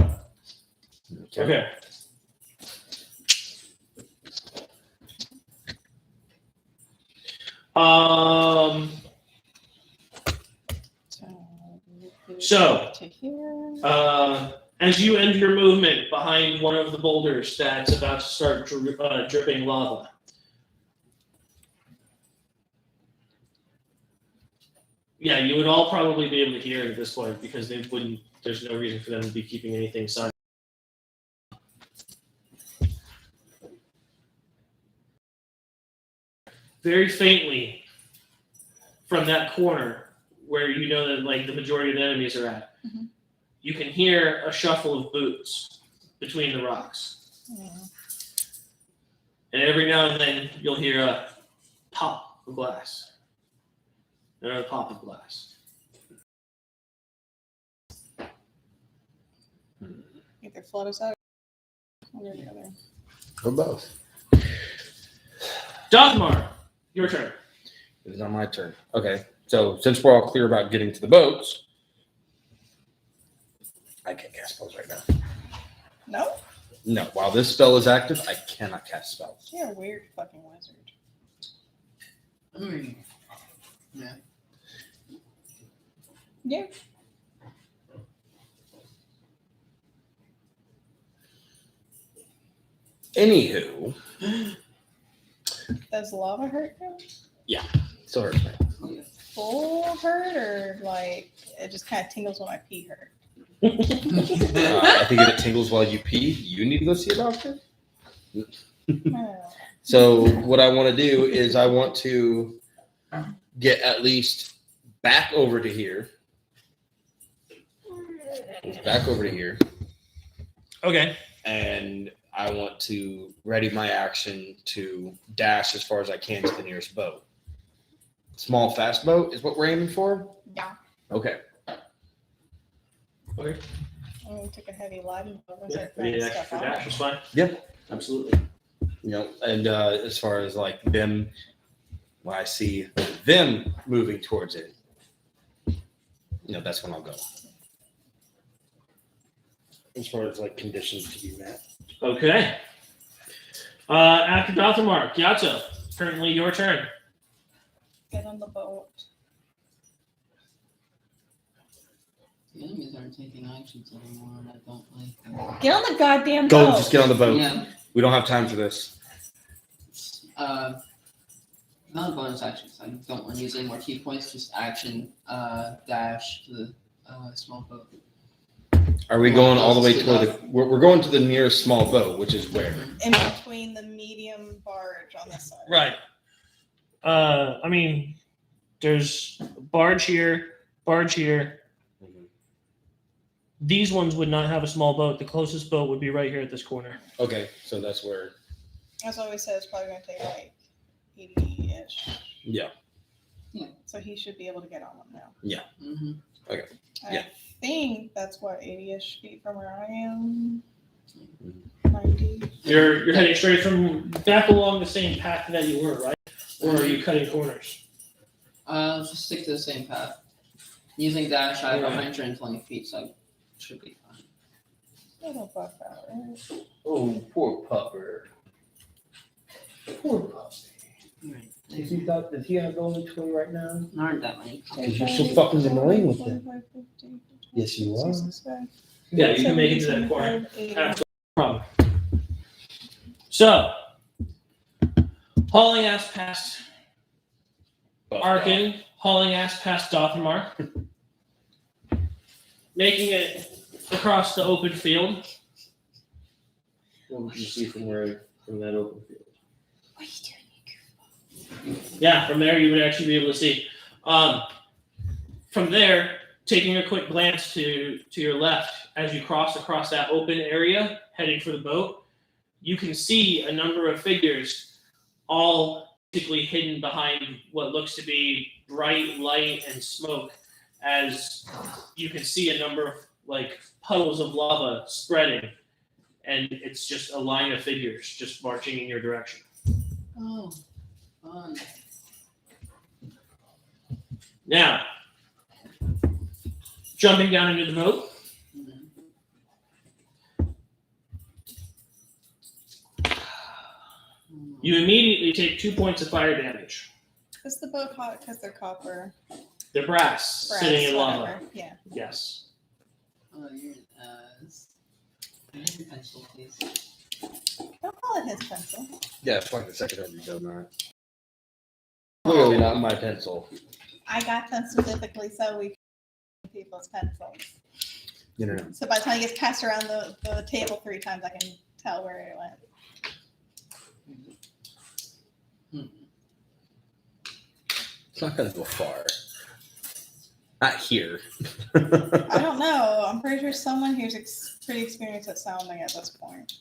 okay. So, to here. as you end your movement behind one of the boulders that's about to start dripping lava, yeah, you would all probably be able to hear it at this point because they wouldn't. There's no reason for them to be keeping anything silent. Very faintly, from that corner where you know that like the majority of the enemies are at, Mhm. you can hear a shuffle of boots between the rocks. Yeah. And every now and then you'll hear a pop of glass. Another pop of glass. Either flood us out or one or the other. Or both. Dothmar, your turn. It is on my turn. Okay. So since we're all clear about getting to the boats, I can't cast spells right now. No? No, while this spell is active, I cannot cast spells. You're a weird fucking wizard. Yeah. Yeah. Anywho, Does lava hurt you? still hurts me. Full hurt or like it just kind of tingles when my pee hurt? I think if it tingles while you pee, you need to go see a doctor. I don't know. So what I want to do is I want to get at least back over to here. Back over to here. Okay. And I want to ready my action to dash as far as I can to the nearest boat. Small, fast boat is what we're aiming for? Yeah. Okay. Okay. I'm gonna take a heavy laden boat and Yeah, start we need throwing an extra stuff dash. out. It's fine. Yep. Absolutely. You know, and as far as like them, when I see them moving towards it, you know, that's when I'll go. As far as like conditions to be met. Okay. After Dothmar, Gyato, currently your turn. Get on the boat. The enemies aren't taking actions anymore, and I don't like that. Get on the goddamn Go, boat. just get on the boat. Yeah. We don't have time for this. Not a bonus action, 'cause I don't want to use any more key points, just action, dash to the small boat. Are we going all the way to the? We're going to the nearest small boat, which is where? In between the medium barge on this side. Right. I mean, there's barge here, barge here. These ones would not have a small boat. The closest boat would be right here at this corner. Okay, so that's where. As I always said, it's probably going to take like 80-ish. Yeah. So he should be able to get on them now. Mm-hmm. I think that's what 80-ish feet from where I am. Mhm. 90. You're heading straight from back along the same path that you were, right? Or are you cutting corners? Let's just stick to the same path. Using dash, I have Alright. 120 feet, so I should be fine. Little buff out, right? Oh, poor pupper. Poor puppy. Alright. Does he have only 20 right now? There aren't that many. Because you're so fucking annoying with it. 45, 50, Yes, you are. 65, Yeah, you can make it to that corner. 75, 80. Absolutely. Problem. So, hauling ass past Arkin, hauling ass past Dothmar, making it across the open field. What would you see from that open field? What are you doing? Yeah, from there you would actually be able to see. From there, taking a quick glance to your left as you cross across that open area, heading for the boat, you can see a number of figures, all basically hidden behind what looks to be bright light and smoke, as you can see a number of like puddles of lava spreading, and it's just a line of figures just marching in your direction. Oh, fun. Now, jumping down into the boat, you immediately take 2 points of fire damage. Is the boat hot because they're copper? They're brass, sitting in lava. whatever. Yeah. Yes. Oh, you're an ass. Give me a pencil, please. Don't call it his pencil. Yeah, fuck the second time you done that. Clearly not my pencil. I got them specifically so we can use people's pencils. You know. So by the time it gets passed around the table 3 times, I can tell where it went. It's not gonna go far. Not here. I don't know. I'm pretty sure someone here's pretty experienced at sounding at this point.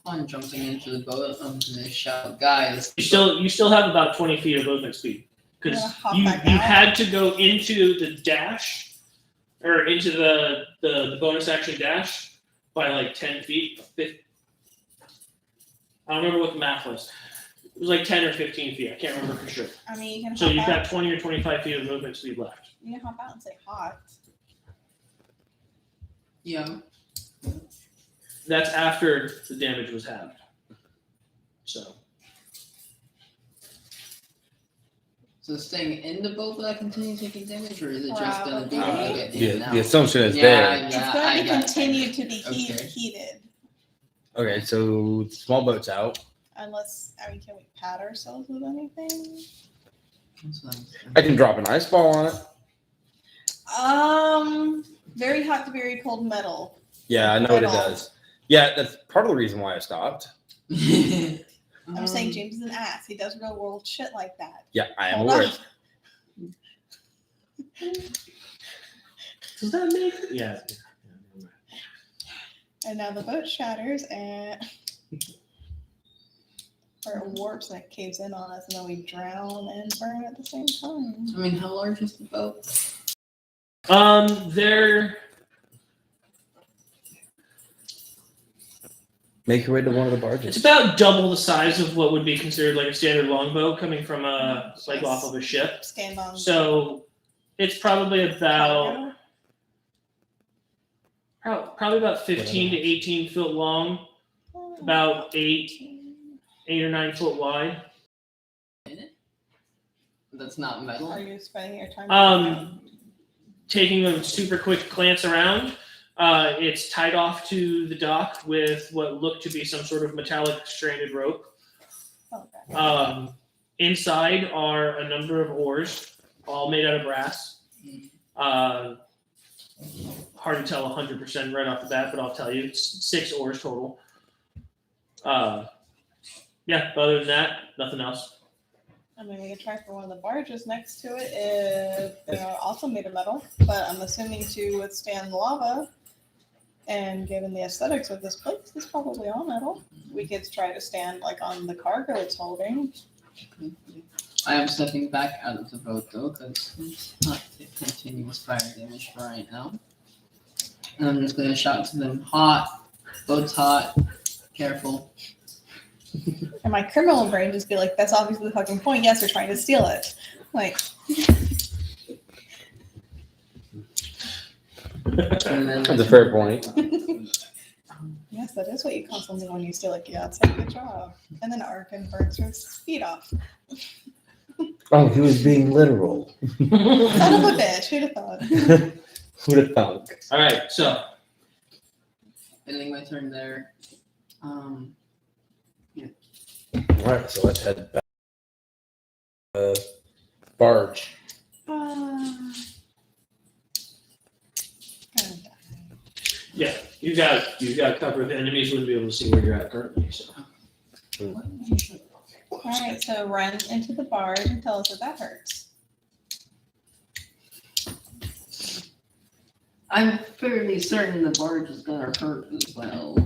Upon jumping into the boat, I'm gonna shout, guys. You still have about 20 feet of movement speed because I'm gonna hop you back out. had to go into the dash or into the bonus action dash by like 10 feet. I don't remember what the math was. It was like 10 or 15 feet. I can't remember for sure. I mean, you can So hop you've out. got 20 or 25 feet of movement speed left. You can hop out and say hot. Yeah. That's after the damage was halved. So staying in the boat will I continue taking damage, or is it just gonna be Probably. when I get in and out? The assumption is Yeah, there. yeah, It's I going to got it. continue to be Okay. heated. Okay, so small boat's out. Unless, I mean, can we pad ourselves with anything? That's what I'm saying. I can drop an ice ball on it. Very hot to very cold metal. Yeah, I know what it Metal. does. Yeah, that's part of the reason why I stopped. I'm saying James is an ass. He does real world shit like that. Yeah, I am Hold aware. on. does that make yeah? And now the boat shatters and or it warps and it caves in on us, and then we drown and burn at the same time. I mean, how large is the boat? They're Make your way to one of the it's barges. about double the size of what would be considered like a standard longbow coming from a like off of a ship. Stand on. So it's probably about cargo. probably about 15 to 18 foot long, about 8 or 9 foot wide. In it? That's not metal. Are you spending your time? Taking a super quick glance around, it's tied off to the dock with what looked to be some sort of metallic stranded rope. Okay. Inside are a number of oars, all made out of brass. Hard to tell 100% right off the bat, but I'll tell you, it's 6 oars total. Yeah, but other than that, nothing else. I mean, we could try for one of the barges next to it if they're also made of metal, but I'm assuming to withstand lava. And given the aesthetics of this place, it's probably all metal. We could try to stand like on the cargo it's holding. I am stepping back out of the boat though, because it's not continuous fire damage for right now. And I'm just gonna shout to them, hot, boat's hot, careful. And my criminal brain just be like, that's obviously the fucking point. Yes, they're trying to steal it. Like, And then That's a fair point. yes, that is what you call something when you steal it. Yeah, it's like, good job. And then Arkin burns his feet off. Oh, he was being literal. Son of a bitch, who'd have thought? Who'd have thunk? All right, so ending my turn there. Alright, so let's head back. Barge. yeah, you got cover. The enemies wouldn't be able to see where you're at currently. So All right, so run into the barge and tell us if that hurts. I'm fairly certain the barge is gonna hurt as well.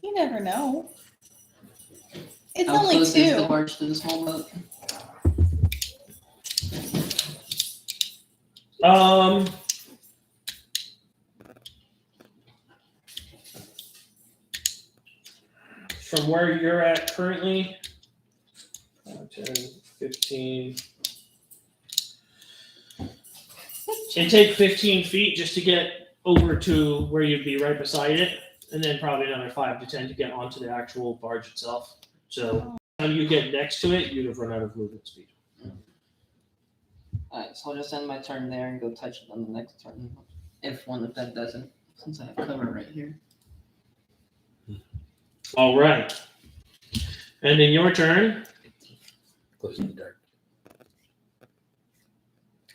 You never know. It's How only close is the 2. barge to the small boat? From where you're at currently, 10, 15. It'd take 15 feet just to get over to where you'd be right beside it, and then probably another 5 to 10 to get onto the actual barge itself. So when you get next to it, you'd have run out of movement speed. Alright, so I'll just end my turn there and go touch it on the next turn. If one of them doesn't, since I have cover right here. All right. And in your turn, Close in the dark.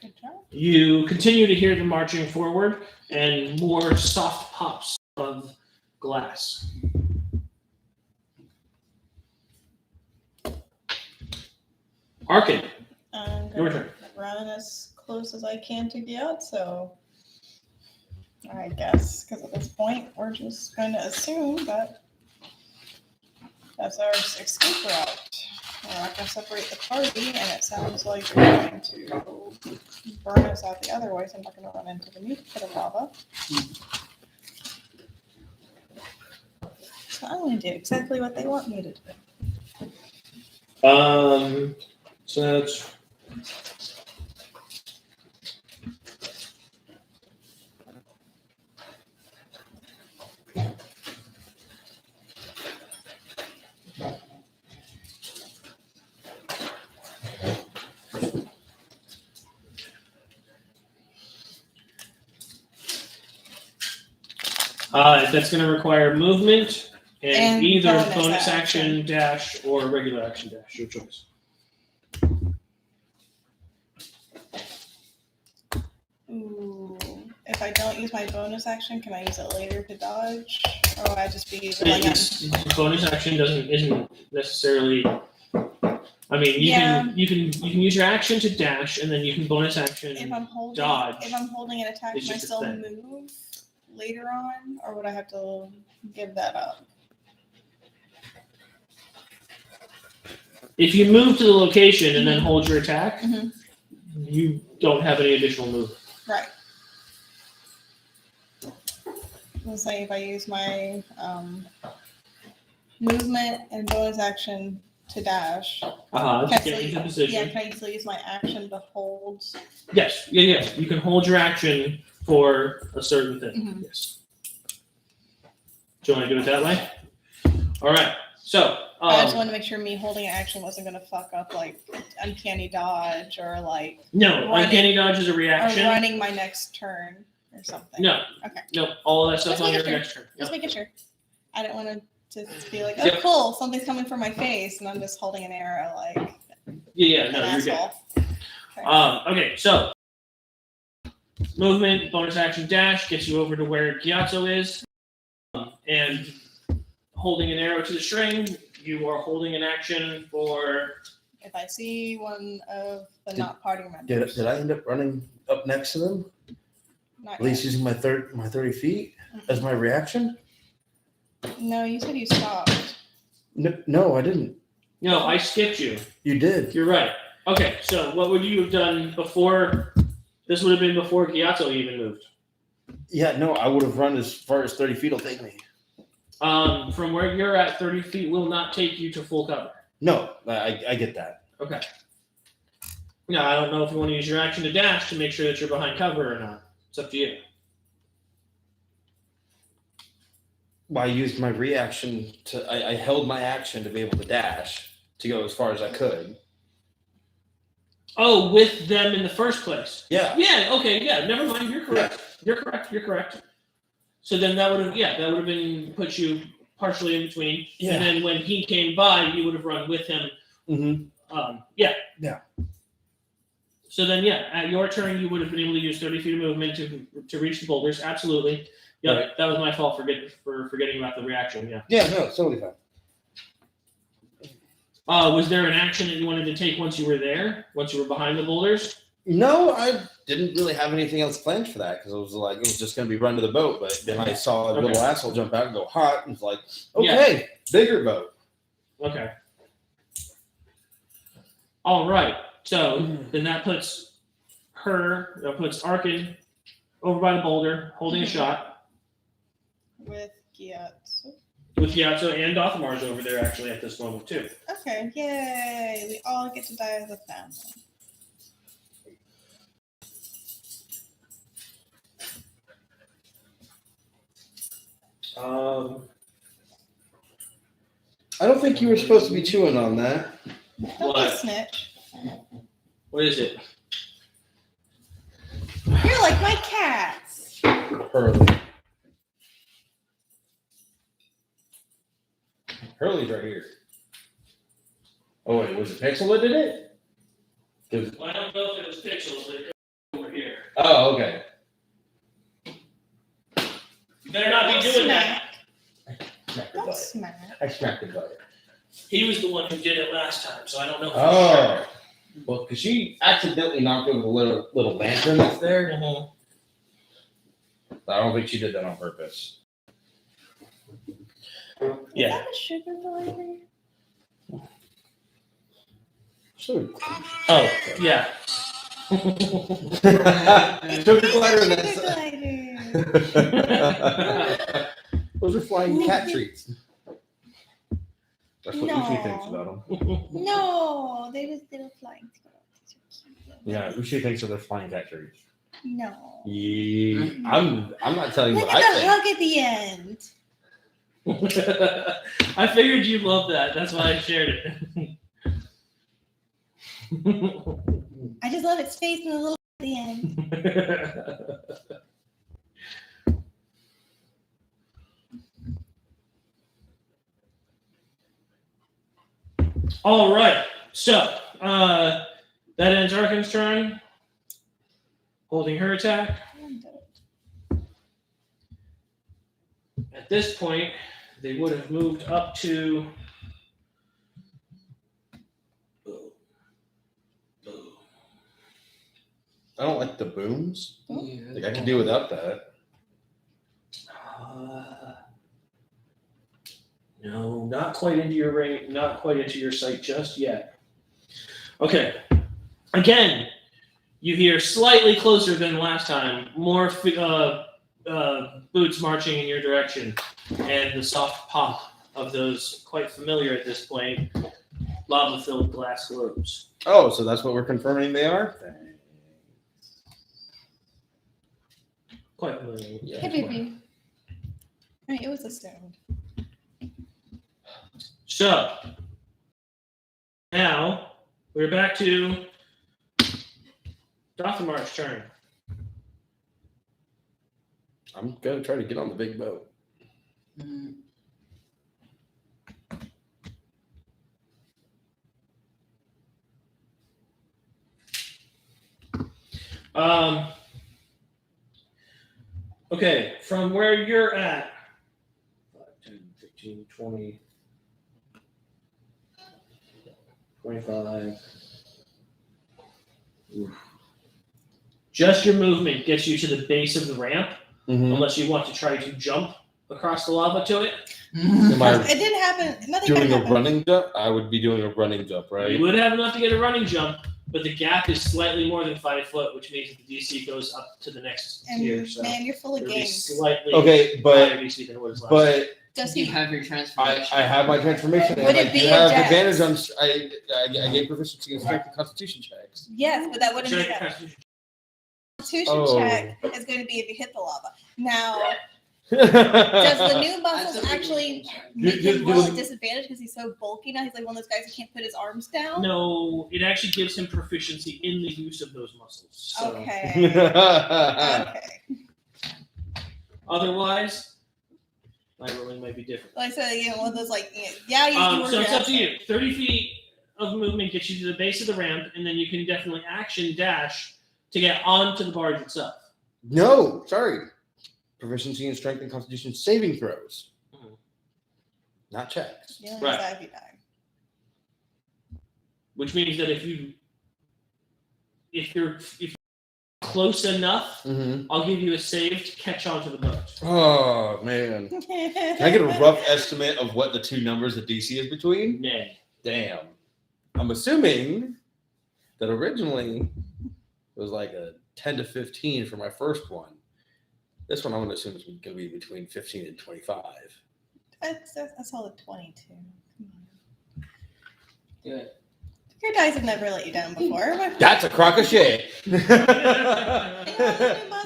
Good job. you continue to hear them marching forward and more soft pops of glass. Arkin, I'm your gonna turn. run as close as I can to get, so I guess because at this point we're just going to assume that that's our escape route. We're not going to separate the party, and it sounds like they're going to burn us out the other way, so I'm not going to run into the new pit of lava. So I'm going to do exactly what they want me to do. So that's that's going to require movement and And either bonus bonus action. action dash or regular action dash. Your choice. Ooh. If I don't use my bonus action, can I use it later to dodge? Or will I just be relying on... Bonus action isn't necessarily. I mean, Yeah. you can use your action to dash, and then you can bonus action. If I'm holding, Dodge. If I'm holding an attack, It's can I just a still thing. move later on, or would I have to give that up? If you move to the location and then hold your attack, Mhm. you don't have any additional move. Right. Let's say if I use my movement and bonus action to dash, To can I get still, into position. can I still use my action to hold? Yes, yeah. You can hold your action for a certain thing. Mhm. Yes. Do you want to do it that way? All right. So. I just wanted to make sure me holding an action wasn't going to fuck up like uncanny dodge or like No, running- uncanny dodge is a or reaction. running my next turn or something. No. Okay. No, all of that stuff's Just on your making sure. next turn. Just Yep. making sure. I didn't want to just be like, oh, Yep. cool, something's coming for my face, and I'm just holding an arrow like Yeah, an no, you're good. asshole. Okay, so movement, bonus action dash gets you over to where Gyatso is, and holding an arrow to the string, you are holding an action for. If I see one of the Did- not party members, Did I end up running up next to them? not At least yet. using my 30 feet as my reaction? No, you said you stopped. No, I didn't. No, I skipped you. You did. You're right. Okay, so what would you have done before? This would have been before Gyatso even moved. Yeah, no, I would have run as far as 30 feet will take me. From where you're at, 30 feet will not take you to full cover. No, I get that. Okay. Now, I don't know if you want to use your action to dash to make sure that you're behind cover or not. It's up to you. I used my reaction to. I held my action to be able to dash to go as far as I could. Oh, with them in the first place. Yeah. Yeah, okay, yeah, never mind. You're correct. You're correct. So then that would have been put you partially in between. Yeah. And then when he came by, you would have run with him. Mm-hmm. Yeah. Yeah. So then, yeah, at your turn, you would have been able to use 30 feet of movement to reach the boulders. Absolutely. Yeah, Right. that was my fault for forgetting about the reaction. Yeah. Yeah, no, it's totally fine. Was there an action that you wanted to take once you were there? Once you were behind the boulders? No, I didn't really have anything else planned for that because it was just going to be run to the boat. But then I saw a Okay. little asshole jump out and go hot, and it's like, okay, bigger boat. Okay. All right. So then that puts Arkin over by the boulder, holding a shot With Gyatso. with Gyatso and Dothamar's over there actually at this moment too. Okay, yay! We all get to die as a family. I don't think you were supposed to be chewing on that. Don't be a What? snitch. What is it? like my cats. Hurley's right here. Oh wait, was it Pixel that did it? 'Cause- Well, I don't know if it was pixels, but it goes over here. Oh, okay. You better not be Don't doing that. Smack the Don't butt. smack. I smacked the butt. He was the one who did it last time, so I don't know for Oh. Well, because she accidentally knocked over the little lantern that's there. sure. I don't think she did that on purpose. Yeah. Is that a sugar glider? Sure. Oh, yeah. Sugar glider and Sugar that's. glider. Those are flying cat treats. That's what No. Uchi thinks about them. No, they just did a flying squirrel. Yeah, Uchi thinks of their flying cat treats. No. Yeah, I'm not telling you Look what at I the think. hug at the end. I figured you'd love that. That's why I shared it. I just love its face and the little at the end. All right. So that ends Arkin's turn. Holding her attack. At this point, they would have moved up to. I don't like the booms. Yeah. Like I can do without that. No, not quite into your ring, not quite into your sight just yet. Okay. Again, you hear slightly closer than last time, more boots marching in your direction, and the soft pop of those quite familiar at this point lava-filled glass globes. Oh, so that's what we're confirming they are? Quite familiar. Yeah. Hey, baby. Right, it was a stone. So now we're back to Dothamar's turn. I'm gonna try to get on the big boat. Mm. Okay, from where you're at, 5, 10, 15, 20, 25. Oof. Just your movement gets you to the base of the ramp, unless you want to try to jump across the lava to it. Am I It didn't happen. Nothing doing can a happen. running jump? I would be doing a running jump, right? You would have enough to get a running jump, but the gap is slightly more than 5 foot, which means that the DC goes up to the next And tier. So man, you're full of it'll be games. slightly Okay, but higher DC than it was last. but Does You he? have your I transformation. have my transformation. Would And it I be do a have dex? advantage on. I gave proficiency in strength and constitution checks. Yes, but that wouldn't be Check that. Constitution. Constitution Oh. check is going to be if you hit the lava. Now, Does does the new muscles That's a big actually one. make You- him you- roll at disadvantage because he's so bulky now? He's like one of those guys who can't put his arms down. No, it actually gives him proficiency in the use of those muscles. So Okay. Okay. otherwise, my rolling might be different. Like I said, one of those like, yeah, you So it's up to you. 30 feet of movement gets you to the base of the ramp, and then you can definitely action dash to get onto the barge itself. No, sorry. Proficiency in strength and constitution saving throws, Mhm. not checks. You know, Right. if you die. Which means that if you're close enough, Mm-hmm. I'll give you a save to catch onto the boat. Oh man, can I get a rough estimate of what the two numbers of DC is between? Nay. Damn, I'm assuming that originally it was like a 10 to 15 for my first one. This one I'm going to assume is going to be between 15 and 25. That's all the 22. Come on. Do it. Your dice have never let you down before. That's a crock of shit. muscle.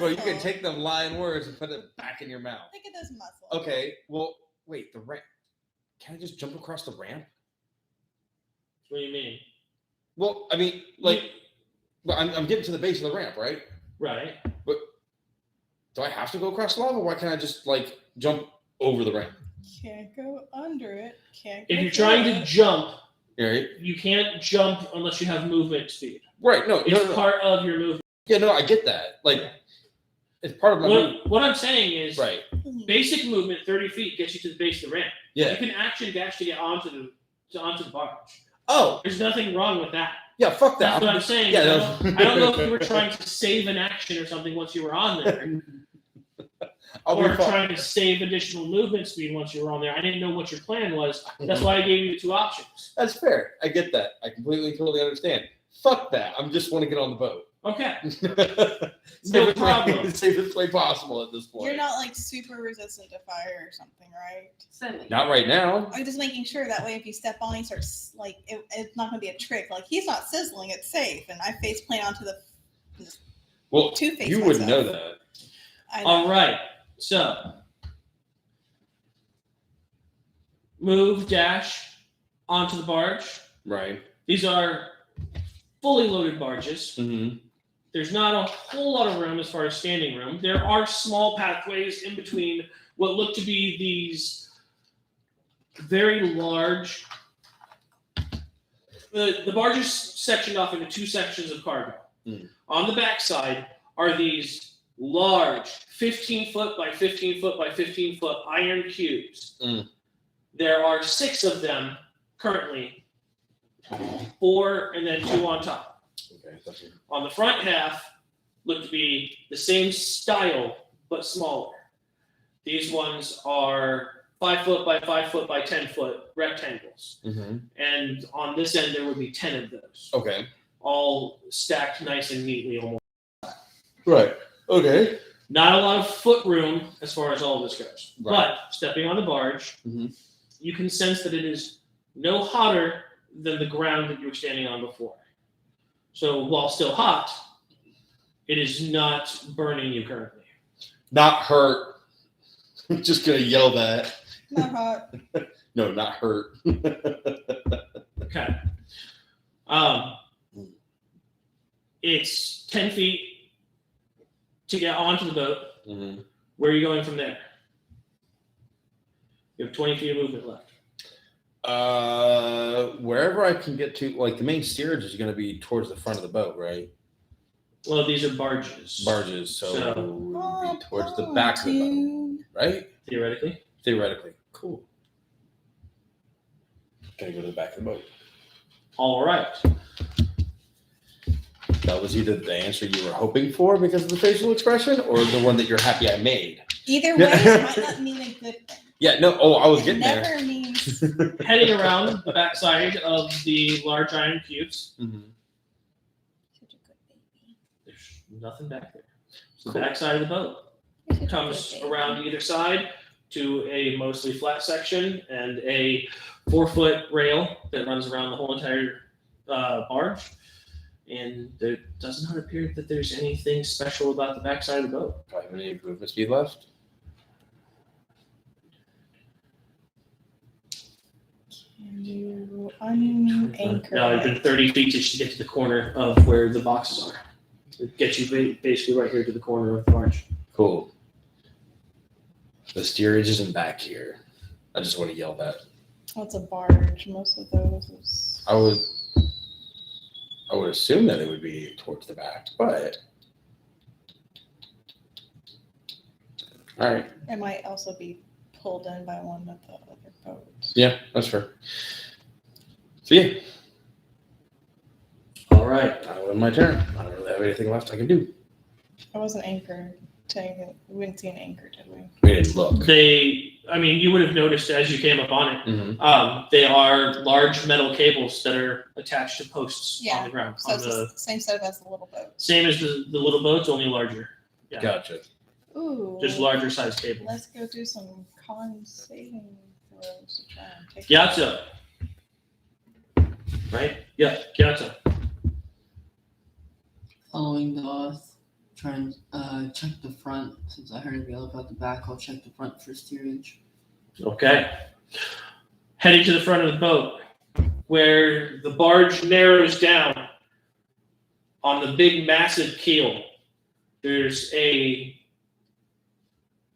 Well, you can take them lying words and put it back in your mouth. Look at those muscles. Okay, well, wait, the ramp. Can I just jump across the ramp? What do you mean? Well, I mean, like, well, I'm getting to the base of the ramp, right? Right. Do I have to go across lava? Why can't I just like jump over the ramp? Can't go under it. Can't. Go If you're trying to through it. jump, Right. you can't jump unless you have movement speed. Right. No. It's No. part of your movement. Yeah. No. I get that. Like, it's part of my. What I'm saying is, Right. basic movement, 30 feet gets you to the base of the ramp. Yeah. You can action dash to get onto the barge. Oh. There's nothing wrong with that. Yeah. Fuck that. That's what I'm saying. Yeah. I don't know if you were trying to save an action or something once you were on there, I'll or be fine. trying to save additional movement speed once you were on there. I didn't know what your plan was. That's why I gave you the 2 options. That's fair. I get that. I completely, totally understand. Fuck that. I just want to get on the boat. Okay. Safest problem. way, safest way possible at this point. You're not like super resistant to fire or something, right? Semi. Not right now. I'm just making sure that way if you step on, he starts like it's not gonna be a trick. Like he's not sizzling, it's safe, and I face plant onto the Well, Two-Face you wouldn't know myself. that. I know. All right. So, move dash onto the barge. Right. These are fully loaded barges. Mm-hmm. There's not a whole lot of room as far as standing room. There are small pathways in between what look to be these very large. The barge is sectioned off into 2 sections of cargo. Mm. On the backside are these large 15 foot by 15 foot by 15 foot iron cubes. Mm. There are 6 of them currently, 4 and then 2 on top. Okay. That's it. On the front half, look to be the same style but smaller. These ones are 5 foot by 5 foot by 10 foot rectangles, Mm-hmm. and on this end there would be 10 of those, Okay. all stacked nice and neatly. Almost. Right. Okay. Not a lot of foot room as far as all of this goes. Right. But stepping on the barge, Mhm. you can sense that it is no hotter than the ground that you were standing on before. So while still hot, it is not burning you currently. Not hurt. I'm just gonna yell that. Not hot. No, not hurt. Okay. It's 10 feet to get onto the boat. Mm-hmm. Where are you going from there? You have 20 feet of movement left. Wherever I can get to, like the main steerage is going to be towards the front of the boat, right? Well, these are barges. Barges, so So- it would be towards the back of the boat, right? Theoretically. Theoretically. Cool. Gonna go to the back of the boat. All right. That was either the answer you were hoping for because of the facial expression, or the one that you're happy I made. Either way, it might not mean a good thing. Yeah. No. Oh, I was It getting there. never means Heading around the backside of the large iron cubes, Mm-hmm. such a good baby. there's nothing back there. So Cool. the backside of the boat You're such a comes good baby. around either side to a mostly flat section and a 4-foot rail that runs around the whole entire barge. And there does not appear that there's anything special about the backside of the boat. Do I have any movement speed left? Can you unanchor Now I've been it? 30 feet to get to the corner of where the boxes are. It gets you basically right here to the corner of the barge. Cool. The steerage isn't back here. I just want to yell that. What's a barge? Most of those is. I would assume that it would be towards the back, but all right. It might also be pulled in by one of the other boats. Yeah, that's fair. So yeah, All right. I win my turn. I don't really have anything left I can do. I wasn't anchored to anything. We didn't see an anchor, did we? We didn't look. You would have noticed as you came up on it, Mm-hmm. they are large metal cables that are attached to posts Yeah. on the ground. So On it's the the same setup as the little boat. same as the little boats, only larger. Yeah. Gotcha. Ooh. Just larger size cable. Let's go do some con saving throws to try and take. Gyatso. Right? Yeah, Gyatso. Following Doth, try and check the front. Since I heard him yell about the back, I'll check the front for steerage. Okay. Heading to the front of the boat, where the barge narrows down on the big, massive keel. There's a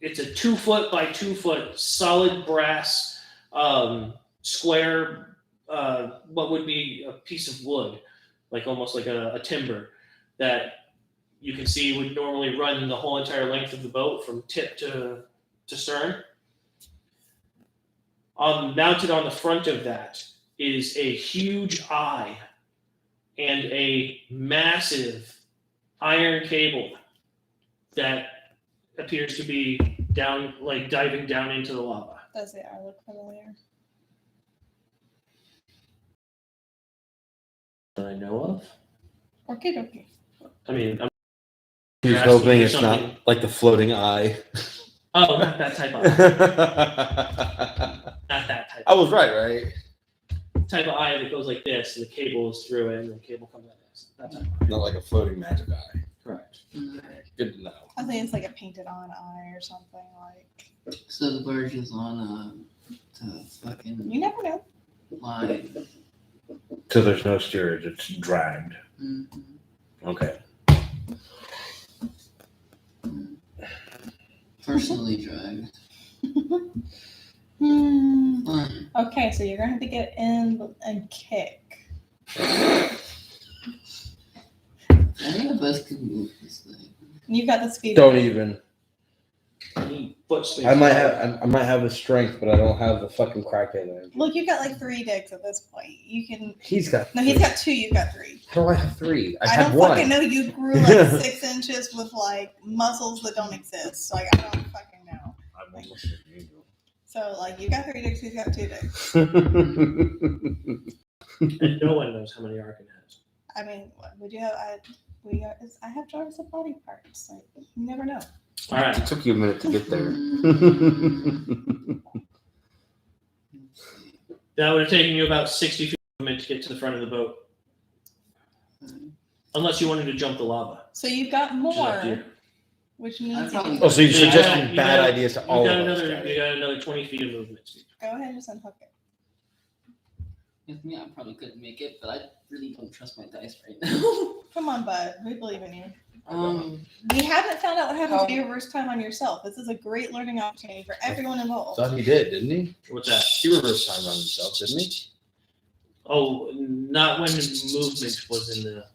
it's a 2 foot by 2 foot solid brass square. What would be a piece of wood, like almost like a timber, that you can see would normally run the whole entire length of the boat from tip to stern. Mounted on the front of that is a huge eye and a massive iron cable that appears to be down, like diving down into the lava. Does the eye look familiar? That I know of. Okay. I mean, I'm He's asking hoping me it's something- not like the floating eye. oh, not that type of eye. Not that type. I was right? Type of eye that goes like this, and the cable is through it, and the cable comes like this. That type of eye. Not like a floating magic eye. Correct. Good to know. I think it's like a painted on eye or something like. So the barge is on the fucking You never know. line. So there's no steerage, it's dragged. Mhm. Okay. Personally dragged. Fun. Okay, so you're gonna have to get in and kick. Any of us could move this thing. You've got the speed. Don't even. Need foot space. I might have the strength, but I don't have the fucking crackhead energy. Look, you've got like 3 digs at this point. You can. He's got. No, he's got 2. You've got 3. How do I have 3? I I had don't one. fucking know. You grew like 6 inches with like muscles that don't exist. Like I don't fucking know. I'm almost like you. So like you got 3 digs. He's got 2 digs. And no one knows how many Arkin has. I mean, what would you have? I have jars of body parts. Like you never know. All right. It took you a minute to get there. That would have taken you about 60 feet of movement to get to the front of the boat. Unless you wanted to jump the lava. So you've got Which is up more, to you. which means you probably- can Oh, so you're So you suggesting got- you bad got- ideas to You all got of us. another. got You it. got another 20 feet of movement speed. go ahead and just unhook it. With me, I probably couldn't make it, but I really don't trust my dice right now. Come on, bud. We believe in you. We We haven't found out what happened How- to your first time on yourself. This is a great learning opportunity for everyone involved. Thought he did, didn't he? What's that? He reversed time on himself, didn't he? Oh, not when the movement was in the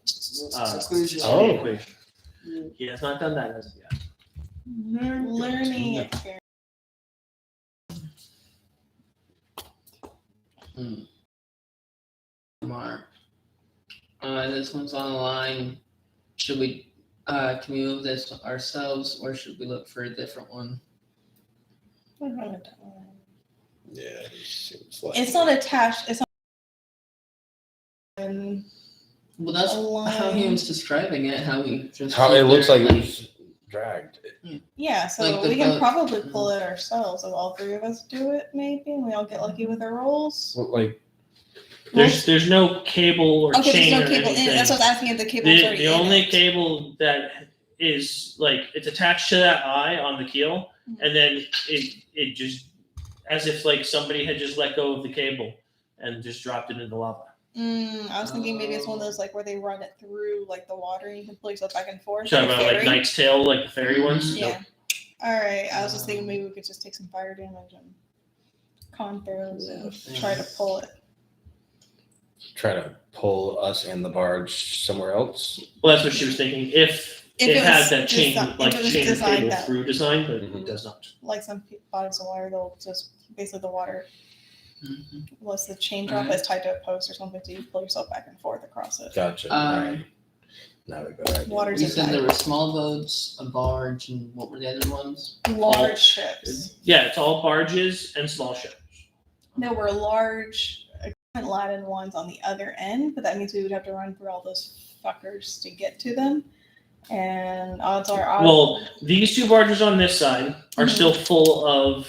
Equation. Oh. equation. He has not done that as of yet. Learning experience. Mark. This one's on the line. Should we can we move this ourselves or should we look for a different one? Yeah, it's like. It's not attached. It's not. And Well, that's how he was describing it. How we just How sit it looks there like and, it was dragged. yeah, so Like the we can boat. probably pull it ourselves. If all 3 of us do it, maybe, and we all get lucky with our rolls. Well, like, There's no cable or Okay, chain there's no or cable in. anything. That's what I was asking if the cable was The already in only it. cable that is like it's attached to that eye on the keel, Mhm. and then it just as if like somebody had just let go of the cable and just dropped it in the lava. I was thinking maybe it's one of those like where they run it through like the water and you can pull yourself back and forth. Talking like a about like ferry. Knight's Tale, like the fairy ones. Yeah. All right. I was just thinking maybe we could just take some fire damage and con throws and try to pull it. try to pull us and the barge somewhere else. Well, that's what she was thinking. If it was had that chain, desi- like if it was chain designed cable that through design, but Mhm. it does not. like some bodies of water, they'll just basically the water Mhm. unless the chain drop is tied to a post or something, so you pull yourself back and forth across it. Gotcha. Alright. Now we go right. Water's You a said there tight. were small boats, a barge, and what were the other ones? Large ships. Yeah, it's all barges and small ships. There were large laden ones on the other end, but that means we would have to run through all those fuckers to get to them. And odds are, Well, these 2 barges on this side are Mhm. still full of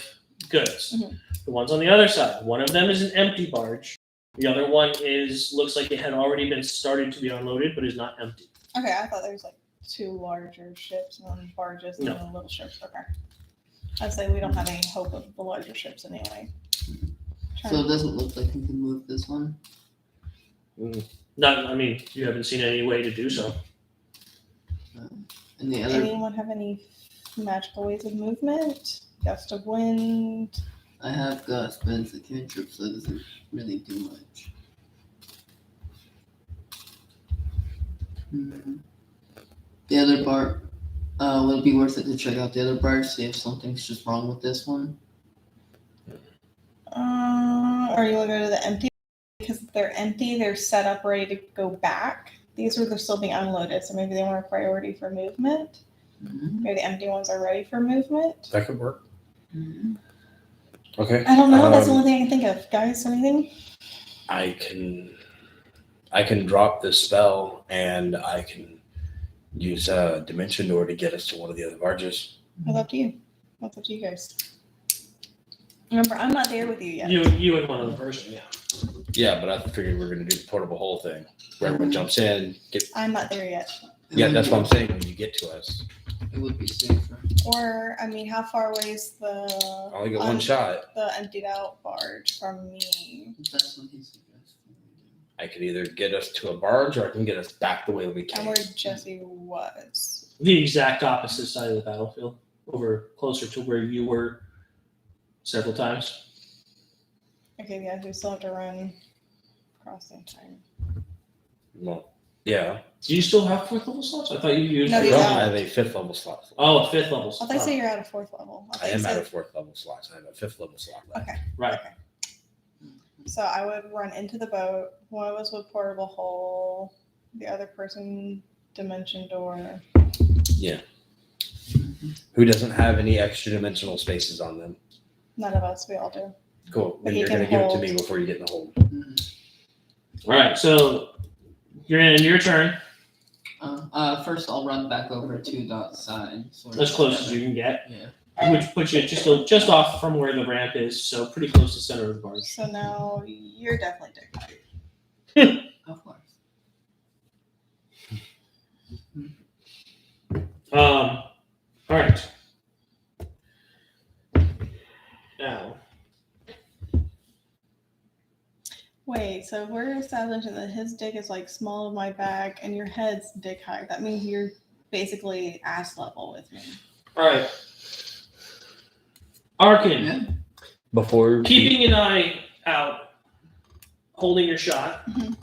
goods. Mhm. The ones on the other side, one of them is an empty barge. The other one looks like it had already been started to be unloaded, but is not empty. okay, I thought there was like 2 larger ships and then barges and No. then little ships. Okay. I'd say we don't have any hope of the larger ships anyway. So it doesn't look like we can move this one. Not, I mean, you haven't seen any way to do so. And the other Anyone have any Magical ways of movement. Gust of wind. I have gust, but it's a cantrip, so it doesn't really do much. The other part, would it be worth it to check out the other part, see if something's just wrong with this one? Or you want to go to the empty? Because if they're empty, they're set up ready to go back. These are they're still being unloaded, so maybe they want a priority for movement. Maybe the empty ones are ready for movement. That could work. Mm-hmm. Okay. I don't know. That's the only thing I can think of. Guys, anything? I can drop this spell and I can use a dimension door to get us to one of the other barges. That's up to you. That's up to you guys. Remember, I'm not there with you yet. You and one other person, yeah. Yeah, but I figured we are gonna do the portable hole thing, where everyone jumps in. I'm not there yet. Yeah, that's what I'm saying. When you get to us, It would be safer. Or, I mean, how far away is I only get one shot. the emptied out barge from me? That's what he suggests. I could either get us to a barge or I can get us back the way we And came. where Jesse was. The exact opposite side of the battlefield, over closer to where you were several times. Okay, yeah, we still have to run crossing time. Well, yeah. Do you still have 4th level slots? I thought you used. No, I he's don't out. have a 5th level slot. Oh, 5th level. I thought you said you're at a 4th level. I thought you am at said- a 4th level slot. So I have a 5th level slot left. Okay. Right. So I would run into the boat. One of us would portable hole. The other person dimension door. Who doesn't have any extra dimensional spaces on them? None of us. We all do. Cool. But Then he you're can gonna give it to hold. me before you get in the hole. All right. So you're in your turn. First, I'll run back over to that side. As close as you can get, Yeah. which puts you just off from where the ramp is, so pretty close to the center of the barge. So now you're definitely dick height. Of course. All right. Now, Wait, so we're establishing that his dick is like small of my bag and your head's dick height. That means you're basically ass level with me. all right. Arkin, Yeah. Before keeping an eye out, holding your shot, Mhm.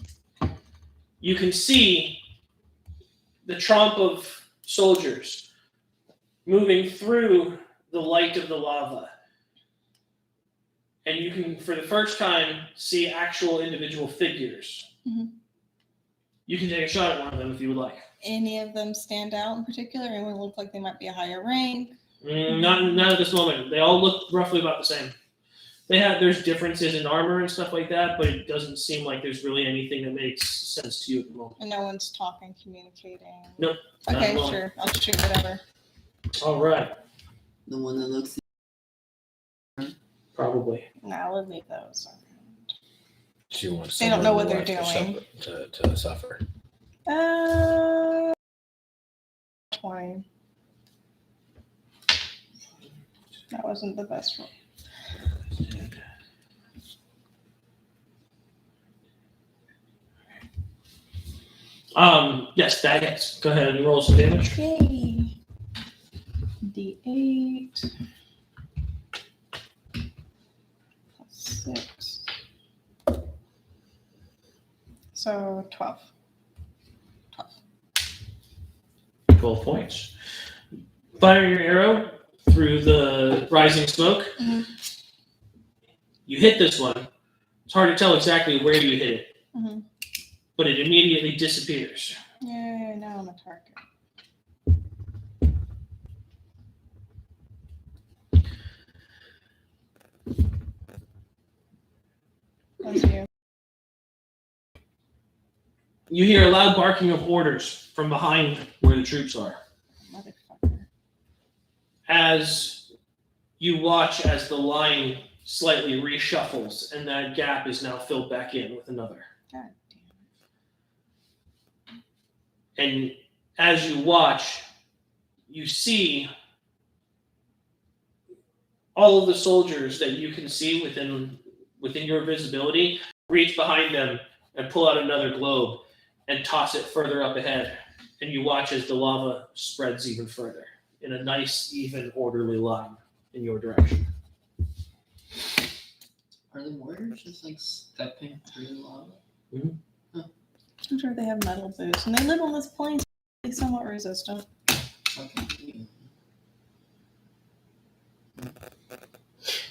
you can see the tromp of soldiers moving through the light of the lava. And you can, for the first time, see actual individual figures. Mhm. You can take a shot at one of them if you would like. Any of them stand out in particular? Anyone look like they might be a higher rank? Not at this moment. They all look roughly about the same. There's differences in armor and stuff like that, but it doesn't seem like there's really anything that makes sense to you at the moment. And no one's talking, communicating. Nope, not Okay, at all. sure. I'll shoot whatever. All right, The one that looks. probably. Nah, we'll leave those. she wants They don't know someone what they're who wants to suffer. 20. That wasn't the best one. Yes, that hits. Go ahead and roll some damage. Yay. D8. Plus 6. So 12. 12 points. Fire your arrow through the rising smoke. Mhm. You hit this one. It's hard to tell exactly where you hit it, Mhm. but it immediately disappears. Yay, now I'm a target. That's you. You hear a loud barking of orders from behind where the troops are. Motherfucker. As you watch as the line slightly reshuffles and that gap is now filled back in with another. God damn. And as you watch, you see all of the soldiers that you can see within your visibility reach behind them and pull out another globe and toss it further up ahead. And you watch as the lava spreads even further in a nice, even, orderly line in your direction. Are the warriors just like stepping through the lava? I'm sure they have metal boots, and they live on this plane, so they're somewhat resistant. Okay.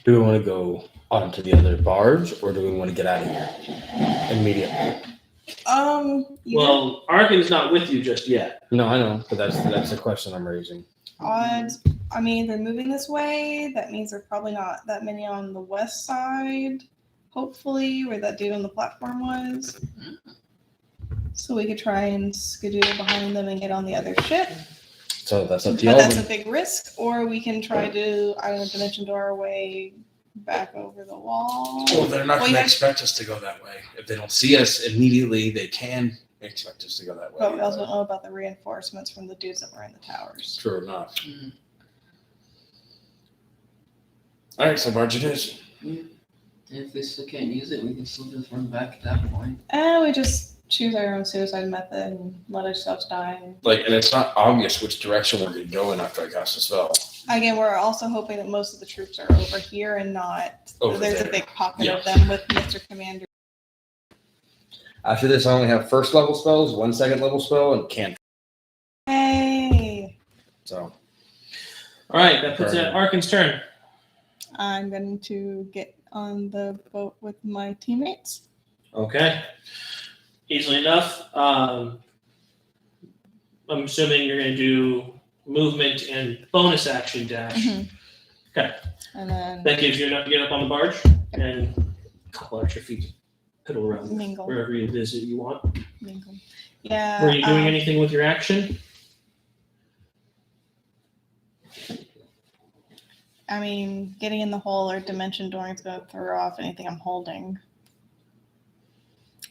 Do we want to go onto the other barge, or do we want to get out of here immediately? Well, Arkin's not with you just yet. No, I know, but that's the question I'm raising. odds. I mean, they're moving this way. That means there are probably not that many on the west side. Hopefully, where that dude on the platform was. So we could try and skedaddle behind them and get on the other ship. So that's up to But y'all. that's a then. big risk. Or we can try to, I don't know, dimension door our way back over the wall. Well, they're not Well, going to yeah. expect us to go that way. If they don't see us immediately, they can expect us to go that way. But we also don't know about the reinforcements from the dudes that were in the towers. True enough. Mm. All right, so barge it is. And if they still can't use it, we can still just run back at that point. And we just choose our own suicide method and let ourselves die. Like, and it's not obvious which direction we're going to go in after I cast a spell. Again, we're also hoping that most of the troops are over here and not. Over there's there. a big pocket Yeah. of them with Mr. Commander. After this, I only have first level spells, 1 second level spell, and can't. Hey, So All right, that puts it at Arkin's turn. I'm going to get on the boat with my teammates. Okay. Easily enough. I'm assuming you're going to do movement and bonus action dash. Okay. And then That gives you enough to get up on the barge and couple extra feet to piddle around mingle. wherever it is that you want. Mingle. Yeah. Were you doing anything with your action? I mean, getting in the hole or dimension dooring is going to throw off anything I'm holding.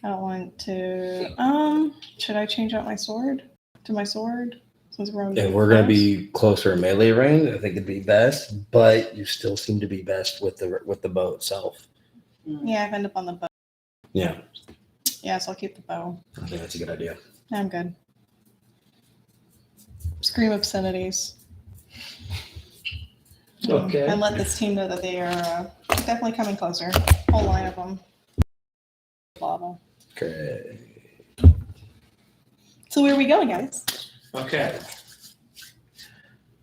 I don't want to. Should I change out my sword to my sword? Since we're on. if we're going to be closer in melee range, I think it'd be best. But you still seem to be best with the bow itself. Yeah, I've ended up on the bow. Yeah, Yeah, so I'll keep the bow. I think that's a good idea. I'm good. Scream obscenities. Okay. And let this team know that they are definitely coming closer. Whole line of them. Lava. Okay. So where are we going, guys? Okay.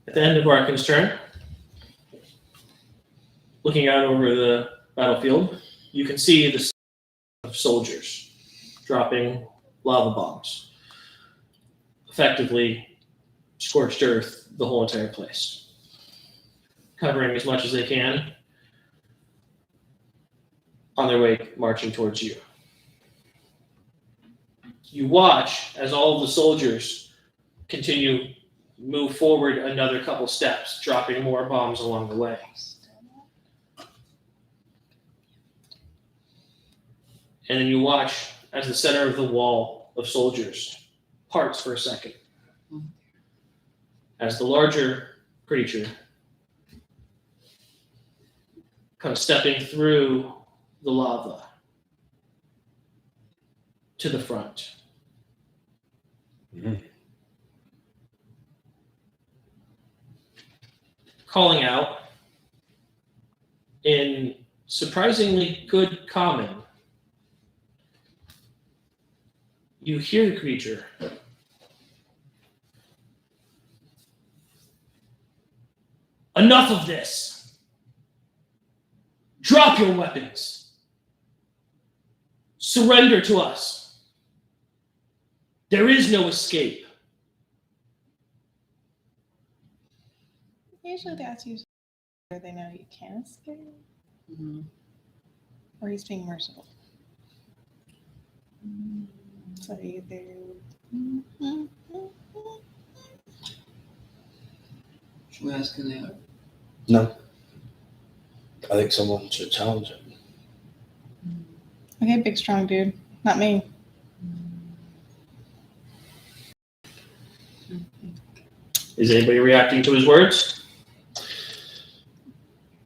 At the end of Arkin's turn, looking out over the battlefield, you can see the of soldiers dropping lava bombs. Effectively scorched earth the whole entire place. Covering as much as they can on their way marching towards you. You watch as all of the soldiers continue move forward another couple steps, dropping more bombs along the way. And then you watch as the center of the wall of soldiers parts for a second. As the larger creature kind of stepping through the lava to the front. Mhm. Calling out in surprisingly good common. You hear the creature. Enough of this. Drop your weapons. Surrender to us. There is no escape. Usually that's usually where they know you can escape. Mm-hmm. Or he's being merciful. So either. Should we ask who they are? No. I think someone should challenge it. Okay, big strong dude. Not me. Is anybody reacting to his words?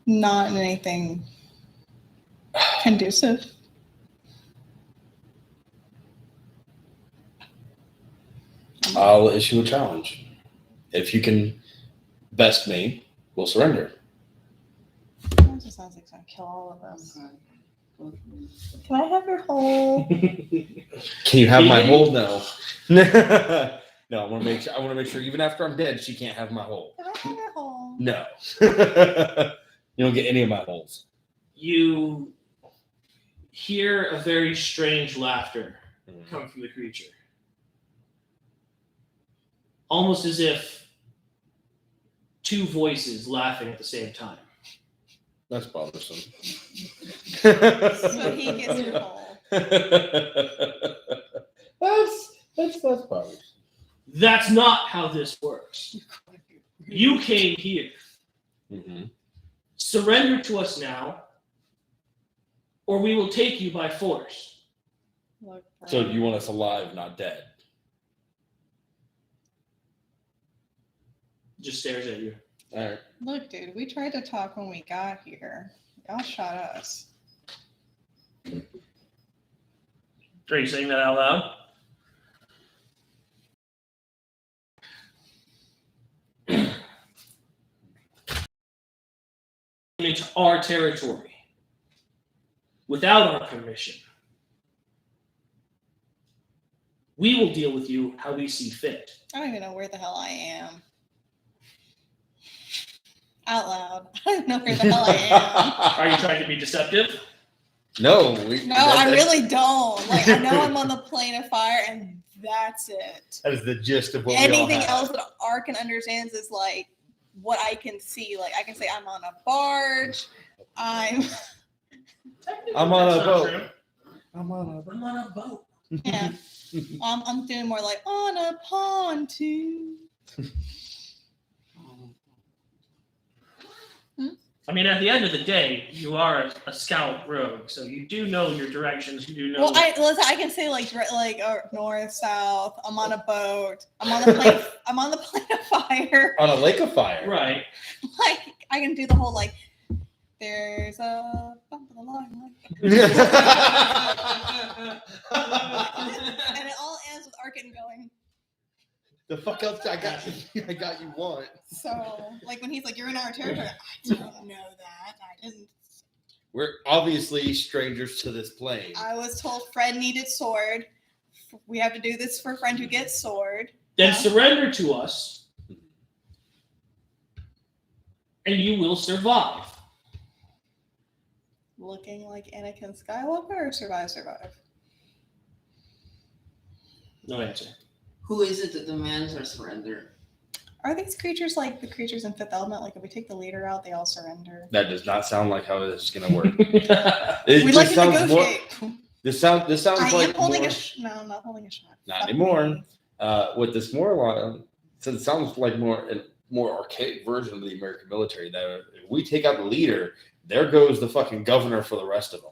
Not in anything conducive. I'll issue a challenge. If you can best me will surrender. That just sounds like it's gonna kill all of us. Can I have your whole? Can you have my hold? No. No, I want to make sure even after I'm dead, she can't have my hold. Can I have your whole? No. You don't get any of my holes. You hear a very strange laughter come from the creature. Almost as if two voices laughing at the same time. That's bothersome. So he gets your whole. That's bothersome. That's not how this works. You came here. Mm-hmm. Surrender to us now, or we will take you by force. Look, So you want us alive, not dead? Just stares at you. All right. Look, dude, we tried to talk when we got here. Y'all shot us. Are you saying that out loud? Into our territory without our permission. We will deal with you how we see fit. I don't even know where the hell I am. Out loud. I don't know where the hell I Are you trying to be deceptive? No, am. No, I really don't. Like, I know I'm on the plane of fire, and that's it. That is the gist of what Anything we all have. else that Arkin understands is like what I can see. Like, I can say I'm on a barge. I'm I'm on a That's not boat. true. I'm on a boat. yeah. I'm doing more like on a pontoon. I mean, at the end of the day, you are a scout rogue, so you do know your directions. You do know. Well, I can say like north, south. I'm on a boat. I'm on the plane. I'm on the plane of fire. On a lake of fire. right. Like I can do the whole like. There's a bump in the line. And it all ends with Arkin going. The fuck else I got you want. So like when he's like, "You're in our territory," I don't know that. I didn't. We're obviously strangers to this plane. I was told friend needed sword. We have to do this for friend who gets sword. Then surrender to us, and you will survive. Looking like Anakin Skywalker or survive. No answer. Who is it that demands our surrender? Are these creatures like the creatures in Fifth Element? Like if we take the leader out, they all surrender. That does not sound like how this is gonna work. We'd It like just to sounds more. negotiate. This sounds I like am holding more, no, I'm not holding a shot. not Fuck anymore. me. With this more, so it sounds like a more archaic version of the American military. That if we take out the leader, there goes the fucking governor for the rest of them.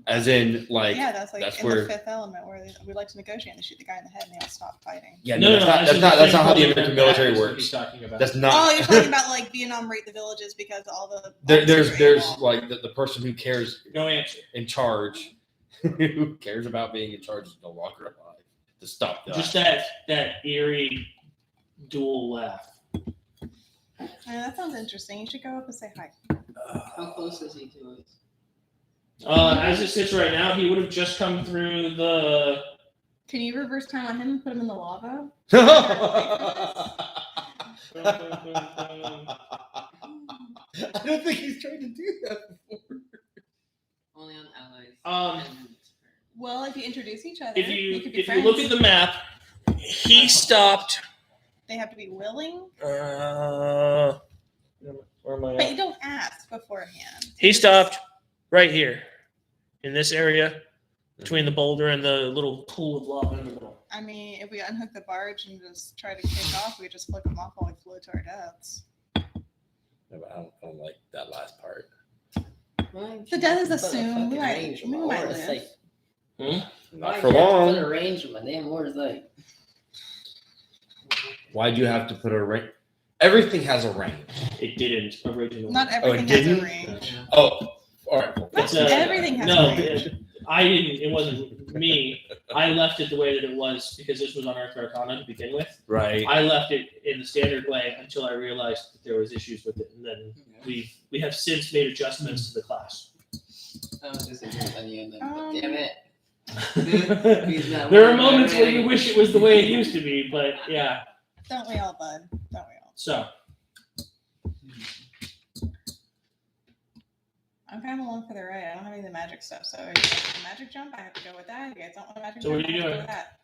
As in, like, Yeah, that's like that's in where- the Fifth Element where we like to negotiate and they shoot the guy in the head and they all stop fighting. yeah, No, that's not how the American military works. He's talking about. That's not. Oh, you're talking about like Vietnam raid the villages because all the There's officers are involved. like the person who cares No answer. in charge, who cares about being in charge is no longer alive to stop that. Just that eerie dual laugh. Yeah, that sounds interesting. You should go up and say hi. How close is he to us? As it sits right now, he would have just come through the. Can you reverse time on him and put him in the lava? I don't think he's trying to do that before. Only on allies. Well, if you introduce each other, If they you could be if friends. you look at the map, he stopped. They have to be willing, Where am I? but you don't ask beforehand. He stopped right here, in this area, between the boulder and the little pool of lava in the middle. I mean, if we unhook the barge and just try to kick off, we just flick them off while we float to our deaths. No, but I don't like that last part. The death is assumed. We might live. Not for long. Put a range on my damn Lord's like. Why'd you have to put a range? Everything has a range. It didn't originally. Not everything has a didn't? range. Oh, all right. Not It's a- everything has no, a range. I didn't. It wasn't me. I left it the way that it was because this was on Earth Arcana to begin with. Right. I left it in the standard way until I realized that there was issues with it, and then we have since made adjustments to the class. I was just thinking about the end of it, but damn it. There are moments where you wish it was the way it used to be, but yeah. Don't we all, bud? Don't we all? So I'm kind of along for the ride. I don't have any of the magic stuff, so you guys want the magic jump, I have to go with that. You guys don't want a magic So jump, what are you I have to doing? go with that.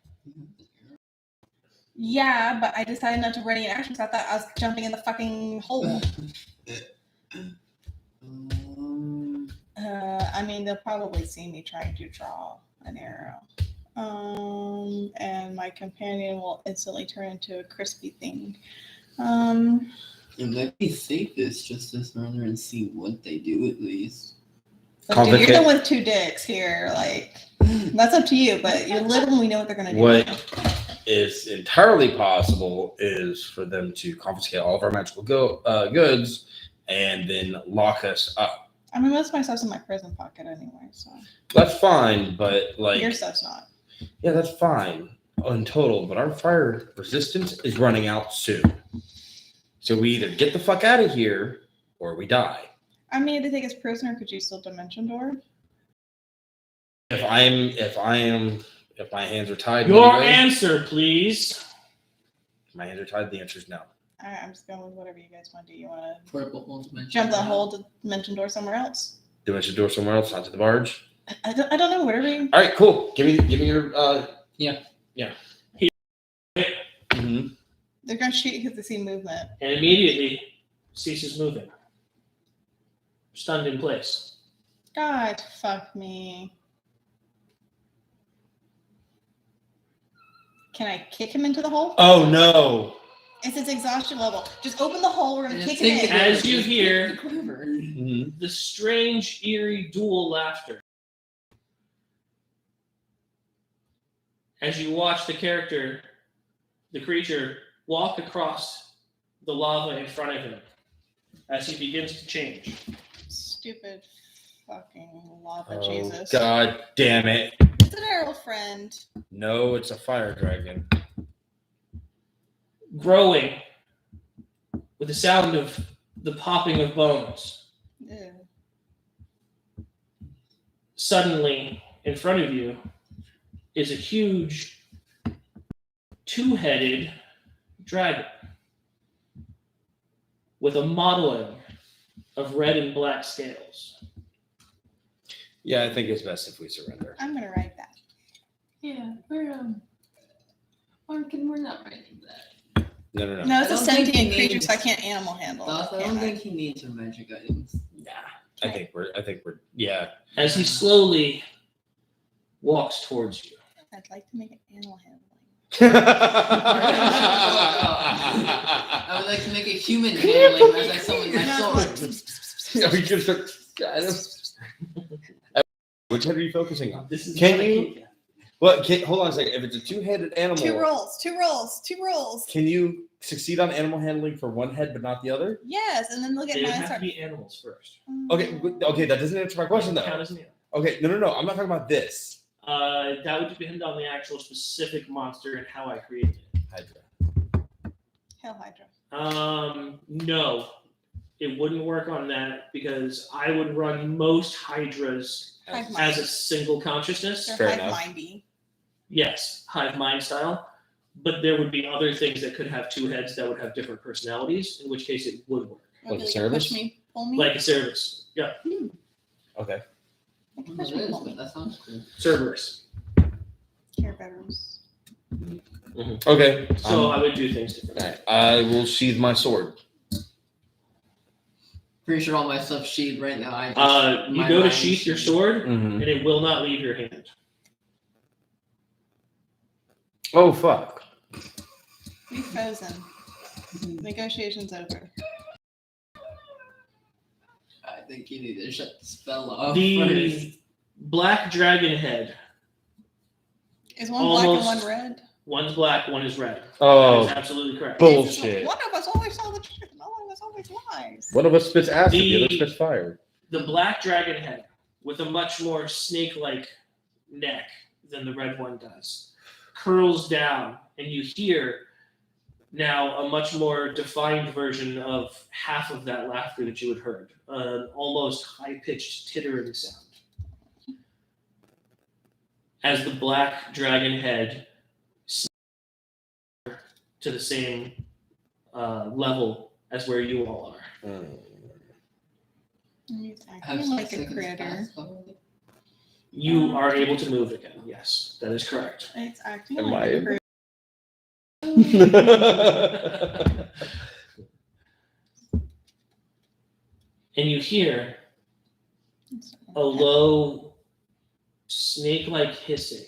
Yeah, but I decided not to ready an action because I thought I was jumping in the fucking hole. I mean, they'll probably see me trying to draw an arrow. And my companion will instantly turn into a crispy thing. It might be safest just to surrender and see what they do at least. Look, dude, you're the one with two dicks here. Like, that's up to you, but you live and we know what they're going to do. What is entirely possible is for them to confiscate all of our magical goods and then lock us up. I mean, most of my stuff's in my prison pocket anyway, so. That's fine, but like. Your stuff's not. Yeah, that's fine in total, but our fire resistance is running out soon. So we either get the fuck out of here or we die. I mean, to take us prisoner, could you still dimension door? If my hands are tied. your anyway, answer, please. my hands are tied. The answer is no. Alright, I'm just going with whatever you guys want to do. You want to Purple dimension. jump that hole dimension door somewhere else? Dimension door somewhere else, not to the barge. I don't know. Whatever you. All right, cool. Give me your. Mm-hmm. They're going to shoot you because they see movement. And immediately ceases moving. Stunned in place. God, fuck me. Can I kick him into the hole? Oh no! It's its exhaustion level. Just open the hole. We're going to And kick it's it in. As you hear Mm-hmm. the strange, eerie dual laughter. As you watch the creature, walk across the lava in front of him as he begins to change. Stupid fucking lava, Oh, Jesus. God damn it! It's an arrow friend. No, it's a fire dragon. Growing with the sound of the popping of bones. Ew. Suddenly, in front of you, is a huge two-headed dragon with a mottling of red and black scales. Yeah, I think it's best if we surrender. I'm going to write that. Yeah, we're not writing that. No. No, it's I a don't think sentient he creature, needs- so I can't animal handle it. Also, I can don't I? think he needs a magic items. Nah, I think we're. Yeah. As he slowly walks towards you. I'd like to make it animal handling. I would like to make a human handling as I summon my sword. Yeah, we just which head are you focusing on? This is Can not a you- key. Well, hold on a second. If it's a two-headed animal, Two rolls. can you succeed on animal handling for one head but not the other? Yes, and then look at They would mine. have to Start. be animals first. Okay, that doesn't answer my question Count though. as an animal. Okay, no. I'm not talking about this. That would depend on the actual specific monster and how I created it. Hydra. Hell Hydra. No, it wouldn't work on that because I would run most hydras Hive as mind. a single consciousness. They're Fair hive enough. mindy. Yes, hive mind style. But there would be other things that could have two heads that would have different personalities, in which case it would work. Like a Push Cerberus? me, pull me. Like a Cerberus. Yeah, Okay. They can It push me, is, pull but me. that sounds cool. Cerberus. Care Bedrooms. Okay. So I would do things differently. Alright, I will sheathe my sword. Pretty sure all my stuff's sheathed right now. You my go to mind's sheath your sheathed. sword, Mm-hmm. and it will not leave your hand. Oh fuck. Be frozen. Negotiations over. I think you need to shut the spell off The first. black dragon head. Is one black and Almost. one red? One's black, one is red. That Oh, is absolutely correct. bullshit. One of us always tell the truth. No one of us always lies. One of us spits acid, the The- other spits fire. The black dragon head with a much more snake-like neck than the red one does. Curls down, and you hear now a much more defined version of half of that laughter that you had heard, an almost high-pitched tittering sound. As the black dragon head to the same level as where you all are. He's Have acting like a 6 seconds critter. passed already? You are able to move again. Yes, that is correct. It's acting Am like I a able? critter. And you hear a low, snake-like hissing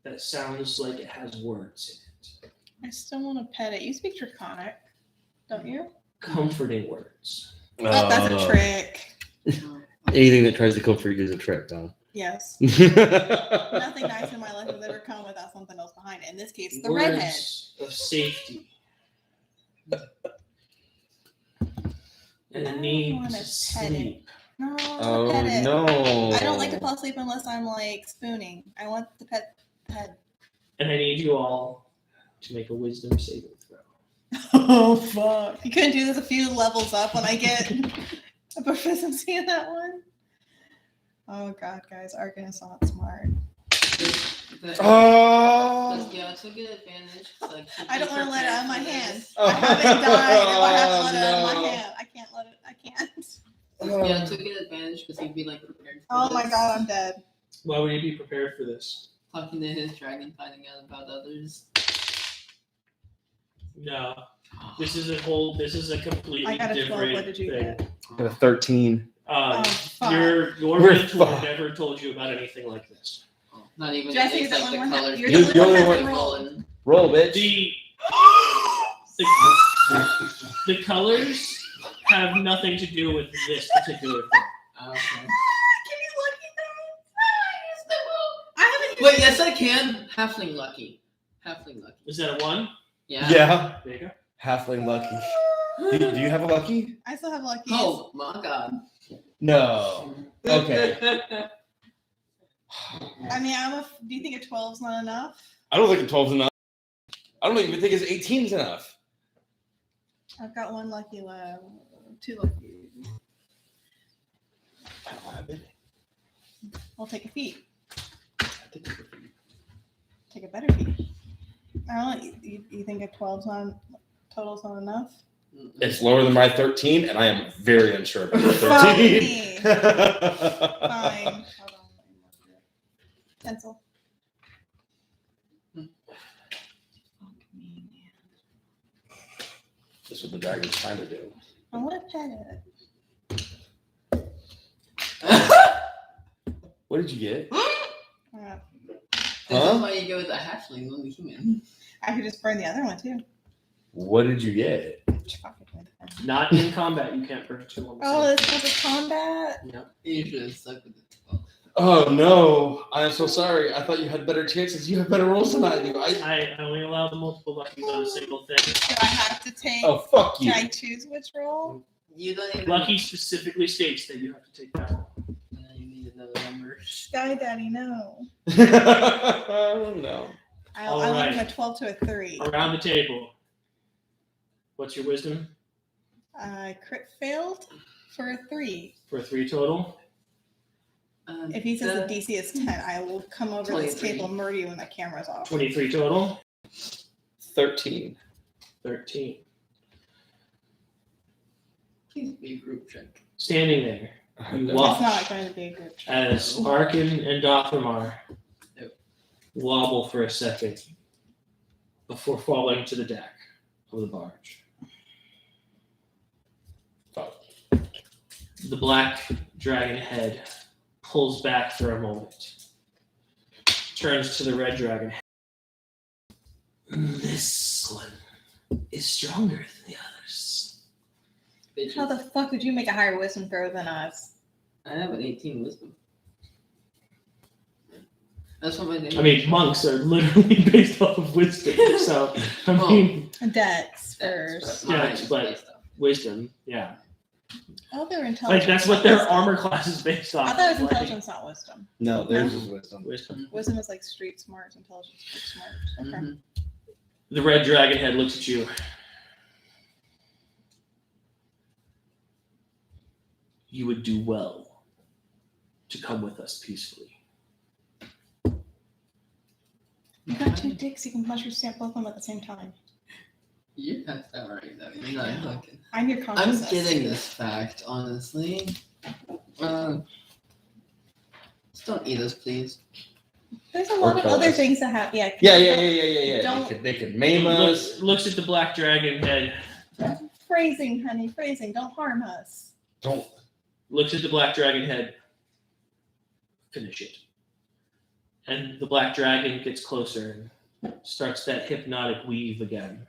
that sounds like it has words in it. I still want to pet it. You speak Draconic, don't you? Comforting words. Oh, that's a trick. Anything that tries to comfort you is a trick, Tom. Yes. Nothing Nothing nice in my life has ever come without something else behind it. In this case, the words redhead. of safety. And a need wanna to pet it. sleep. No, I Oh want to pet it. no! I don't like to fall asleep unless I'm like spooning. I want the pet head. And I need you all to make a wisdom saving throw. Oh fuck! You couldn't do this a few levels up when I get a proficiency in that one. Oh god, guys, Arkin is not smart. Oh! Does Gyato get advantage? Like, I don't want to let it out of my prepare for hand. this? I haven't died if I have to let it out of No. my hand. I can't let it. I can't. Does Gyato get advantage because he'd be like prepared for Oh this? my god, I'm dead. Why would you be prepared for this? Talking to his dragon, finding out about others. No. This is a completely I got a 12. different What did you thing. get? Got a 13. Oh fuck. Your We're mentor fucked. never told you about anything like this. Oh, not even Jesse, it's is that like the one colors. you're the the only colors one- roll and Roll, bitch. The colors have nothing to do with this particular thing. okay. Can you look at that? I haven't. Wait, yes I can. Halfling lucky. Halfling lucky. Is that a 1? Yeah. Yeah. There you go. Halfling lucky. Do you have a lucky? I still have lucky. Oh my god. No. Okay. I mean, do you think a 12's not enough? I don't think a 12's enough. I don't even think his 18's enough. I've got one lucky left. 2 lucky. I don't have it. I'll take a feat. I think it's a feat. Take a better feat. I don't know. You think a 12's not total's not enough? It's lower than my 13, and I am very unsure about my Fuck 13. me. Fine. Hold on. Pencil. That's what the dragon's trying to do. I want to pet it. What did you get? Uh, This Huh? is why you go with a halfling, not a human. I could just burn the other one too. What did you get? Fuck it, with it. Not in combat, you can't burn 2 on the Oh, same. this was a combat. You should have stuck with the 12. Oh no! I'm so sorry. I thought you had better chances. You have better rolls than I do. I only allow the multiple luckies on a single thing. Do I have to take? Oh fuck you! Can I choose which roll? You don't even. Lucky specifically states that you have to take that one. You need another number. Sky Daddy, no. No. I All went right. from a 12 to a 3. Around the table. What's your wisdom? Crit failed for a 3. For 3 total? If he says the DC is 10, I will come over this 23. table and murder you when the camera's off. 23 total? 13. 13. Please be a group check. Standing there, you It's watch not going to be a good choice. as Arkin and Dothamar Yep. wobble for a second before falling to the deck of the barge. The black dragon head pulls back for a moment, turns to the red dragon head. This one is stronger than the others. Bitches. How the fuck would you make a higher wisdom throw than us? I have an 18 wisdom. That's what my name I mean, monks are literally based off of wisdom, so I mean, Dex first. Yeah, Mine is but- based off. wisdom, yeah. Oh, they were intelligent. Like that's what their armor class is based off. I thought it was of, like, intelligence, not wisdom. No, theirs is wisdom. wisdom. Wisdom is like street smart, intelligence street smart. Okay. Mhm. The red dragon head looks at you. You would do well to come with us peacefully. You got two dicks, you can pleasure stamp both of them at the same time. You got that right, though. You're not fucking. I'm your I'm consciousness. getting this fact, honestly. Just don't eat us, please. There's a lot of kill other us. things that happen. Yeah. Yeah. Don't- They could maim us. Looks at the black dragon head. Phrasing, honey, phrasing. Don't harm us. Don't. Looks at the black dragon head. Finish it. And the black dragon gets closer and starts that hypnotic weave again.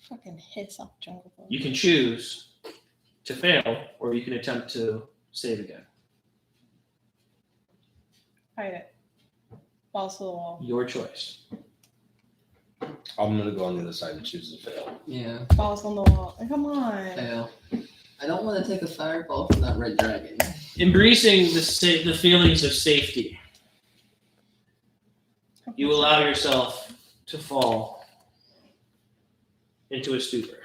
Fucking hiss off jungle book. You can choose to fail, or you can attempt to save again. Fight it. Balls to the wall. Your choice. I'm gonna go on the other side and choose to fail. Yeah, Balls on the wall. Come on. fail. I don't want to take a fireball from that red dragon. Embracing the feelings of safety, you allow yourself to fall into a stupor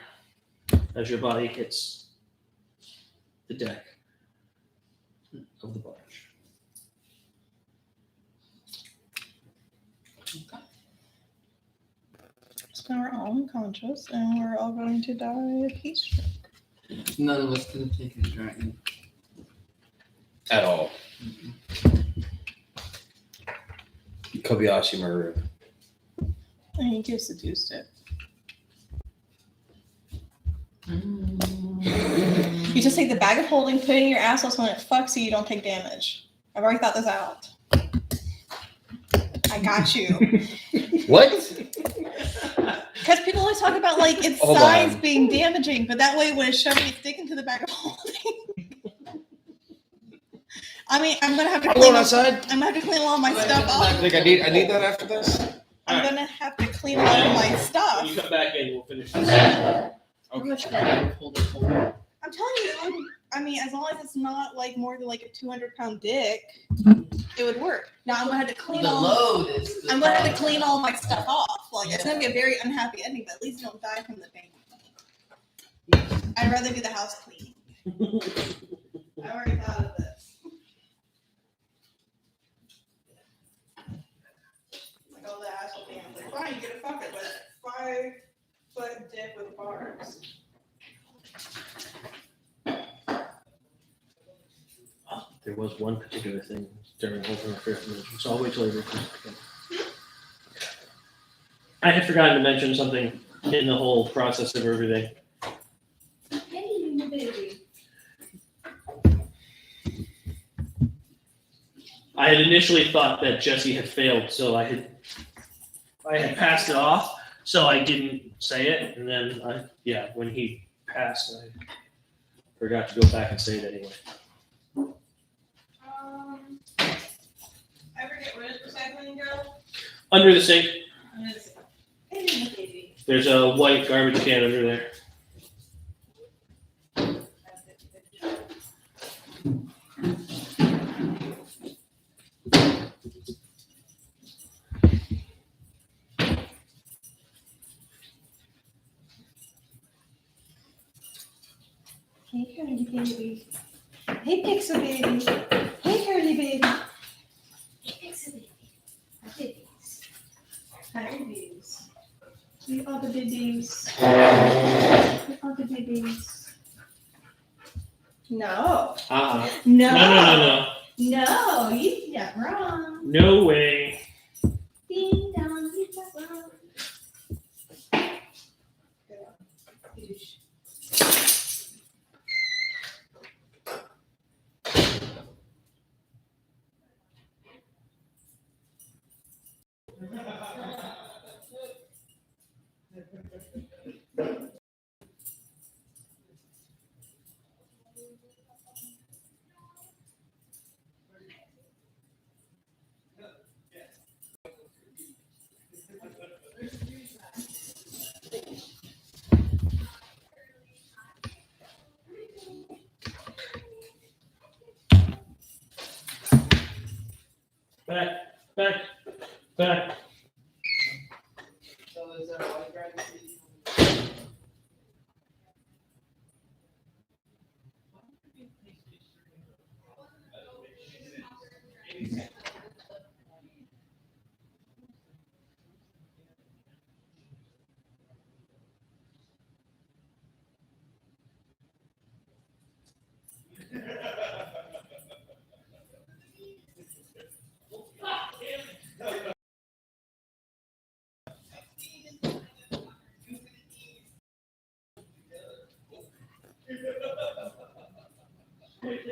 as your body hits the deck of the barge. So now we're all unconscious and we're all going to die of heat stroke. None of us could have taken the dragon. At all. Kobayashi Maru. And you just seduced it. You just take the bag of holding, put it in your asshole so when it fucks you, you don't take damage. I've already thought this out. I got you. What? Because people always talk about like its Hold size on. being damaging, but that way when it's shoving its dick into the bag of holding. I mean, I'm gonna have to I'm clean. going outside. I'm gonna have to clean all my stuff I off. think I need that after this. I'm gonna have to clean all of my When you stuff. come back in, we'll finish this. How much hold it. I'm telling you, I mean, as long as it's not like more than like a 200-pound dick, it would work. Now I'm gonna have to clean The all. load is. The I'm gonna have to clean all my stuff off. Like it's gonna be a very unhappy ending, but at least you don't die from the pain. I'd rather do the house cleaning. I already thought of this. Like all the asshole thing. I'm like, fine, you get a fuck it, but 5-foot dick with bars. There was one particular thing during Open Affair, so I'll wait till I read this. I had forgotten to mention something in the whole process of everything. Hey, baby. I had initially thought that Jesse had failed, so I had passed it off, so I didn't say it, and then when he passed, I forgot to go back and say it anyway. Ever get rid of recycling go? Under the sink, Hey, baby. there's a white garbage can under there. Hey, Curly baby. Hey, Pixel baby. Hey, Curly baby. Hey, Pixel baby. Hi, babies. Hi, babies. We are the babies. We are the babies. No. Uh-uh. No. No. No, you got wrong. No way. Ding dong, you got wrong.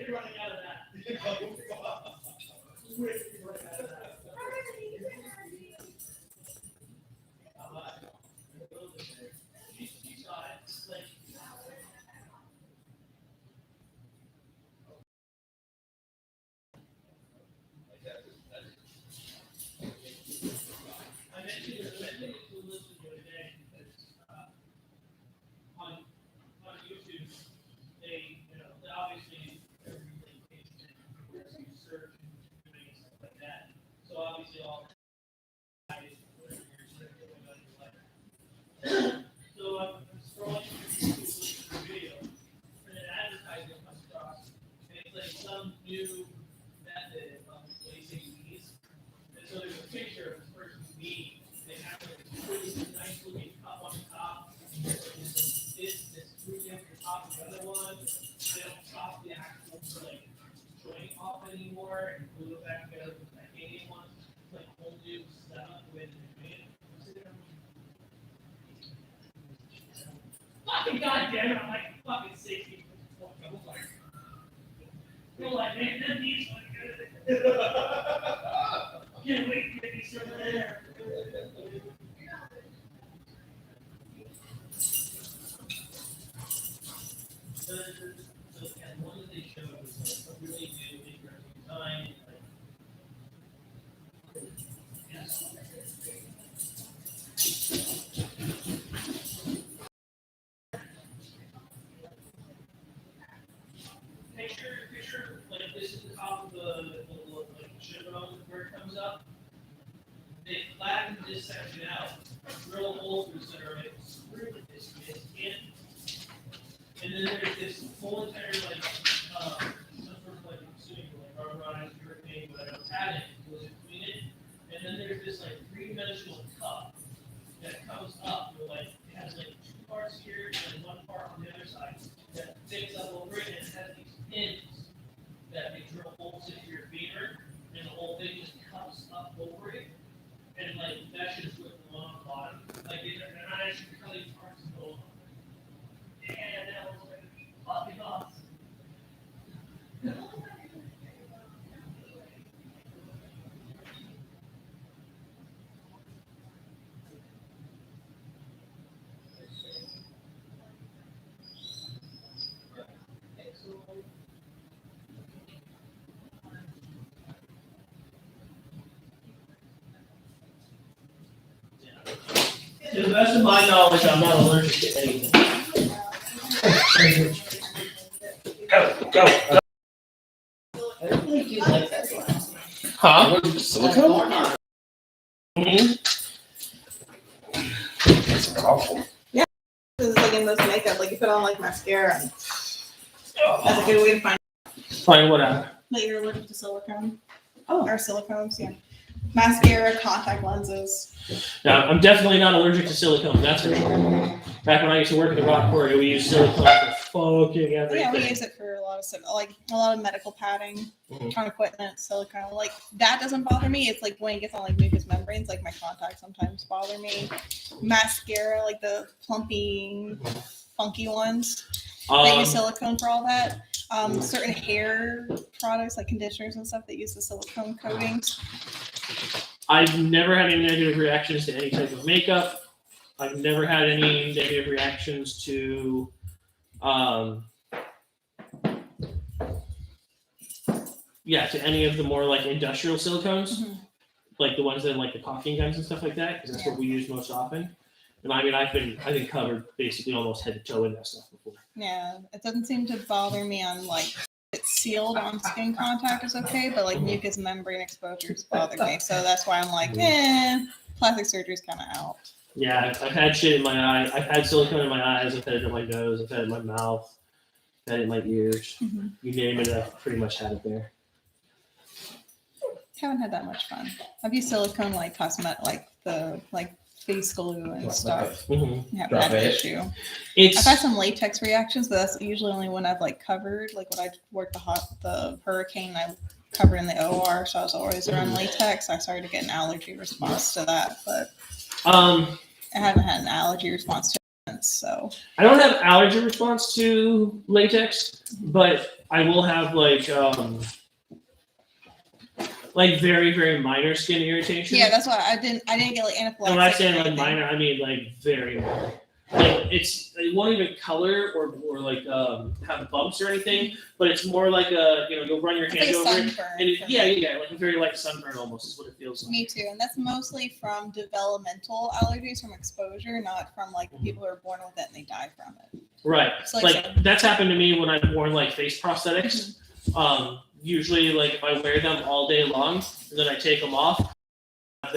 be running out of that. We're running out of that. You saw it. It's like, I mentioned it to listen the other day because on YouTube, they, they obviously everything pays attention to search and doing stuff like that. So obviously all so I'm scrolling through YouTube video, and an advertisement comes across, and it's like some new method of placing these. And so there's a picture of this person's knee. They have like this really nice looking cup on the top. This really up the top of the other one. They don't chop the actual like joint off anymore and glue it back together with the titanium one. It's like a whole new setup with the joint. Fucking goddamn it! I'm like fucking 60. You're like, man, that needs one good. Can't wait to get these over there. So one that they showed was like a really new, interesting design. Picture like this is the top of the like shinbone where it comes up. They flattened this section out, drill holes through the center of it, screw with this in. And then there's this whole entire like some sort of like swimming pool, like rubberized, hurricane, whatever padding goes in between it. And then there's this like three-dimensional cup that comes up with like it has like two parts here and one part on the other side that sticks up over it, and it has these pins that they drill holes into your beater, and the whole thing just comes up over it, and like meshes with the one on the bottom. Like they're not actually cutting parts of the and that was like fucking awesome. To the best of my knowledge, I'm not allergic to anything. Go. I don't think you like that one. Huh? Silicone? That's awful. This is like in most makeup, like you put on like mascara. That's a good way to find What out? that you're allergic to silicone. Oh. Or silicones, yeah. Mascara, contact lenses. No, I'm definitely not allergic to silicone, that's for sure. Back when I used to work in the rock quarry, we used silicone for fucking everything. Yeah, we use it for a lot of stuff, like a lot of medical padding, on equipment, silicone. Like that doesn't bother me. It's like when it gets on like mucous membranes, like my contacts sometimes bother me. Mascara, like the plumpy, funky ones. They use silicone for all that. Certain hair products like conditioners and stuff that use the silicone coatings. I've never had any negative reactions to any type of makeup. I've never had any negative reactions to to any of the more like industrial silicones, like the ones that are like the caulking guns and stuff like that, because that's what we use most often. And I mean, I've been covered basically almost head to toe in that stuff before. Yeah, it doesn't seem to bother me on like it's sealed on skin contact is okay, but like mucous membrane exposures bother me. So that's why I'm like, plastic surgery's kind of out. Yeah, I've had shit in my eye. I've had silicone in my eyes. I've had it in my nose. I've had it in my mouth. I've had it in my ears. You name it, I've pretty much had it there. Haven't had that much fun. I've used silicone like cosmetic, like the face glue and stuff. I haven't had an issue. I've had some latex reactions, but that's usually only when I've like covered, like when I worked the hurricane, I covered in the OR, so I was always around latex. I started to get an allergy response to that, but I haven't had an allergy response to it since. So I don't have allergy response to latex, but I will have like very, very minor skin irritation. Yeah, that's why I didn't get like anaphylaxis. And when I say or like anything. minor, I mean like very minor. Like it won't even color or like have bumps or anything, but it's more like you'll run your It's hand like a over it, sunburn. and for yeah, me. like a very light sunburn almost is what it feels like. Me too, and that's mostly from developmental allergies from exposure, not from like people who are born with it and they die from it. Right. It's Like that's happened to me when I've worn like face prosthetics. Usually like if I wear them all day long and then I take them off, I have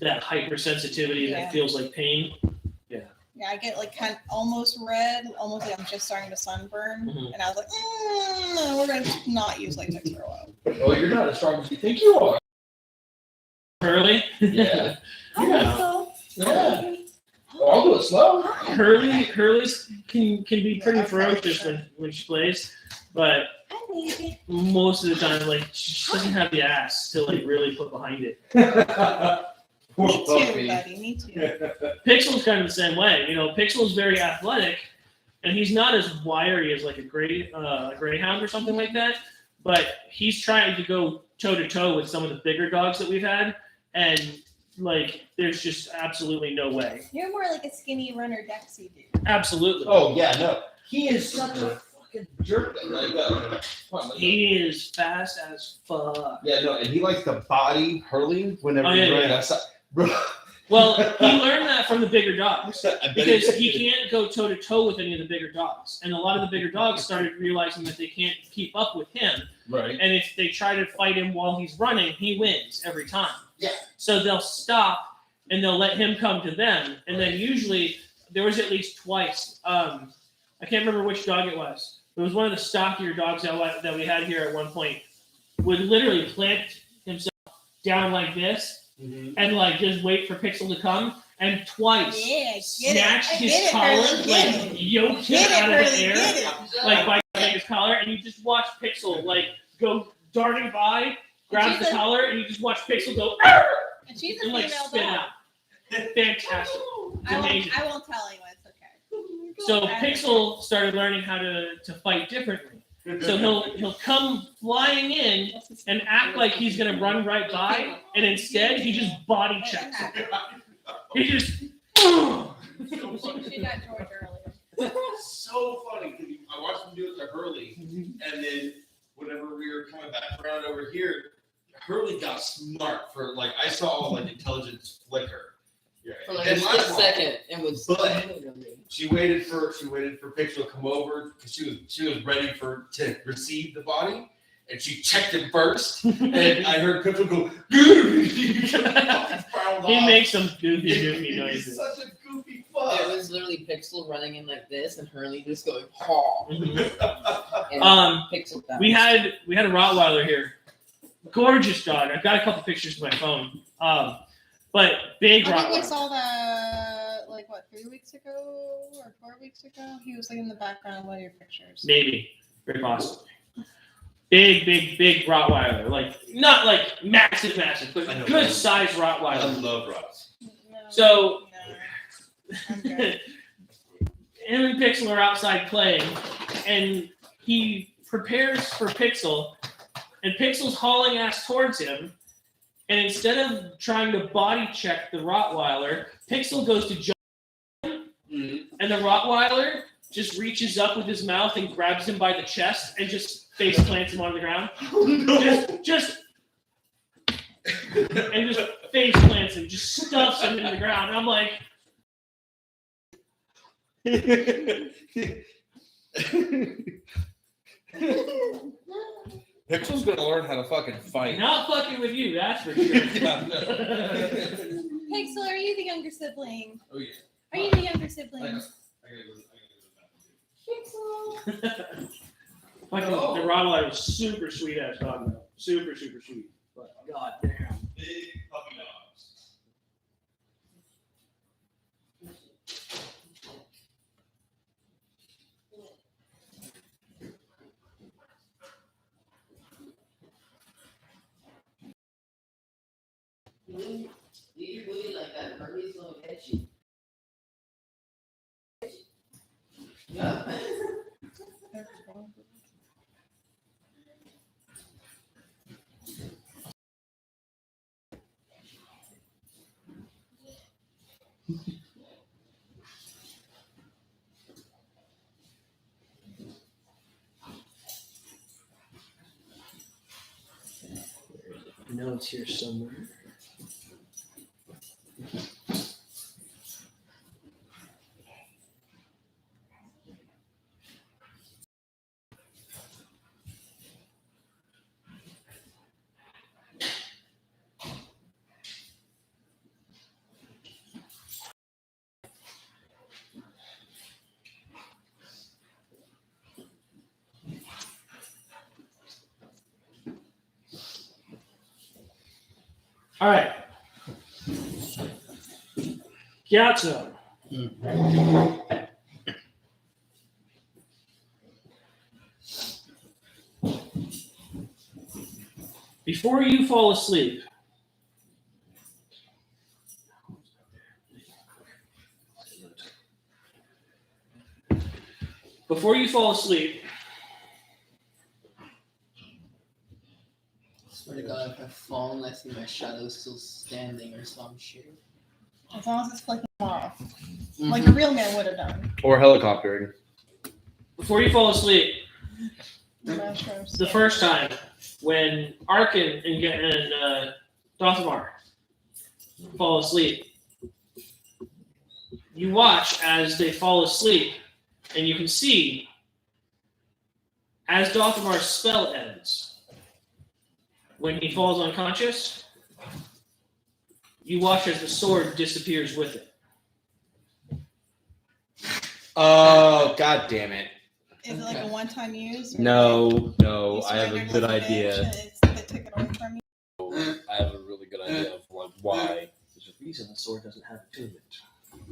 that hypersensitivity Yeah. that feels like pain. Yeah, I get like kind of almost red, almost like I'm just starting to sunburn, Mhm. and I was like, we're gonna not use latex for a while. Oh, you're not as strong as you think you are. Hurley? Yeah. Hi, Yeah. Michael. Yeah. Oh, I'll do it slow. Hurley's can be pretty Yeah, ferocious sure. when she plays, but Hi, baby. most of the time like she doesn't have the ass to like really put behind it. Me too, buddy. Me too. Pixel's kind of the same way. Pixel's very athletic, and he's not as wiry as like a greyhound or something like that. But he's trying to go toe to toe with some of the bigger dogs that we've had, and like there's just absolutely no way. You're more like a skinny runner Dexy dude. Absolutely. Oh yeah, no. He is such a fucking jerk. He is fast as fuck. Yeah, no, and he likes to body Hurley whenever Oh, he's yeah, running yeah. outside. Bro. Well, he learned that from the bigger dogs. I bet Because he he can't go toe to toe with any of the bigger dogs, and a lot of the bigger dogs started realizing that they can't keep up with him. Right. And if they try to fight him while he's running, he wins every time. Yeah. So they'll stop and they'll let him come to them, and then usually there was at least twice. I can't remember which dog it was. It was one of the stockier dogs that we had here at one point. Would literally plant himself down like this. Mm-hmm. And like just wait for Pixel to come, and twice Yeah, get snatched it. his Get it, collar, Hurley, get like it. yoked him Get it, out of the Hurley, air, get it. like by grabbing his collar, and you just watch Pixel like go darting by, grabs she's the a- collar, and you just watch Pixel go "Arr!" And she's a and like female spin dog. out. Fantastic. Amazing. I won't tell anyone. It's okay. So Pixel started learning how to fight differently. So he'll come flying in and act like he's gonna run right by, and instead he just body checks him. He just. She got George earlier. So funny. 'Cause I watched him do it to Hurley, and then whenever we were coming back around over here, Hurley got smart for like I saw like intelligence flicker. Yeah. For like And a my split fault. second, it was But- literally. She waited for Pixel to come over because she was ready to receive the body, and she checked it first. And I heard Pixel go. He makes some goofy He's noises. such a goofy It fuck. was literally Pixel running in like this, and Hurley just going haw. Mhm. And Pixel down. We had a Rottweiler here, gorgeous dog. I've got a couple pictures on my phone. But big I think we Rottweiler. saw that like 3 weeks ago or 4 weeks ago. He was like in the background of one of your pictures. Maybe, very possibly. Big Rottweiler. Like not like massive, but I know. good size I Rottweiler. love Ross. No, So- no. I'm good. Him and Pixel are outside playing, and he prepares for Pixel, and Pixel's hauling ass towards him. And instead of trying to body check the Rottweiler, Pixel goes to jump him, and the Rottweiler just reaches up with his mouth and grabs him by the chest and just face plants him on the ground. Just face plants him, just stuffs him in the ground. And I'm like, Pixel's gonna learn how to fucking fight. not fucking with you, that's for sure. Pixel, are you the younger sibling? Oh yeah. Are you the younger sibling? I gotta go. Pixel. Fucking the Rottweiler was super sweet ass dog though. Super sweet. But god damn. Big puppy dogs. You really like that. Hurley's a little edgy. Yeah. Notes here somewhere. All right. Gyatso. Before you fall asleep, Swear to God, if I fall and I see my shadow still standing or some shit. As long as it's flicking off. Like a real man would have done. Or helicoptering. before you fall asleep, Mushrooms. the first time when Arkin and Dothamar fall asleep, you watch as they fall asleep, and you can see as Dothamar's spell ends, when he falls unconscious, you watch as the sword disappears with it. Oh, god damn it. Is it like a one-time use? or No, you I have a surrendered good like bitch idea. and they took it away from you? I have a really good idea of like why. There's a reason the sword doesn't have attunement.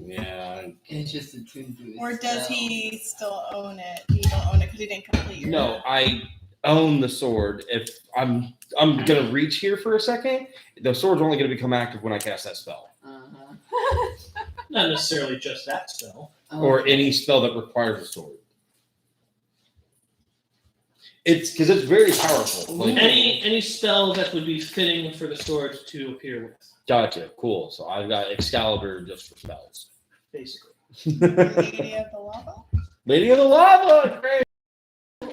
Yeah. It's just attuned to his Or does spell. he still own it? You don't own it because he didn't complete your No, I own the sword. If I'm gonna reach here for a second, the sword's only gonna become active when I cast that spell. Uh-huh. Not necessarily just that spell. Or any spell that requires a sword. It's because it's very powerful. Like, Any spell that would be fitting for the sword to appear with, gotcha, cool. So I've got Excalibur just for spells. basically. Lady of the Lava? Lady of the Lava! Great!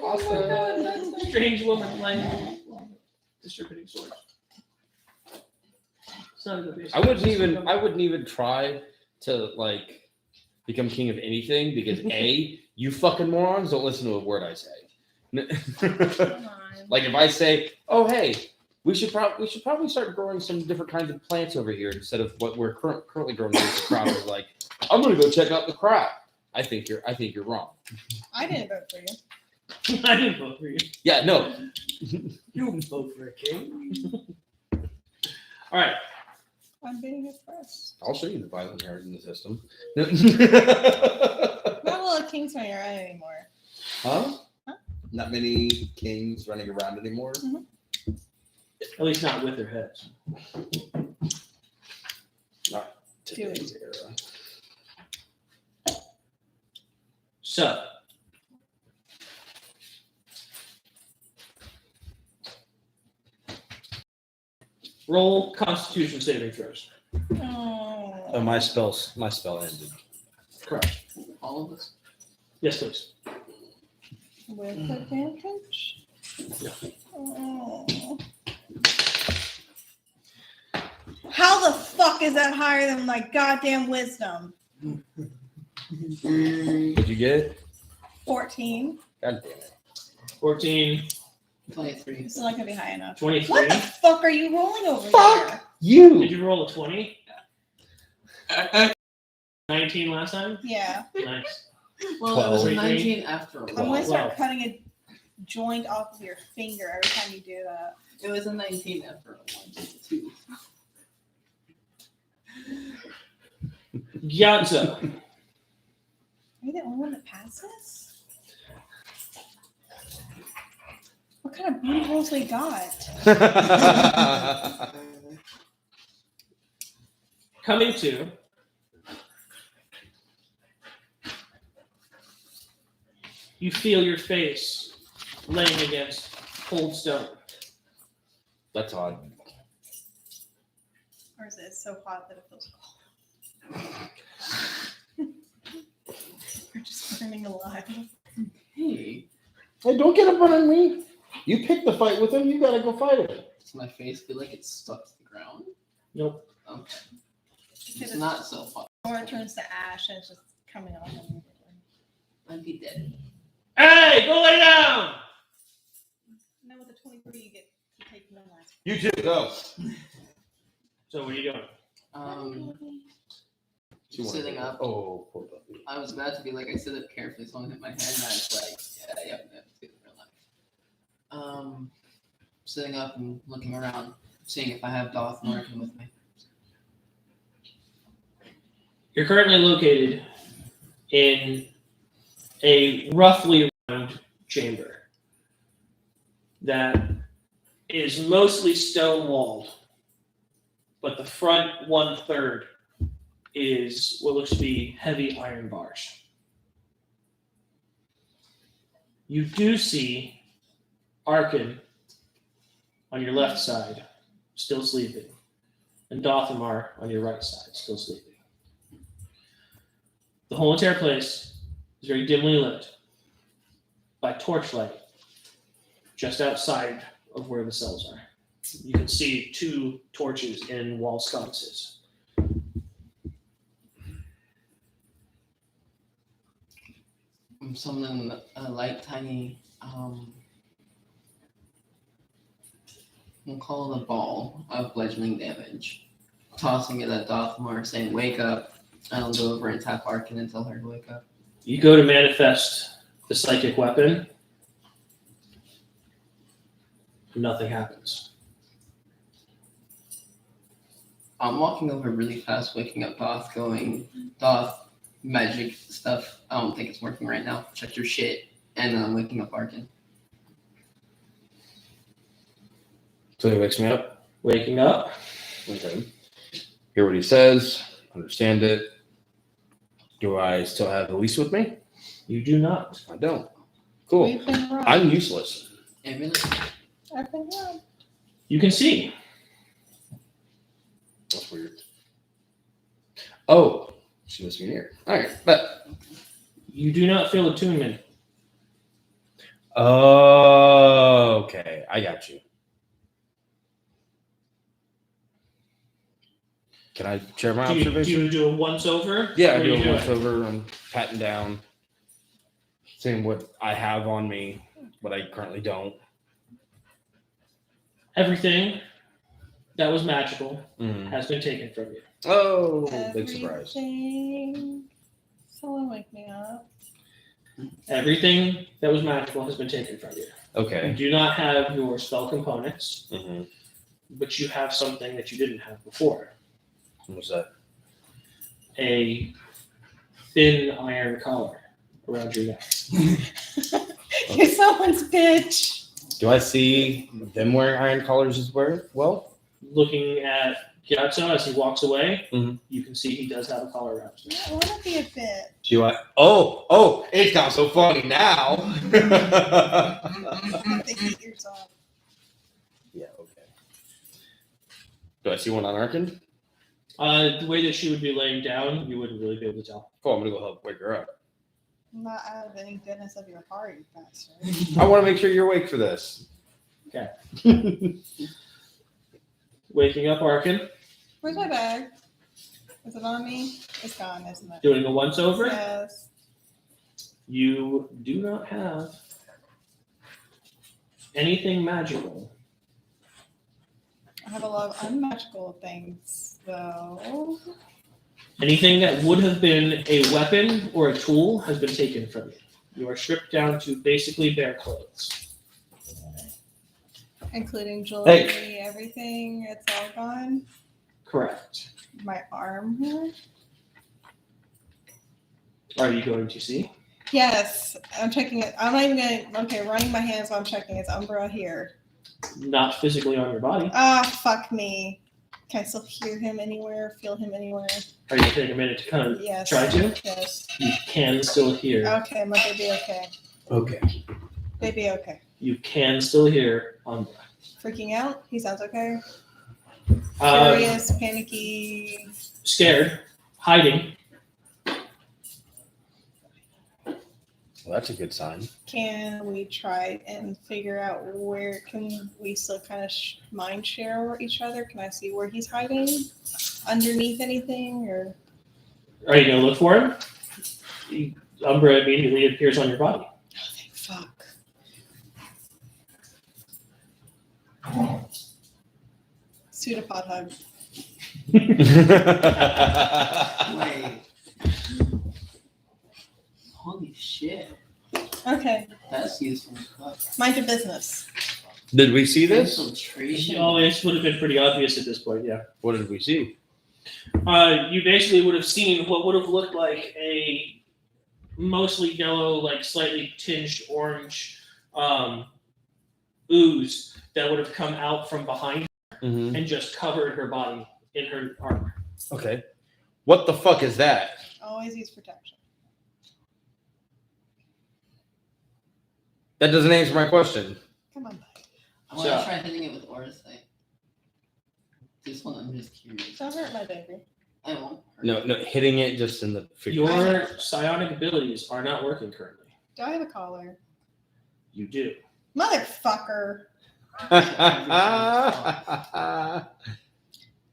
Awesome. Strange woman playing distributing swords. It's not a good basic. I wouldn't even try to like become king of anything because A, you fucking morons don't listen to a word I say. Come on. Like if I say, "Oh hey, we should probably start growing some different kinds of plants over here instead of what we're currently growing." The crowd is like, "I'm gonna go check out the crop." I think you're wrong. I didn't vote for you. I didn't vote for you. Yeah, no. You didn't vote for a king. All right. I'm being it first. I'll show you the violent inherit in the system. Not a lot of kings when you're right anymore. Huh? Huh? Not many kings running around anymore. At least not with their heads. Today's era. So, roll Constitution saving throws. Oh, my spell ended. Correct. All of us. Yes, please. With advantage? Oh. How the fuck is that higher than my goddamn wisdom? What'd you get? 14. God damn it. 14, 23. It's not gonna be high enough. 23. What the fuck are you rolling over Fuck! there? Did You! you roll a 20? 19 last time? Yeah. Nice. Well, it was 12. 19 after a I'm gonna while. start Wow. cutting a joint off of your finger every time you do that. It was a 19 after a while, too. Gyatso. Are you the only one that passes? What kind of booty holes we got? Coming to. you feel your face laying against cold stone. That's odd. Or is it so hot that it feels cold? We're just burning alive. Hey, Hey, don't get up on me. You picked the fight with him. You gotta go fight him. does my face feel like it's stuck to the ground? Nope. Okay. It's It's not so hot. Or it turns to ash and it's just coming off immediately. I'd be dead. Hey, go lay down! No, with the 23 you get to take no last. You too. Go. So what are you doing? Sitting up. Oh, poor puppy. I was about to be like, I sit up carefully, so I don't hit my head, and I was like, yeah, it's good for life. Sitting up and looking around, seeing if I have Doth working with me. You're currently located in a roughly round chamber that is mostly stone walled, but the front 1/3 is what looks to be heavy iron bars. You do see Arkin on your left side, still sleeping, and Dothamar on your right side, still sleeping. The whole entire place is very dimly lit by torchlight just outside of where the cells are. You can see 2 torches in wall sconces. I'm summoning a light, tiny, we'll call it a ball of bludgeoning damage. Tossing it at Dothmar, saying, wake up. I'll go over and tap Arkin and tell her to wake up. You go to manifest the psychic weapon. Nothing happens. I'm walking over really fast, waking up Doth, going, Doth, magic stuff. I don't think it's working right now. Check your shit. And I'm waking up Arkin. So he wakes me up. Waking up. Okay. Hear what he says. Understand it. Do I still have Elise with me? You do not. I don't. Cool. We've been wrong. I'm useless. Hey, really? I've been wrong. You can see. That's weird. Oh, she must be near. All right, but You do not feel attunement. okay, I got you. Can I share my Do observation? you do a once over? Yeah, What I do you a once doing? over. I'm patting down, saying what I have on me, what I currently don't. Everything that was magical Mm. has been taken from you. Oh, big surprise. Everything. Someone wake me up. Everything that was magical has been taken from you. You Okay. do not have your spell components, Mm-hmm. but you have something that you didn't have before. What's that? A thin iron collar around your neck. You're someone's bitch. Do I see them wearing iron collars as well? Looking at Gyatso as he walks away, Mhm. you can see he does have a collar around his neck. I want to be a bitch. Do I? Oh, it's not so funny now. I think your ears off. Yeah, okay. Do I see one on Arkin? The way that she would be laying down, you wouldn't really be able to tell. Cool, I'm gonna go help wake her up. I'm not out of any goodness of your heart, you bastard. I want to make sure you're awake for this. Okay. Waking up Arkin, Where's my bag? Is it on me? It's gone, isn't it? doing a once over. Yes. You do not have anything magical. I have a lot of unmagical things, though. Anything that would have been a weapon or a tool has been taken from you. You are stripped down to basically bare clothes. Including jewelry, everything. It's all gone. Correct. My arm here. Are you going to see? Yes, I'm checking it. I'm not even gonna. Okay, running my hands while I'm checking. It's Umbra here. Not physically on your body. Ah, fuck me. Can I still hear him anywhere? Feel him anywhere? Are you going to take a minute to kind of Yes. try to? Yes. You can still hear. Okay, I'm gonna be okay. Okay. Baby, okay. You can still hear Umbra. Freaking out? He sounds okay. Uh, Furious, panicky. scared, hiding. Well, that's a good sign. Can we try and figure out where can we still kind of mind share each other? Can I see where he's hiding? Underneath anything or? Are you gonna look for him? Umbra immediately appears on your body. Oh, thank fuck. Pseudopod hug. Wait. Holy shit. Okay, That's useful. Fuck. mind your business. Did we see this? Infiltration. Oh, this would have been pretty obvious at this point, yeah. What did we see? You basically would have seen what would have looked like a mostly yellow, like slightly tinged orange ooze that would have come out from behind Mm-hmm. and just covered her body in her armor. Okay. What the fuck is that? Always use protection. That doesn't answer my question. Come on, buddy. I want to So- try hitting it with Aura Sight. This one, I'm just curious. Don't hurt my baby. I won't hurt. No, hitting it just in the figure. Your psionic abilities are not working currently. Do I have a collar? You do. Motherfucker.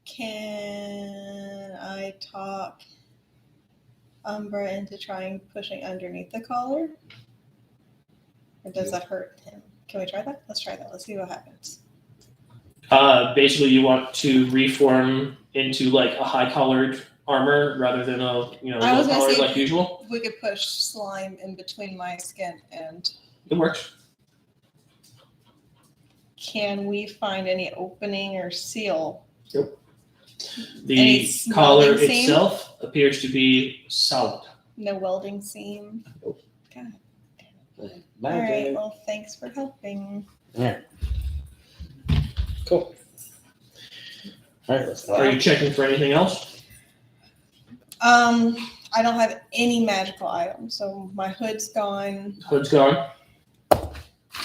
Can I talk Umbra into trying pushing underneath the collar? Or does that hurt him? Can we try that? Let's try that. Let's see what happens. Basically, you want to reform into like a high-collared armor rather than a I was gonna low-collared say- like usual. We could push slime in between my skin and It works. can we find any opening or seal? The Any collar welding seam? itself appears to be solid. No welding seam? Nope. God. All right. Magic. Well, thanks for helping. Yeah. Cool. All right, let's Are you checking for anything else? I don't have any magical items, so my hood's gone. Hood's gone.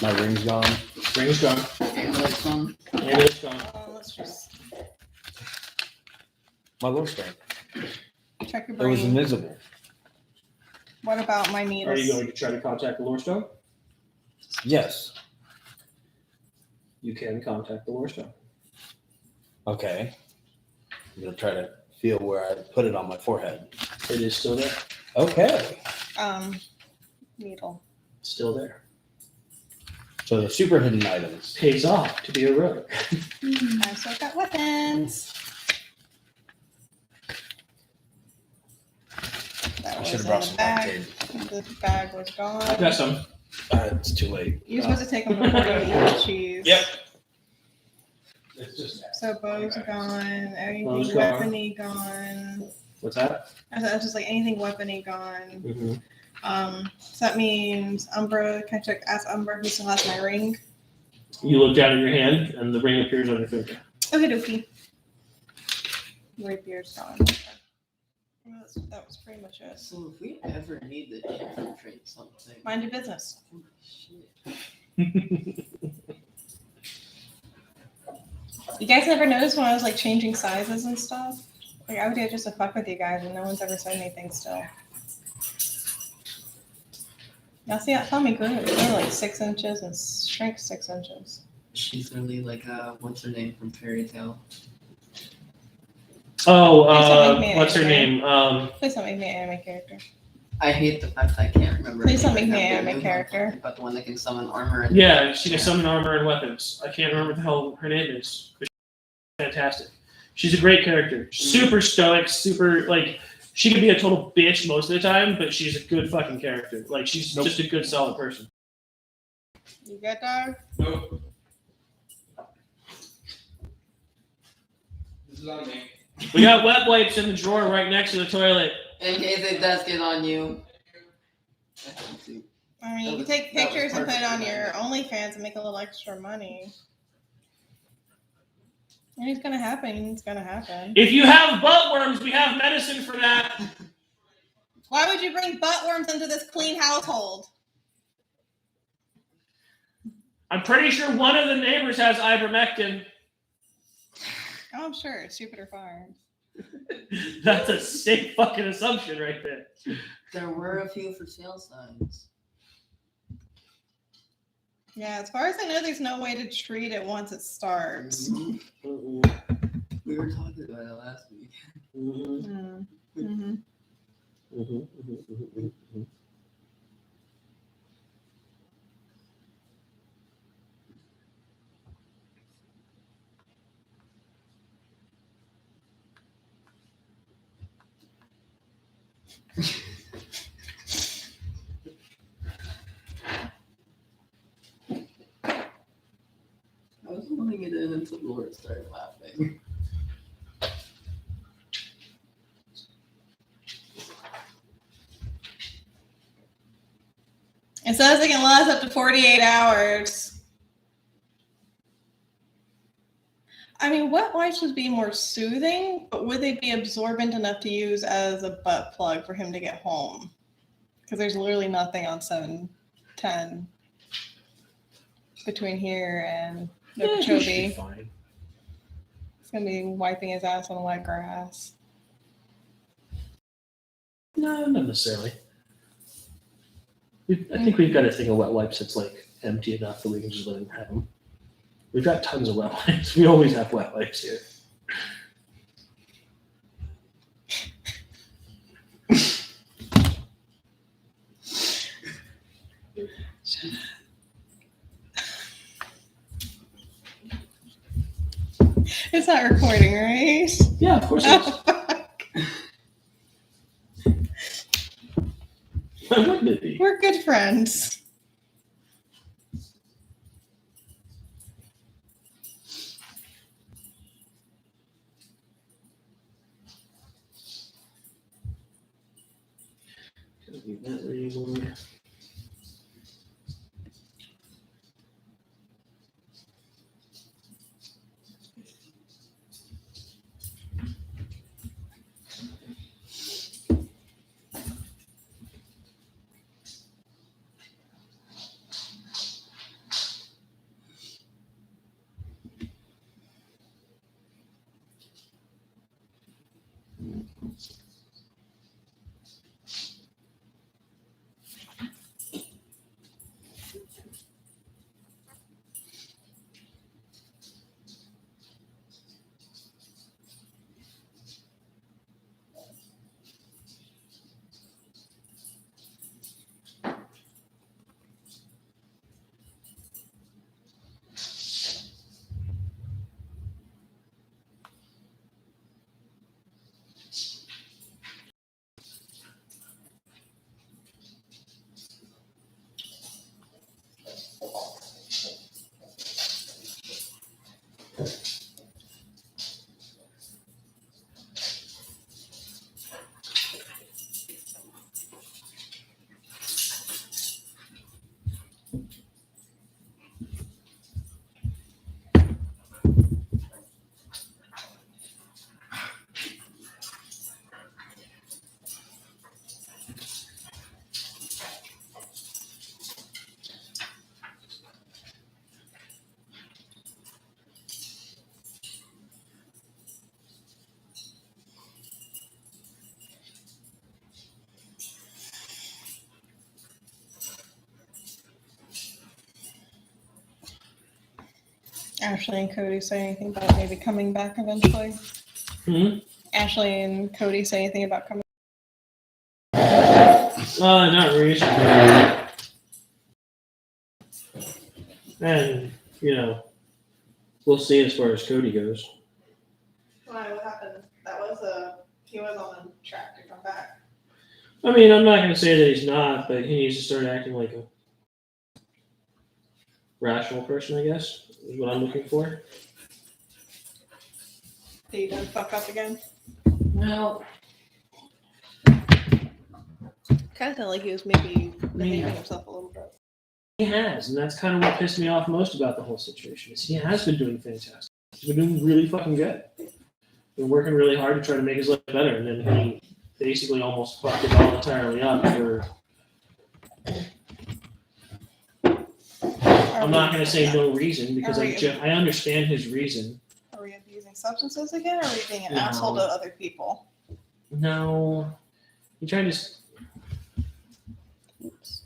My ring's gone. Ring's gone. Amulet's on. Amulet's gone. Let's just My low strength. check your It was brain. invisible. What about my Are needles? you going to try to contact the lore stone? Yes. You can contact the lore stone. Okay. I'm gonna try to feel where I put it on my forehead. It is still there. Okay. Needle. Still there. So the super hidden items. Pays off to be a rogue. I've still got weapons. That I was should have in brought the some bag. bag The bag was I've got gone. some. It's too late. You're supposed to take them before you eat the cheese. Yep. So bow's gone. Anything Bow's gone. weapony gone. What's that? I was just like anything weapony gone. Mm-hmm. So that means Umbra. Can I check? Ask Umbra who still has my ring. You look down at your hand, and the ring appears on your finger. Okay, dokie. Rapier's gone. Well, that was pretty much it. So if we ever need to infiltrate something. Mind your business. Holy shit. You guys never noticed when I was like changing sizes and stuff? Like I would do it just to fuck with you guys, and no one's ever said anything still. Now see, that Tommy grew. It grew like 6 inches and shrank 6 inches. She's really like what's her name from Fairy Tale? What's her name? Please don't make me an anime character. I hate the fact that I can't remember. Please her don't name make me right an now. anime character. But the one that can summon armor. And Yeah, she can summon armor and weapons. I can't remember what the hell her name is. But she's fantastic. She's a great character. Super stoic, super like she can be a total bitch most of the time, but she's a good fucking character. Like she's just a good, solid person. You good, dog? Nope. This is on me. We got wet wipes in the drawer right next to the toilet. In case it does get on you. I mean, you can was- take that was pictures and put it on perfect. your OnlyFans and make a little extra money. And it's gonna happen. It's gonna happen. If you have butt worms, we have medicine for that. Why would you bring butt worms into this clean household? I'm pretty sure one of the neighbors has ivermectin. Oh, I'm sure. It's Jupiter Farms. That's a safe fucking assumption right there. There were a few for sale signs. Yeah, as far as I know, there's no way to treat it once it starts. We were talking about it last week. Mm-hmm. I was holding it in until Laura started laughing. It says it can last up to 48 hours. I mean, wet wipes would be more soothing, but would they be absorbent enough to use as a butt plug for him to get home? Because there's literally nothing on 710 between here and Nokechobe. Fine. It's going to be wiping his ass on wet grass. No, not necessarily. I think we've got a thing of wet wipes that's like empty enough that we can just let him have them. We've got tons of wet wipes. We always have wet wipes here. It's not recording, right? Yeah, of course it is. Oh, fuck. Why wouldn't it be? We're good friends. Can't leave that there anymore. Ashley and Cody say anything about maybe coming back eventually? Hmm? Ashley and Cody say anything about coming Not recently. And, we'll see as far as Cody goes. Why? What happened? He was on track to come back. I mean, I'm not going to say that he's not, but he needs to start acting like a rational person, I guess, is what I'm looking for. Did he done fuck up again? No. Kind of felt like he was maybe behaving himself a little bit. He has, and that's kind of what pissed me off most about the whole situation, is he has been doing fantastic. He's been doing really fucking good. Been working really hard to try to make his life better, and then he basically almost fucked it all entirely up for... I'm not going to say no reason because Are we- I understand his reason. Are we abusing substances again, or are we being an No. asshole to other people? No, he tried to. Oops.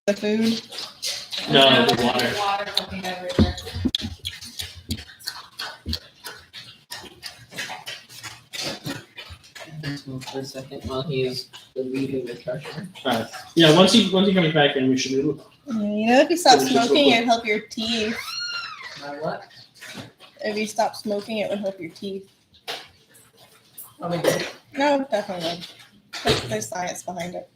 The food. No, the water. Water fucking everywhere. Let's move for a second while he is relieving the pressure. Alright. Yeah, once he comes back in, we should do it. You know, if you stop Finish this real smoking, quick. it'd help your teeth. My what? If you stop smoking, it would help your teeth. Oh my god. No, definitely would. There's science behind it.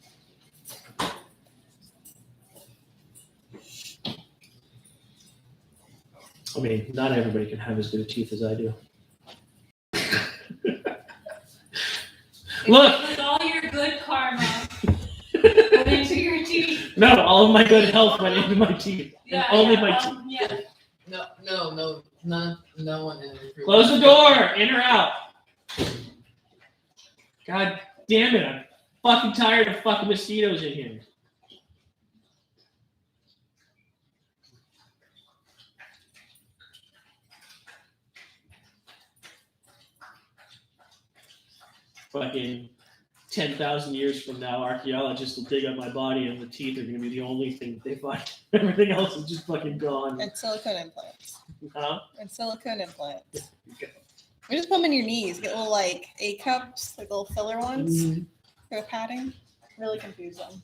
I mean, not everybody can have as good teeth as I do. Look! With all your good karma went into your teeth. No, all of my good health went into my teeth. And only my teeth. Yeah. No one in the group. Close the door! In or out? God damn it, I'm fucking tired of fucking mosquitoes in here. Fucking 10,000 years from now, archaeologists will dig up my body and the teeth are going to be the only thing that they find. Everything else is just fucking gone. And silicone implants. Huh? And silicone implants. You just put them in your knees. Get little like A cups, like little filler ones. For the padding. Really confuse them.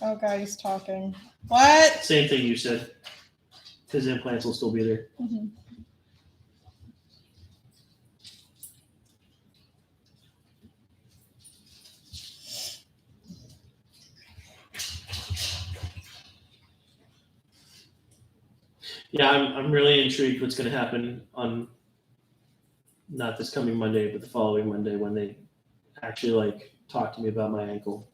Oh god, he's talking. What? Same thing you said. His implants will still be there. Mm-hmm. Yeah, I'm really intrigued what's going to happen on not this coming Monday, but the following Monday when they actually like talk to me about my ankle.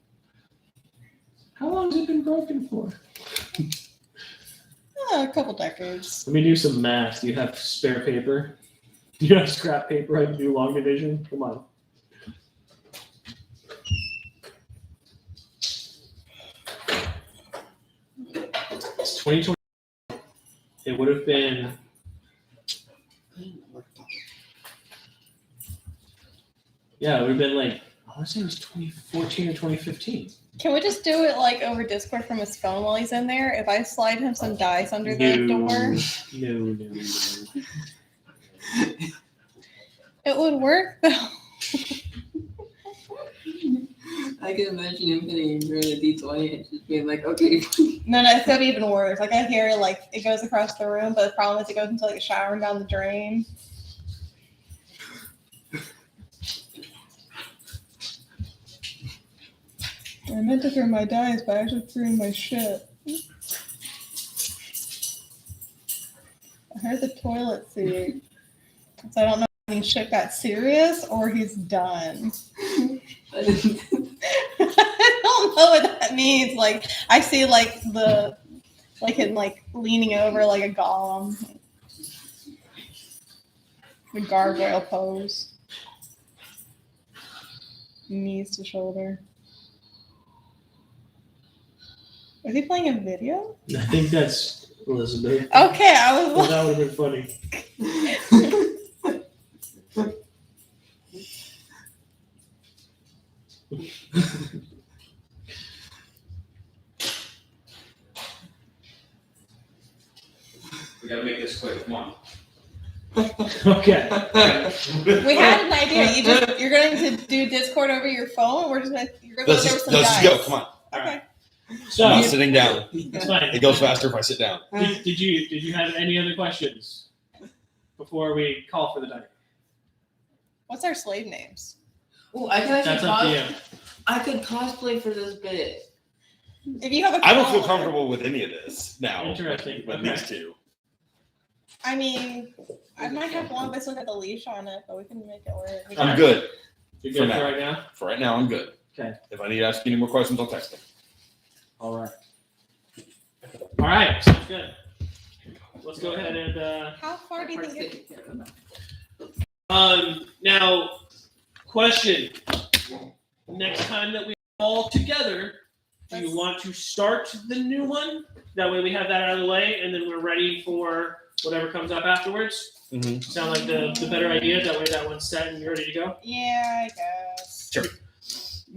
How long has it been broken for? A couple decades. Let me do some math. Do you have spare paper? Do you have scrap paper? I can do long division. Come on. It's 2020. It would have been. Yeah, it would have been like, I want to say it was 2014 or 2015. Can we just do it like over Discord from his phone while he's in there? If I slide him some dice under the door, No. it would work though. I can imagine him hitting him during a D20 and just being like, okay. No, it's gonna be even worse. Like I hear it, like it goes across the room, but the problem is it goes into like a shower and down the drain. I meant to throw my dice, but I actually threw in my shit. I heard the toilet seat. So I don't know if his shit got serious or he's done. I don't know what that means. Like I see like him like leaning over like a golem. The gargoyle pose. Knees to shoulder. Is he playing a video? I think that's Elizabeth. Okay, I was Well, like, that would have been funny. We gotta make this quick. Come on. Okay. we had an idea. You're going to do Discord over your phone. We're just gonna you're gonna Let's look over just, some let's dice. just go. Come on. Okay. So I'm not sitting down. it's fine. It goes faster if I sit down. Did you have any other questions before we call for the night? What's our slave names? Oh, I could actually That's up to you. I could cosplay for this bit. If you have a I don't feel collar- comfortable with any of this now. Interesting. With Okay. these two. I mean, I might have one, but I still got the leash on it, but we can make it work. We I'm can- good. You're For good now. for right now? For right now, I'm good. Okay. If I need to ask any more questions, I'll text them. All right. All right. Sounds good. Let's go ahead and How far do you think you're now question. Next time that we all together, do you want to start the new one? That way we have that out of the way and then we're ready for whatever comes up afterwards. Mm-hmm. Sound like the better idea? That way that one's set and you're ready to go? Yeah, I guess. Sure.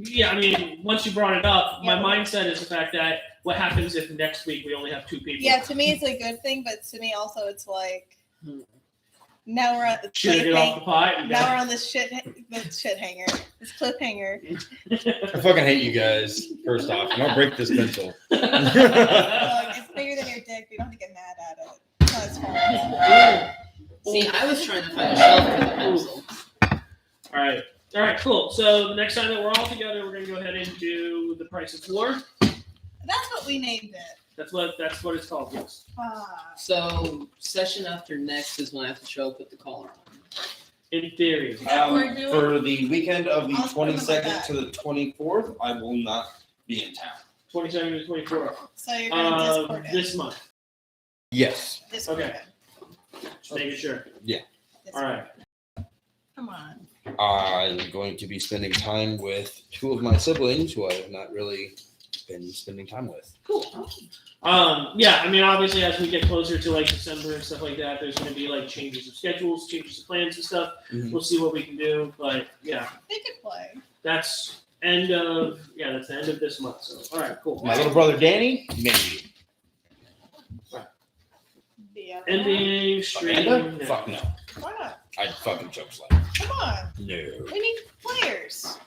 Yeah, I mean, once you brought it up, my Yeah. mindset is the fact that what happens if next week we only have 2 people? Yeah, to me it's a good thing, but to me also it's like now we're at the Should get off the pot. now we're on this shit hanger, this cliffhanger. I fucking hate you guys. First off, don't break this pencil. Look, it's bigger than your dick. We don't have to get mad at it. It's not as far. See, I was trying to find a shelf for the pencil. All right, cool. So the next time that we're all together, we're gonna go ahead and do the Price of War. That's what we named it. That's what it's called. Yes. So, session after next is when I have to show up with the collar on. In theory. For the weekend of the I'll put them like 22nd that. to the 24th, I will not be in town. 27 to 24. So you're gonna Discord it. This month. Yes. Discord okay. it. Just making sure. Discord All right. it. Come on. I'm going to be spending time with 2 of my siblings who I have not really been spending time with. Cool. Yeah, I mean, obviously, as we get closer to like December and stuff like that, there's going to be like changes of schedules, changes of plans and stuff. Mhm. We'll see what we can do, but yeah, They could play. that's the end of this month. So, all right, cool. My little brother Danny, maybe. Yeah. NBA stream. Amanda? now. Fuck no. Why not? I'd fucking choke slam. Come on. No. We need players.